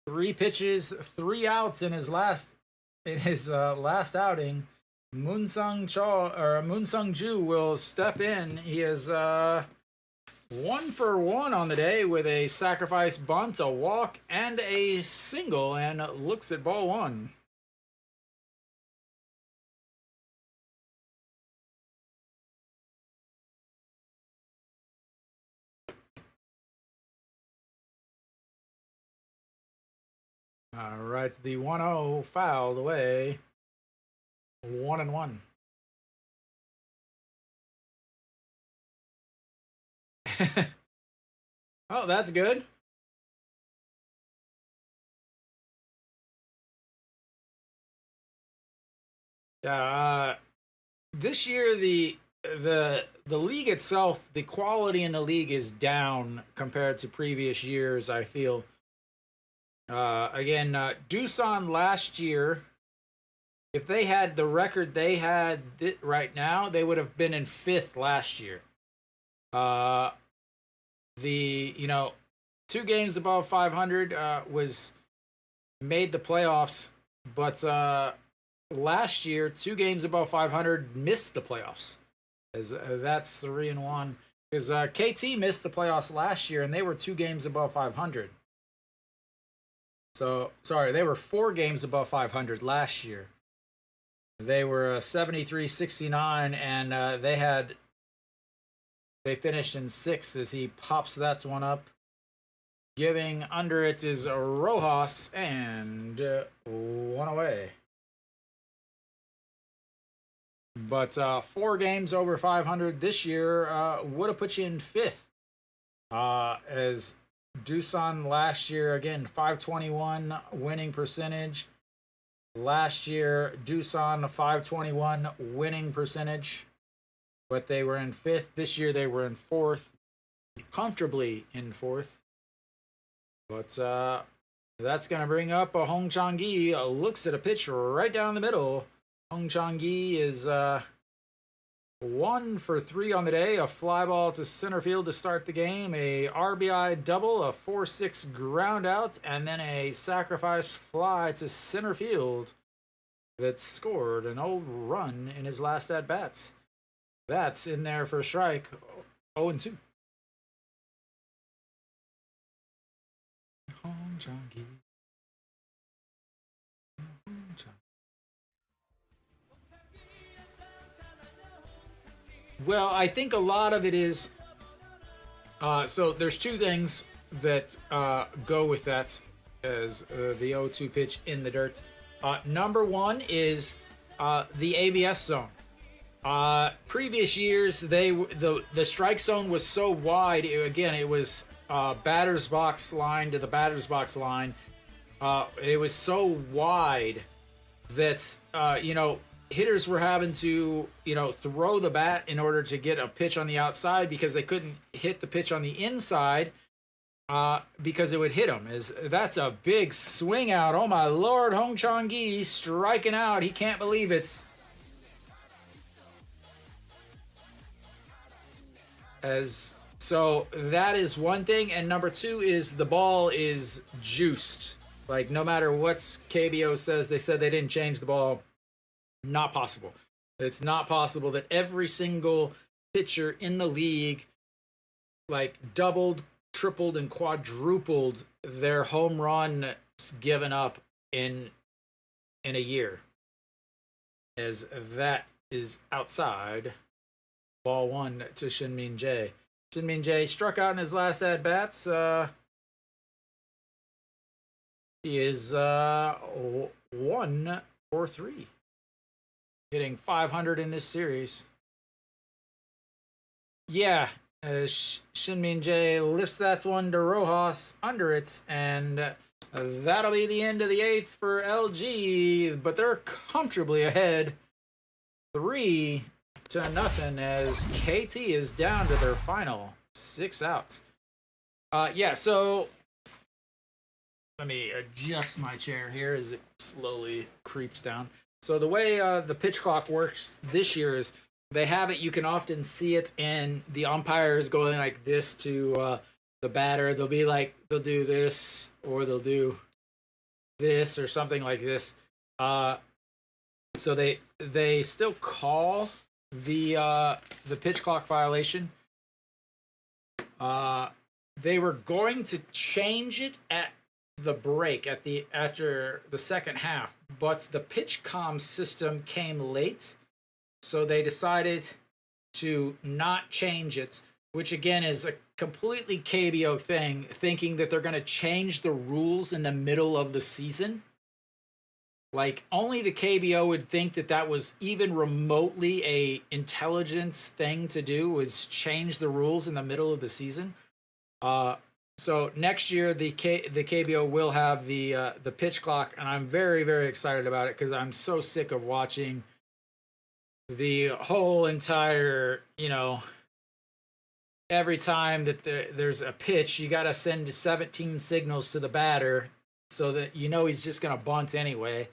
[SPEAKER 1] Three pitches, 3 outs in his last outing. Moon Sung Ju will step in. He is 1 for 1 on the day with a sacrifice bunt, a walk, and a single, and looks at ball one. All right, the 1-0 fouled away. 1-1. Oh, that's good. Yeah, this year the league itself, the quality in the league is down compared to previous years, I feel. Again, Doosan last year, if they had the record they had right now, they would have been in 5th last year. 2 games above 500 was made the playoffs, but last year 2 games above 500 missed the playoffs. That's 3-1 because KT missed the playoffs last year and they were 2 games above 500. So, sorry, they were 4 games above 500 last year. They were 73-69, and they had They finished in 6th as he pops that one up. Giving under it is Rojas and 1 away. But 4 games over 500 this year would have put you in 5th. As Doosan last year, again, 521 winning percentage. Last year, Doosan 521 winning percentage. But they were in 5th. This year they were in 4th. Comfortably in 4th. But that's going to bring up a Hong Chang-gi. Looks at a pitch right down the middle. Hong Chang-gi is 1 for 3 on the day. A fly ball to center field to start the game. A RBI double, a 4-6 ground out, and then a sacrifice fly to center field that scored an old run in his last at-bats. That's in there for a strike. 0-2. Hong Chang-gi. Well, I think a lot of it is so there's 2 things that go with that as the 0-2 pitch in the dirt. Number 1 is the ABS zone. Previous years, the strike zone was so wide. It was batter's box line to the batter's box line. It was so wide that hitters were having to throw the bat in order to get a pitch on the outside because they couldn't hit the pitch on the inside because it would hit them. That's a big swing out. Oh my lord, Hong Chang-gi striking out. He can't believe it's so that is one thing. And number 2 is the ball is juiced. Like, no matter what KBO says, they said they didn't change the ball. Not possible. It's not possible that every single pitcher in the league like doubled, tripled, and quadrupled their home runs given up in a year. As that is outside. Ball 1 to Shin-Min Jae. Shin-Min Jae struck out in his last at-bats. He is 1 for 3. Hitting 500 in this series. Yeah, Shin-Min Jae lifts that one to Rojas under it, and that'll be the end of the 8th for LG, but they're comfortably ahead 3-0 as KT is down to their final 6 outs. So let me adjust my chair here as it slowly creeps down. So the way the pitch clock works this year is they have it, you can often see it, and the umpires going like this to the batter. They'll be like, they'll do this, or they'll do this, or something like this. So they still call the pitch clock violation. They were going to change it at the break after the second half, but the pitch comm system came late, so they decided to not change it, which again is a completely KBO thing, thinking that they're going to change the rules in the middle of the season. Like, only the KBO would think that that was even remotely a intelligence thing to do, was change the rules in the middle of the season. So next year the KBO will have the pitch clock, and I'm very, very excited about it because I'm so sick of watching the whole entire, every time that there's a pitch, you got to send 17 signals to the batter so that he's just going to bunt anyway.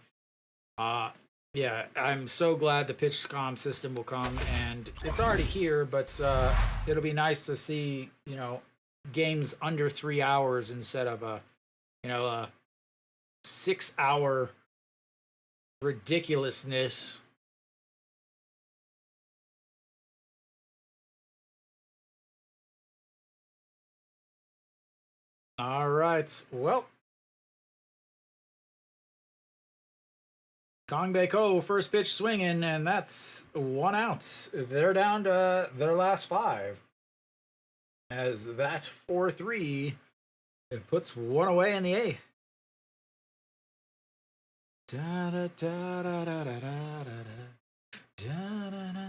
[SPEAKER 1] I'm so glad the pitch comm system will come, and it's already here, but it'll be nice to see, games under 3 hours instead of a 6-hour ridiculousness. All right, well, Kang Bae-ko, first pitch swinging, and that's 1 out. They're down to their last 5. As that 4-3, it puts one away in the eighth. Da da da da da da da da da da da da.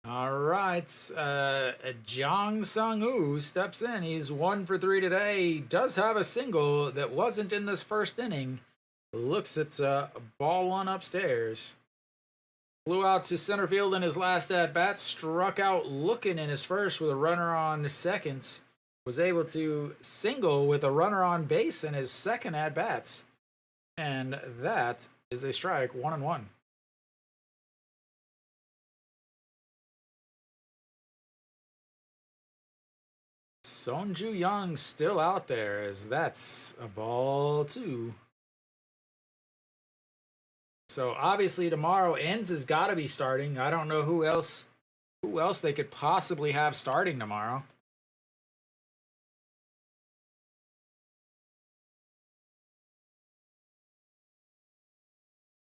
[SPEAKER 1] All right, Jong Sung-woo steps in. He's 1 for 3 today. He does have a single that wasn't in this first inning. Looks at ball one upstairs. Flew out to center field in his last at-bat. Struck out looking in his first with a runner on seconds. Was able to single with a runner on base in his second at-bats. And that is a strike, 1-1. Sonju Young still out there, as that's a ball 2. So obviously tomorrow Enns has got to be starting. I don't know who else they could possibly have starting tomorrow.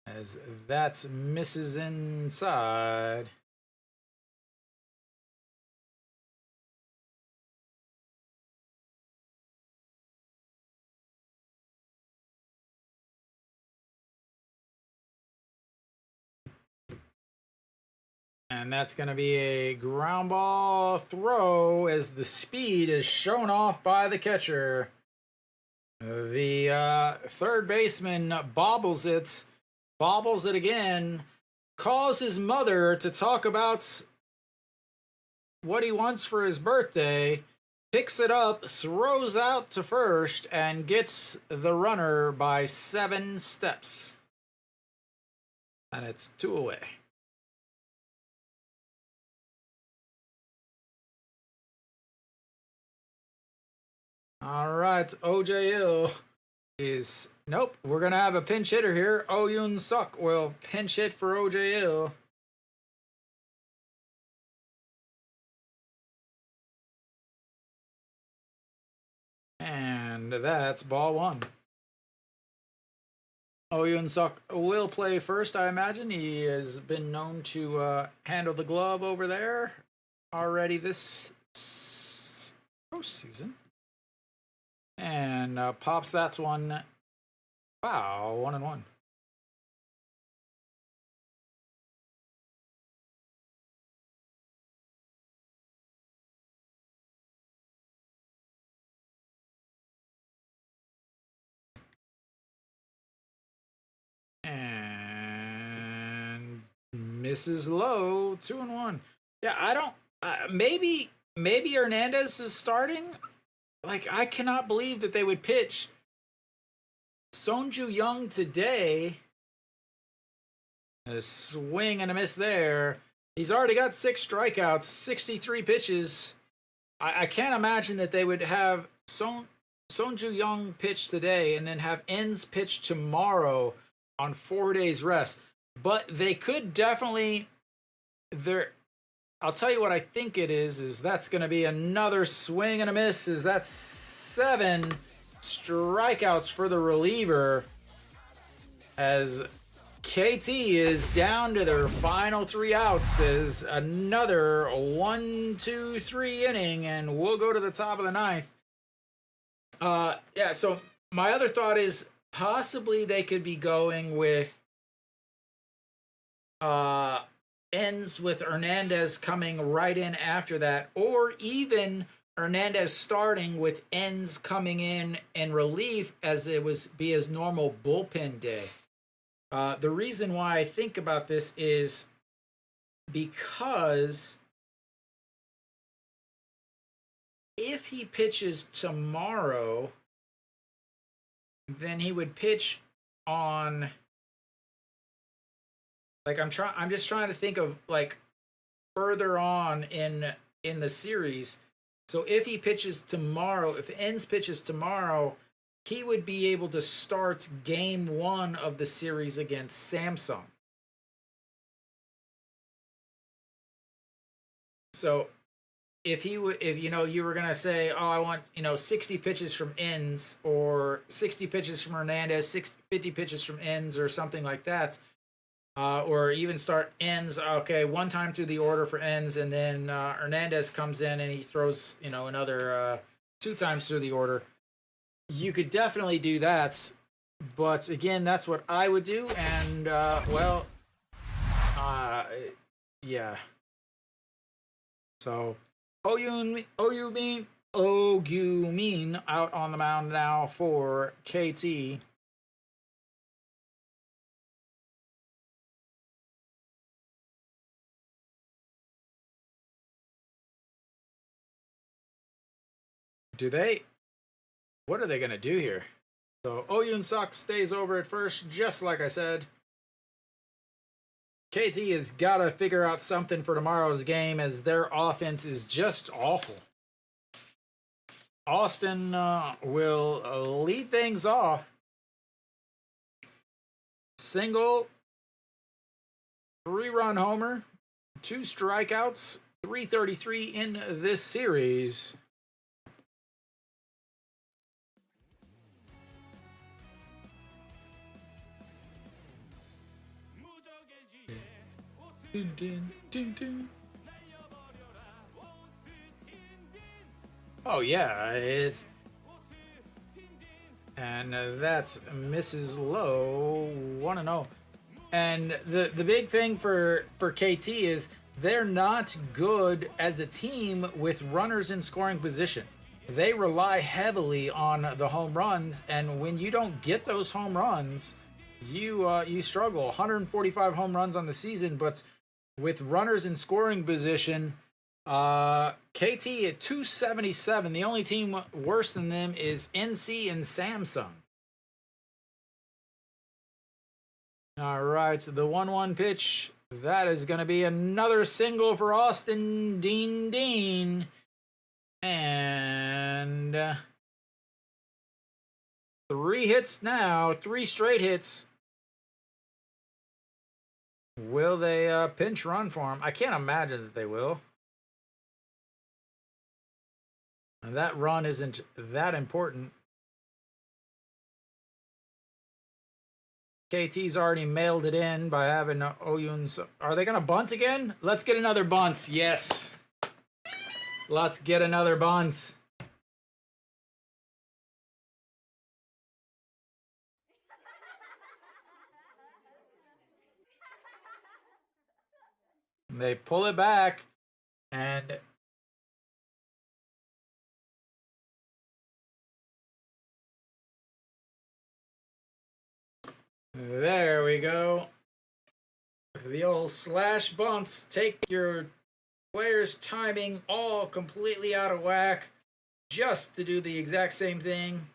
[SPEAKER 1] As that's misses inside. And that's going to be a ground ball throw as the speed is shown off by the catcher. The third baseman bobbles it again, calls his mother to talk about what he wants for his birthday, picks it up, throws out to first, and gets the runner by 7 steps. And it's 2 away. All right, OJ Ill is... Nope, we're going to have a pinch hitter here. Oh Yoon Suk will pinch hit for OJ Ill. And that's ball 1. Oh Yoon Suk will play first, I imagine. He has been known to handle the glove over there already this postseason. And pops that's one. Wow, 1-1. And misses low, 2-1. Yeah, I don't. Maybe Hernandez is starting. Like, I cannot believe that they would pitch Sonju Young today. A swing and a miss there. He's already got 6 strikeouts, 63 pitches. I can't imagine that they would have Sonju Young pitch today and then have Enns pitch tomorrow on 4 days rest. But they could definitely... I'll tell you what I think it is that's going to be another swing and a miss. That's 7 strikeouts for the reliever as KT is down to their final 3 outs. Is another 1-2-3 inning, and we'll go to the top of the 9th. Yeah, so my other thought is possibly they could be going with Enns with Hernandez coming right in after that, or even Hernandez starting with Enns coming in relief as it was be his normal bullpen day. The reason why I think about this is because if he pitches tomorrow, then he would pitch on... Like, I'm just trying to think of, like, further on in the series. So if he pitches tomorrow, if Enns pitches tomorrow, he would be able to start game 1 of the series against Samsung. So if you know you were gonna say, oh, I want 60 pitches from ends or 60 pitches from Hernandez, 50 pitches from ends or something like that, or even start ends. Okay, one time through the order for ends, and then Hernandez comes in and he throws another two times through the order. You could definitely do that, but again, that's what I would do, and yeah. So Oyumin out on the mound now for KT. What are they going to do here? So Oyun Suk stays over at first, just like I said. KT has got to figure out something for tomorrow's game as their offense is just awful. Austin will lead things off. Single, 3-run homer, 2 strikeouts, 333 in this series. Oh yeah, and that's Mrs. Lowe 1-0. And the big thing for KT is they're not good as a team with runners in scoring position. They rely heavily on the home runs, and when you don't get those home runs, you struggle. 145 home runs on the season, but with runners in scoring position, KT at 277. The only team worse than them is NC and Samsung. All right, the 1-1 pitch. That is going to be another single for Austin Dean. And 3 hits now, 3 straight hits. Will they pinch run for him? I can't imagine that they will. That run isn't that important. KT's already mailed it in by having Oyun's. Are they going to bunt again? Let's get another bunt. Yes. Let's get another bunt. They pull it back, and there we go. The old slash bunts take your player's timing all completely out of whack just to do the exact same thing.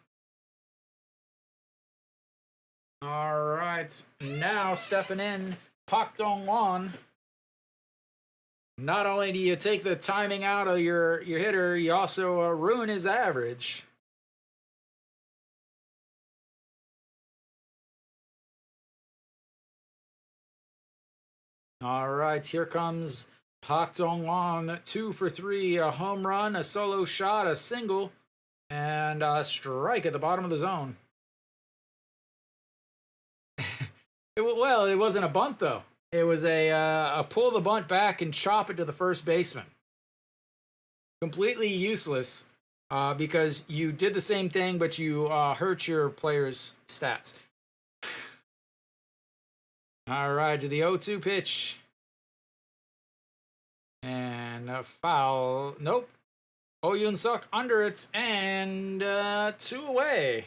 [SPEAKER 1] All right, now stepping in, Pak Dong-won. Not only do you take the timing out of your hitter, you also ruin his average. All right, here comes Pak Dong-won, 2 for 3, a home run, a solo shot, a single, and a strike at the bottom of the zone. It wasn't a bunt, though. It was a pull the bunt back and chop it to the first baseman. Completely useless because you did the same thing, but you hurt your player's stats. All right, to the 0-2 pitch. And a foul. Nope. Oyun Suk under it, and 2 away.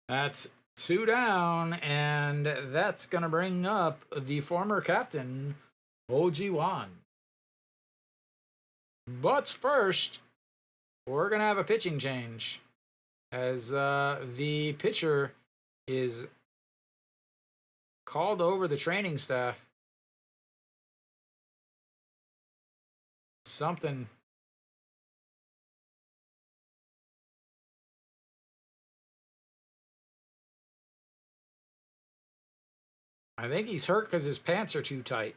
[SPEAKER 1] That's 2 down, and that's going to bring up the former captain, Oh Ji-won. But first, we're going to have a pitching change, as the pitcher is called over the training staff. Something. I think he's hurt because his pants are too tight.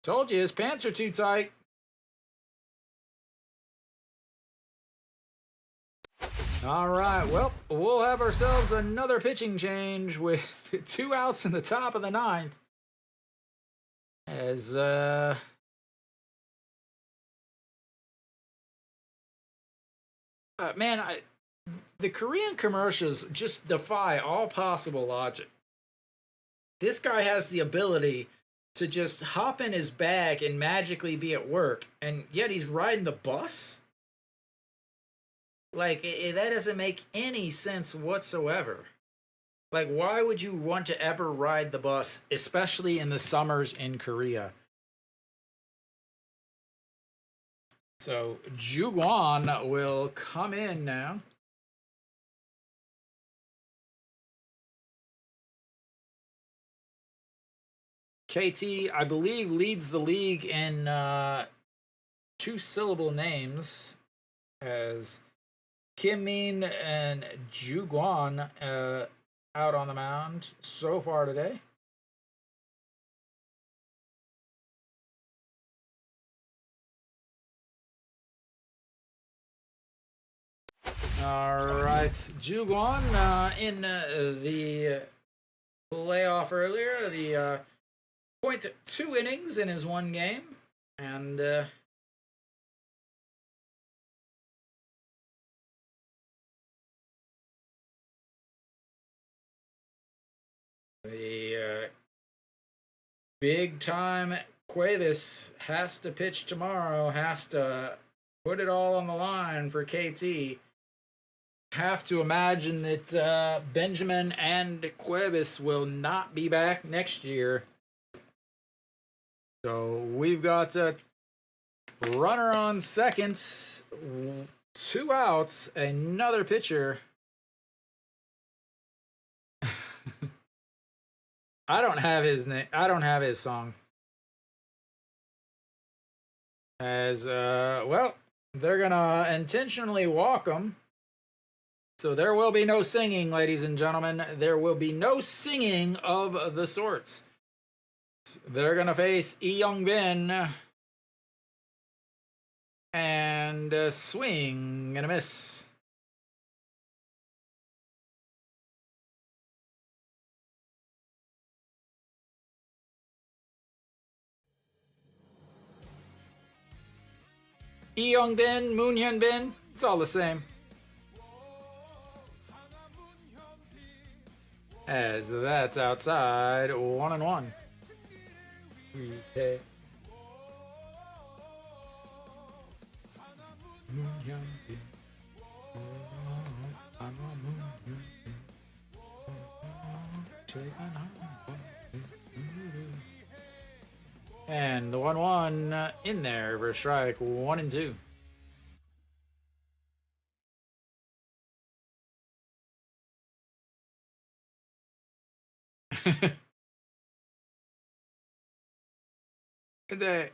[SPEAKER 1] Told you his pants are too tight. All right, well, we'll have ourselves another pitching change with 2 outs in the top of the 9th. As, man, the Korean commercials just defy all possible logic. This guy has the ability to just hop in his bag and magically be at work, and yet he's riding the bus? Like, that doesn't make any sense whatsoever. Like, why would you want to ever ride the bus, especially in the summers in Korea? So, Suwon will come in now. KT, I believe, leads the league in 2-syllable names, as Kim Min and Suwon out on the mound so far today. All right, Suwon in the playoff earlier, the 0.2 innings in his one game, and the big time KT has to pitch tomorrow, has to put it all on the line for KT. Have to imagine that Benjamin and KT will not be back next year. So we've got a runner on second, 2 outs, another pitcher. I don't have his name. I don't have his song. As well, they're gonna intentionally walk him. So there will be no singing, ladies and gentlemen. There will be no singing of the sorts. They're gonna face Lee Young-bin and swing and a miss. Lee Young-bin, Moon Hyun-bin, it's all the same. As that's outside, 1-1. And the 1-1 in there for strike 1 and 2. The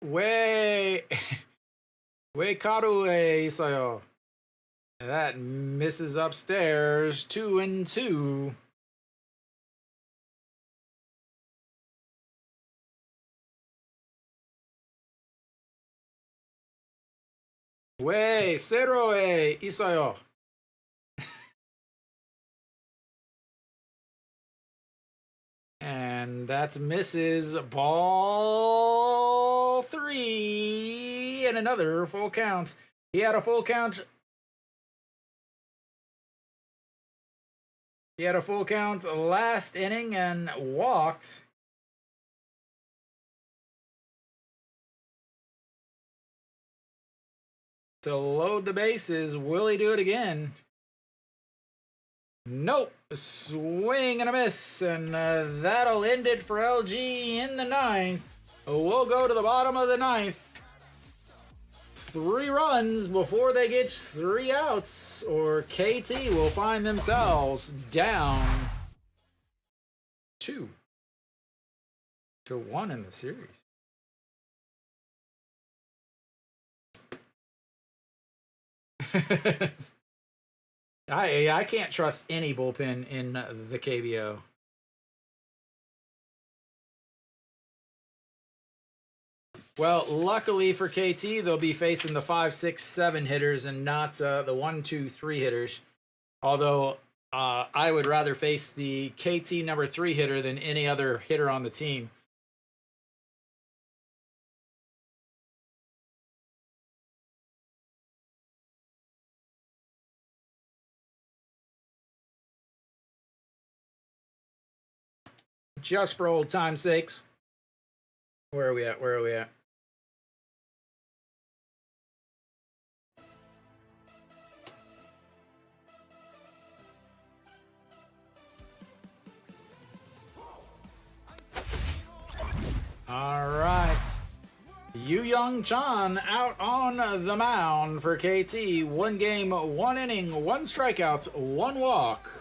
[SPEAKER 1] way 가루에 있어요. That misses upstairs. 2 and 2. 왜 세로에 있어요? And that's misses. Ball 3 and another full count. He had a full count. He had a full count last inning and walked. To load the bases, will he do it again? Nope. Swing and a miss, and that'll end it for LG in the 9th. We'll go to the bottom of the 9th. 3 runs before they get 3 outs, or KT will find themselves down 2-1. to 1 in the series. I can't trust any bullpen in the KBO. Well, luckily for KT, they'll be facing the 5, 6, 7 hitters and not the 1, 2, 3 hitters. Although I would rather face the KT number 3 hitter than any other hitter on the team. Just for old time's sakes. Where are we at? Where are we at? All right. Yu Young Chan out on the mound for KT. 1 game, 1 inning, 1 strikeout, 1 walk.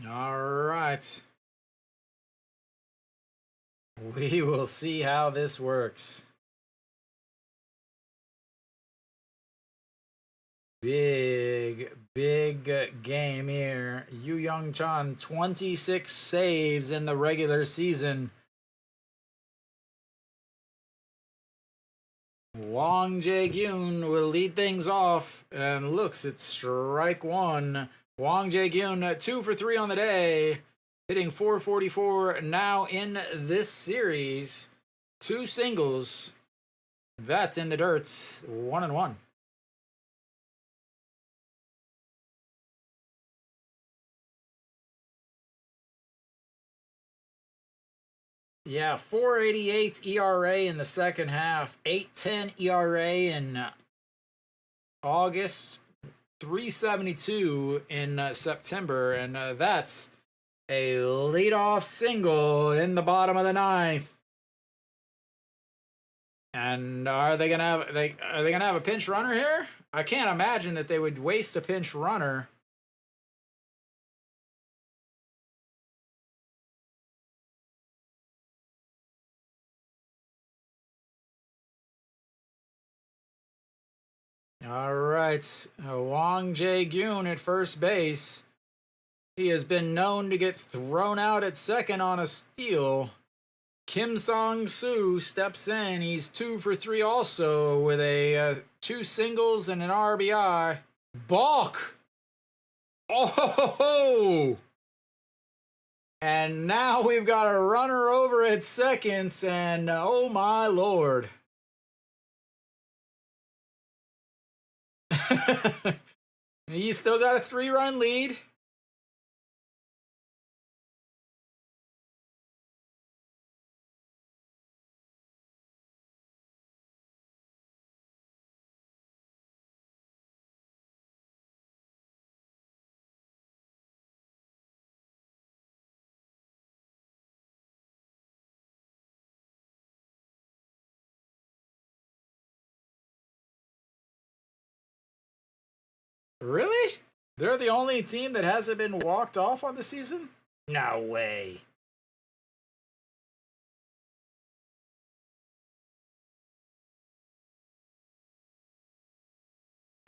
[SPEAKER 1] All right. We will see how this works. Big game here. Yu Young Chan, 26 saves in the regular season. Wang Jae-gyun will lead things off, and looks, it's strike 1. Wang Jae-gyun, 2 for 3 on the day, hitting .444 now in this series. 2 singles. That's in the dirt. 1-1. Yeah, 4.88 ERA in the second half, 8.10 ERA in August, 3.72 in September, and that's a leadoff single in the bottom of the 9th. And are they gonna have a pinch runner here? I can't imagine that they would waste a pinch runner. All right, Wang Jae-gyun at first base. He has been known to get thrown out at second on a steal. Kim Song-soo steps in. He's 2 for 3 also with a 2 singles and an RBI. Balk! Oh! And now we've got a runner over at second, and oh my lord. You still got a 3-run lead. Really? They're the only team that hasn't been walked off on the season? No way.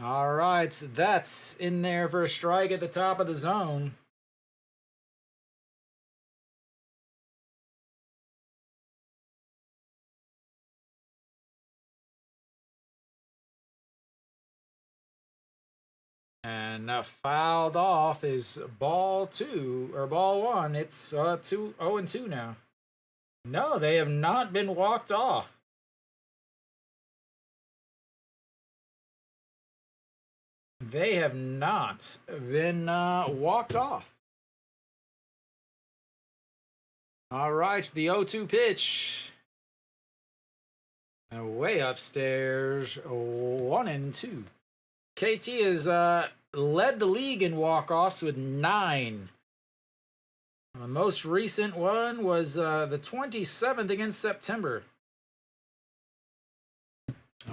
[SPEAKER 1] All right, that's in there for a strike at the top of the zone. And fouled off is ball 2 or ball 1. It's 0-2 now. No, they have not been walked off. They have not been walked off. All right, the 0-2 pitch. And way upstairs, 1-2. KT is led the league in walk-offs with 9. The most recent one was the 27th against September.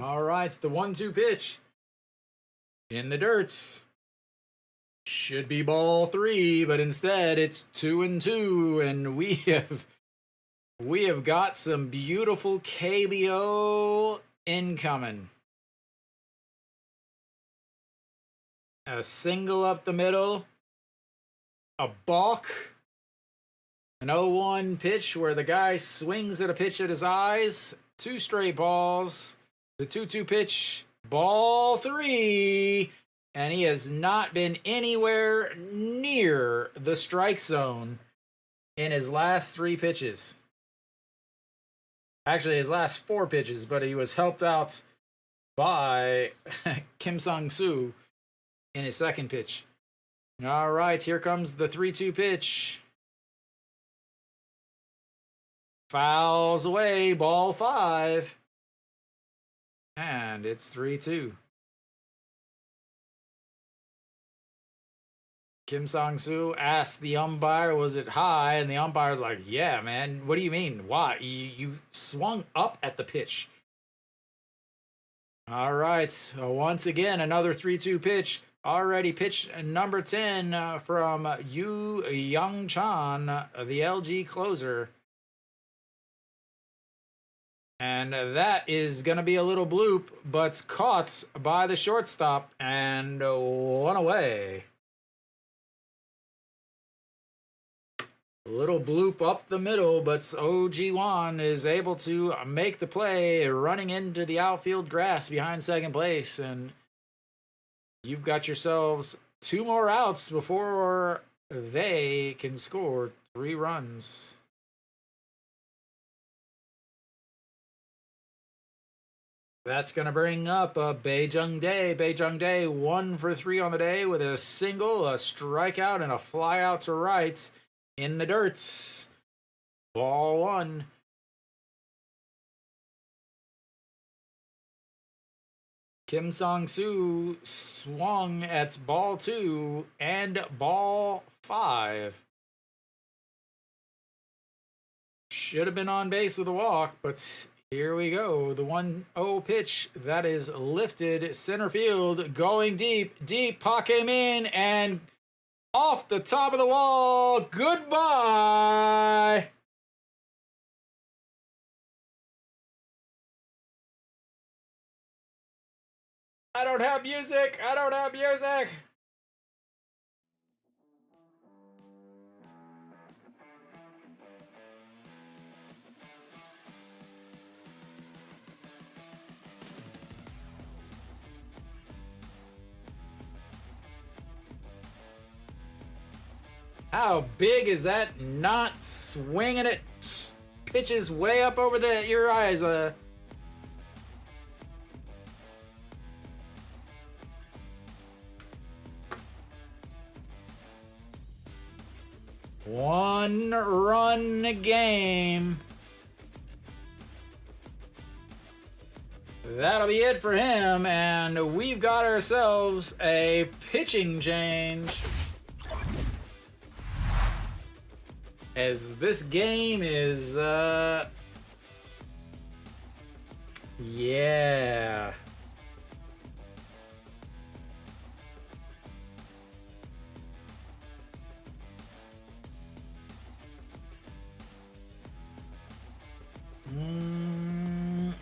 [SPEAKER 1] All right, the 1-2 pitch. In the dirt. Should be ball 3, but instead it's 2-2, and we have got some beautiful KBO incoming. A single up the middle, a balk, an 0-1 pitch where the guy swings at a pitch at his eyes, 2 straight balls, the 2-2 pitch, ball 3, and he has not been anywhere near the strike zone in his last 3 pitches. Actually, his last 4 pitches, but he was helped out by Kim Sang-soo in his second pitch. All right, here comes the 3-2 pitch. Fouls away, ball 5. And it's 3-2. Kim Sang-soo asked the umpire, was it high? And the umpire's like, yeah, man, what do you mean? Why? You swung up at the pitch. All right, once again, another 3-2 pitch. Already pitch number 10 from Yu Young-chan, the LG closer. And that is going to be a little bloop, but caught by the shortstop and one away. A little bloop up the middle, but Oh Ji-won is able to make the play, running into the outfield grass behind second place, and you've got yourselves 2 more outs before they can score 3 runs. That's going to bring up Bae Jung-dae. Bae Jung-dae 1 for 3 on the day with a single, a strikeout, and a fly out to right in the dirt. Ball 1. Kim Sang-soo swung at ball 2 and ball 5. Should have been on base with a walk, but here we go. The 1-0 pitch that is lifted center field, going deep. Puck came in and off the top of the wall. Goodbye. I don't have music. How big is that? Not swinging it. Pitches way up over your eyes. One run game. That'll be it for him, and we've got ourselves a pitching change. As this game is, yeah.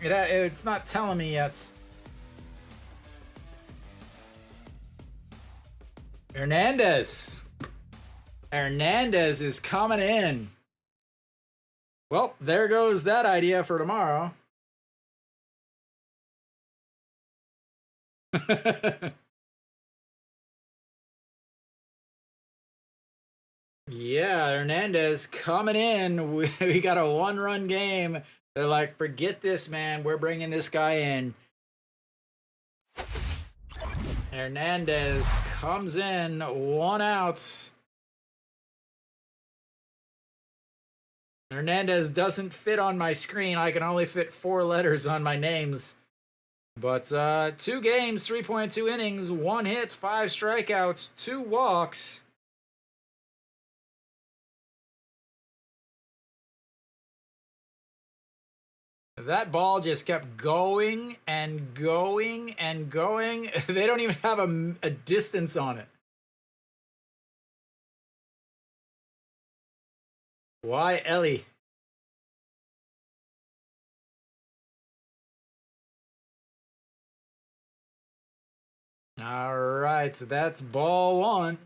[SPEAKER 1] It's not telling me yet. Hernandez is coming in. Well, there goes that idea for tomorrow. Yeah, Hernandez coming in. We got a 1-run game. They're like, forget this, man. We're bringing this guy in. Hernandez comes in, 1 out. Hernandez doesn't fit on my screen. I can only fit 4 letters on my names. But 2 games, 3.2 innings, 1 hit, 5 strikeouts, 2 walks. That ball just kept going and going and going. They don't even have a distance on it. Why, Ellie? All right, so that's ball 1.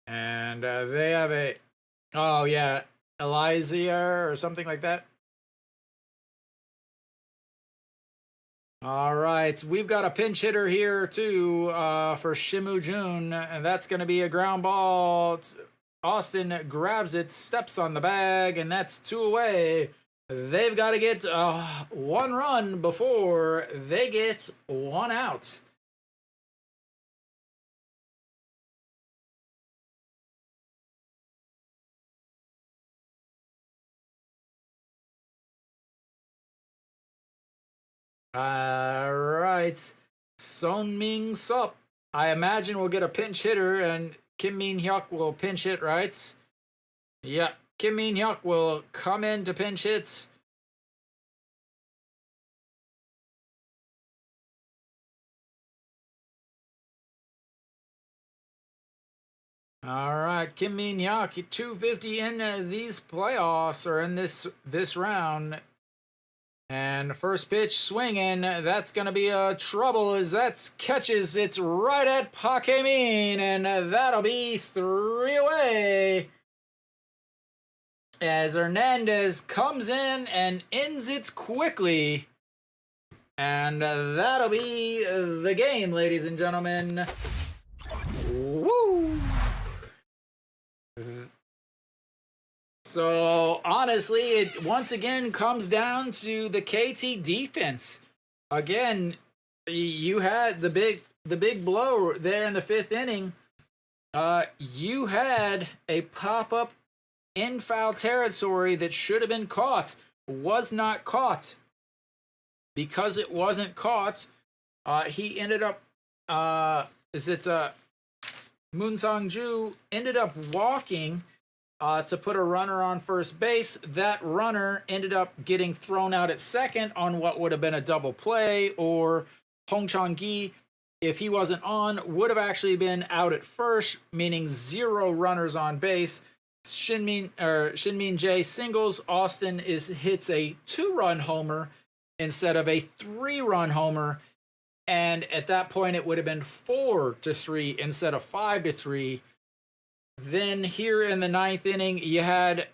[SPEAKER 1] And they have a, oh yeah, Elysia or something like that. All right, we've got a pinch hitter here too for Shimu Jun, and that's going to be a ground ball. Austin grabs it, steps on the bag, and that's 2 away. They've got to get 1 run before they get 1 out. All right, Son Ming Sup. I imagine we'll get a pinch hitter, and Kim Min Hyuk will pinch hit, right? Yeah, Kim Min Hyuk will come in to pinch hits. All right, Kim Min Hyuk, 250 in these playoffs, or in this round. And first pitch swinging, that's going to be a trouble as that catches it right at Pakemin, and that'll be 3 away. As Hernandez comes in and ends it quickly. And that'll be the game, ladies and gentlemen. Woo! So honestly, it once again comes down to the KT defense. Again, you had the big blow there in the 5th inning. You had a pop-up in foul territory that should have been caught, was not caught. Because it wasn't caught, he ended up Moon Sang-ju ended up walking to put a runner on first base. That runner ended up getting thrown out at second on what would have been a double play, or Hong Chang-gi, if he wasn't on, would have actually been out at first, meaning 0 runners on base. Shinmin Jae singles. Austin hits a 2-run homer instead of a 3-run homer, and at that point it would have been 4-3 instead of 5-3. Then here in the 9th inning, you had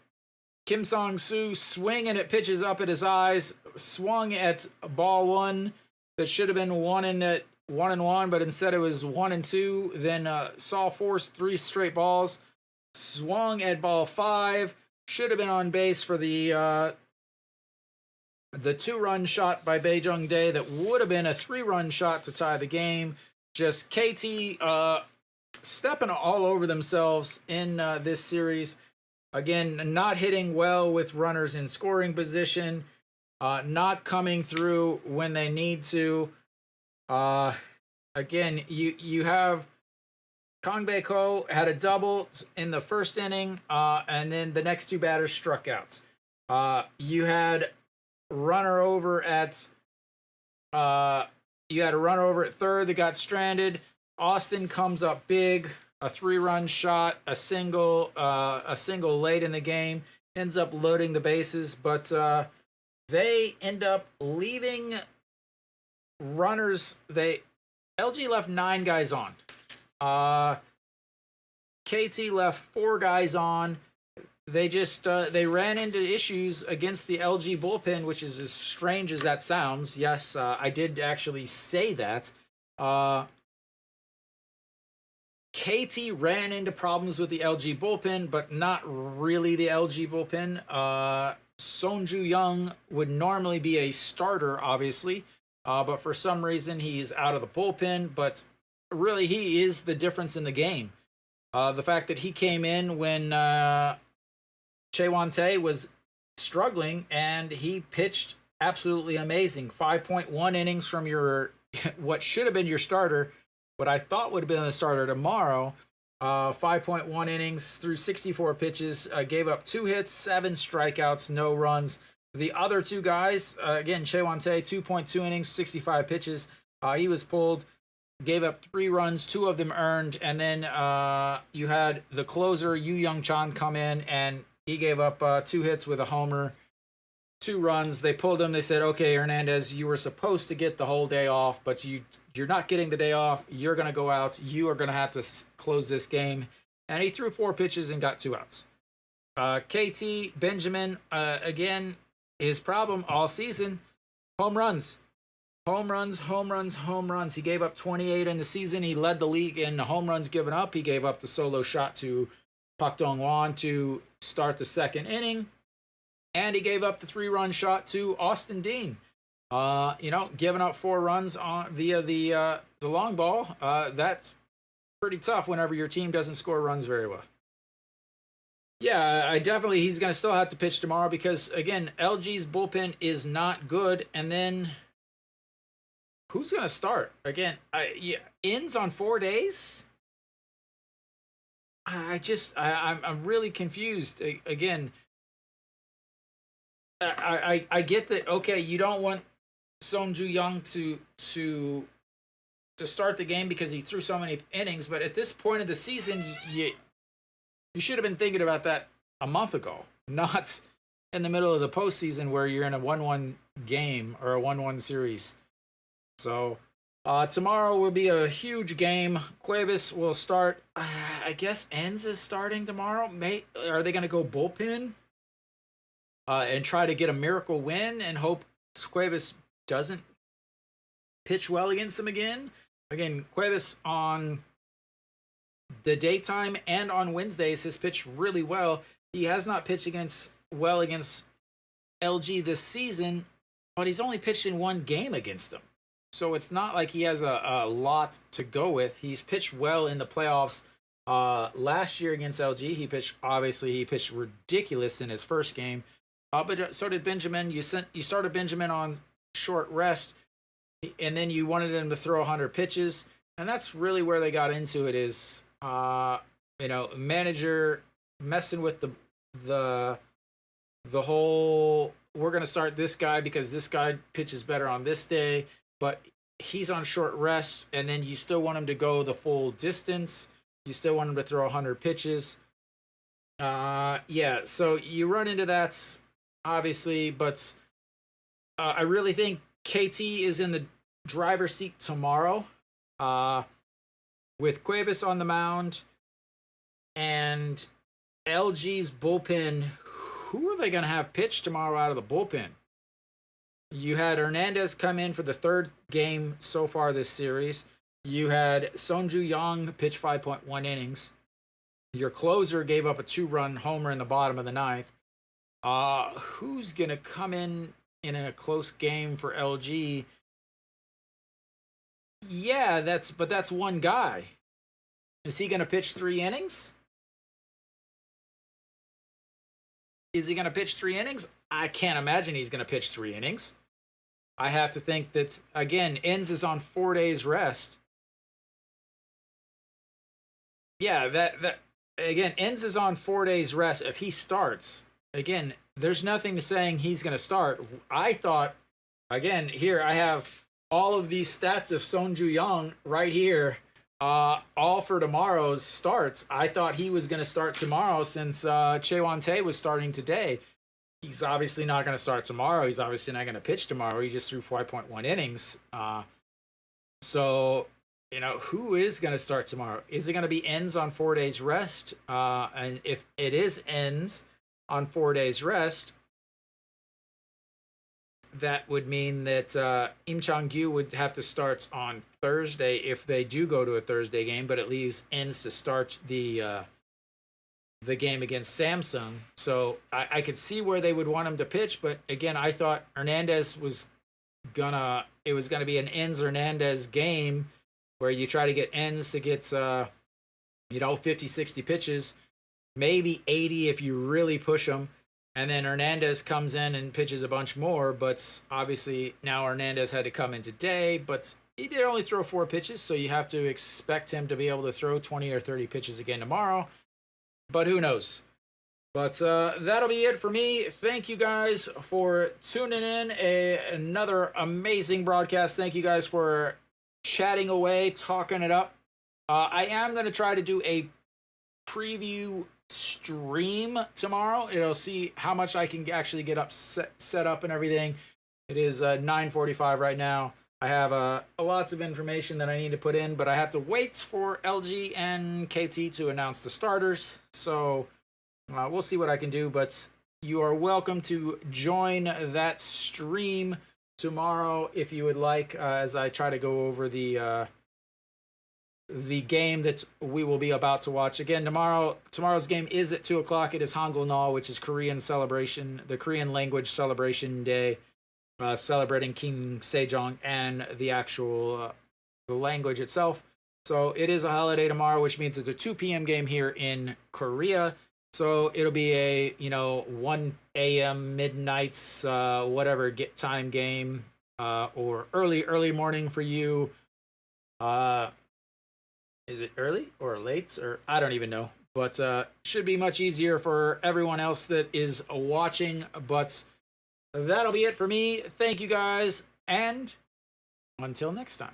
[SPEAKER 1] Kim Song-soo swinging at pitches up at his eyes, swung at ball 1 that should have been 1-1, but instead it was 1-2. Then Saul forced 3 straight balls, swung at ball 5, should have been on base for the 2-run shot by Bae Jung Dae that would have been a 3-run shot to tie the game. Just KT stepping all over themselves in this series. Again, not hitting well with runners in scoring position, not coming through when they need to. Again, you have Kang Bae-ko had a double in the 1st inning, and then the next 2 batters struck out. You had a runner over at third that got stranded. Austin comes up big, a 3-run shot, a single late in the game, ends up loading the bases, but they end up leaving runners. LG left 9 guys on. KT left 4 guys on. They just they ran into issues against the LG bullpen, which is as strange as that sounds. Yes, I did actually say that. KT ran into problems with the LG bullpen, but not really the LG bullpen. Sonju Young would normally be a starter, obviously, but for some reason he's out of the bullpen. But really, he is the difference in the game. The fact that he came in when Tae was struggling, and he pitched absolutely amazing. 5.1 innings from your what should have been your starter, what I thought would have been the starter tomorrow. 5.1 innings through 64 pitches, gave up 2 hits, 7 strikeouts, no runs. The other two guys, again, Tae, 2.2 innings, 65 pitches. He was pulled, gave up 3 runs, 2 of them earned, and then you had the closer, Yu Young Chan, come in, and he gave up 2 hits with a homer, 2 runs. They pulled him. They said, okay, Hernandez, you were supposed to get the whole day off, but you're not getting the day off. You're going to go out. You are going to have to close this game. And he threw 4 pitches and got 2 outs. KT Benjamin, again, his problem all season, home runs. Home runs, home runs, home runs. He gave up 28 in the season. He led the league in home runs given up. He gave up the solo shot to Pak Dong-won to start the 2nd inning. And he gave up the 3-run shot to Austin Dean. Giving up 4 runs via the long ball. That's pretty tough whenever your team doesn't score runs very well. Yeah, he's going to still have to pitch tomorrow because, again, LG's bullpen is not good. And then who's going to start? Again, ends on 4 days? I'm really confused. Again, I get that. Okay, you don't want Song Ju-young to start the game because he threw so many innings, but at this point of the season, you should have been thinking about that a month ago, not in the middle of the postseason where you're in a 1-1 game or a 1-1 series. So tomorrow will be a huge game. Cuevas will start. I guess Enz is starting tomorrow. Are they going to go bullpen and try to get a miracle win and hope Cuevas doesn't pitch well against them again? Again, Cuevas on the daytime and on Wednesdays has pitched really well. He has not pitched against LG this season, but he's only pitched in 1 game against them. So it's not like he has a lot to go with. He's pitched well in the playoffs. Last year against LG, he pitched ridiculous in his first game. But so did Benjamin. You started Benjamin on short rest, and then you wanted him to throw 100 pitches, and that's really where they got into it. Is manager messing with the whole, we're going to start this guy because this guy pitches better on this day, but he's on short rest, and then you still want him to go the full distance. You still want him to throw 100 pitches. So you run into that, obviously, but I really think KT is in the driver's seat tomorrow with Cuevas on the mound and LG's bullpen. Who are they going to have pitch tomorrow out of the bullpen? You had Hernandez come in for the 3rd game so far this series. You had Song Ju-young pitch 5.1 innings. Your closer gave up a 2-run homer in the bottom of the 9th. Who's going to come in a close game for LG? Yeah, that's one guy. Is he going to pitch 3 innings? Is he going to pitch 3 innings? I can't imagine he's going to pitch 3 innings. I have to think that, again, Enz is on 4 days rest. Yeah, that again, Enz is on 4 days rest. If he starts, again, there's nothing saying he's going to start. I thought, again, here I have all of these stats of Song Ju-young right here, all for tomorrow's starts. I thought he was going to start tomorrow since Tae was starting today. He's obviously not going to start tomorrow. He's obviously not going to pitch tomorrow. He just threw 5.1 innings. So, who is going to start tomorrow? Is it going to be Enz on 4 days rest? And if it is Enz on 4 days rest, that would mean that Im Chang-gyu would have to start on Thursday if they do go to a Thursday game, but it leaves Enz to start the game against Samsung. So I could see where they would want him to pitch, but again, I thought Hernandez was gonna be an Enz Hernandez game where you try to get Enz to get 50, 60 pitches. maybe 80 if you really push them. And then Hernandez comes in and pitches a bunch more, but obviously now Hernandez had to come in today, but he did only throw 4 pitches, so you have to expect him to be able to throw 20 or 30 pitches again tomorrow. But who knows? But that'll be it for me. Thank you guys for tuning in. Another amazing broadcast. Thank you guys for chatting away, talking it up. I am going to try to do a preview stream tomorrow. It'll see how much I can actually get up set up and everything. It is 9:45 right now. I have lots of information that I need to put in, but I have to wait for LG and KT to announce the starters. So we'll see what I can do, but you are welcome to join that stream tomorrow if you would like, as I try to go over the game that we will be about to watch. Again, tomorrow's game is at 2 o'clock. It is Hangul Nol, which is Korean celebration, the Korean language celebration day, celebrating King Sejong and the actual the language itself. So it is a holiday tomorrow, which means it's a 2 p.m. game here in Korea. So it'll be a 1 a.m. midnights whatever time game or early morning for you. Is it early or late, or I don't even know, but should be much easier for everyone else that is watching. But that'll be it for me. Thank you guys, and until next time.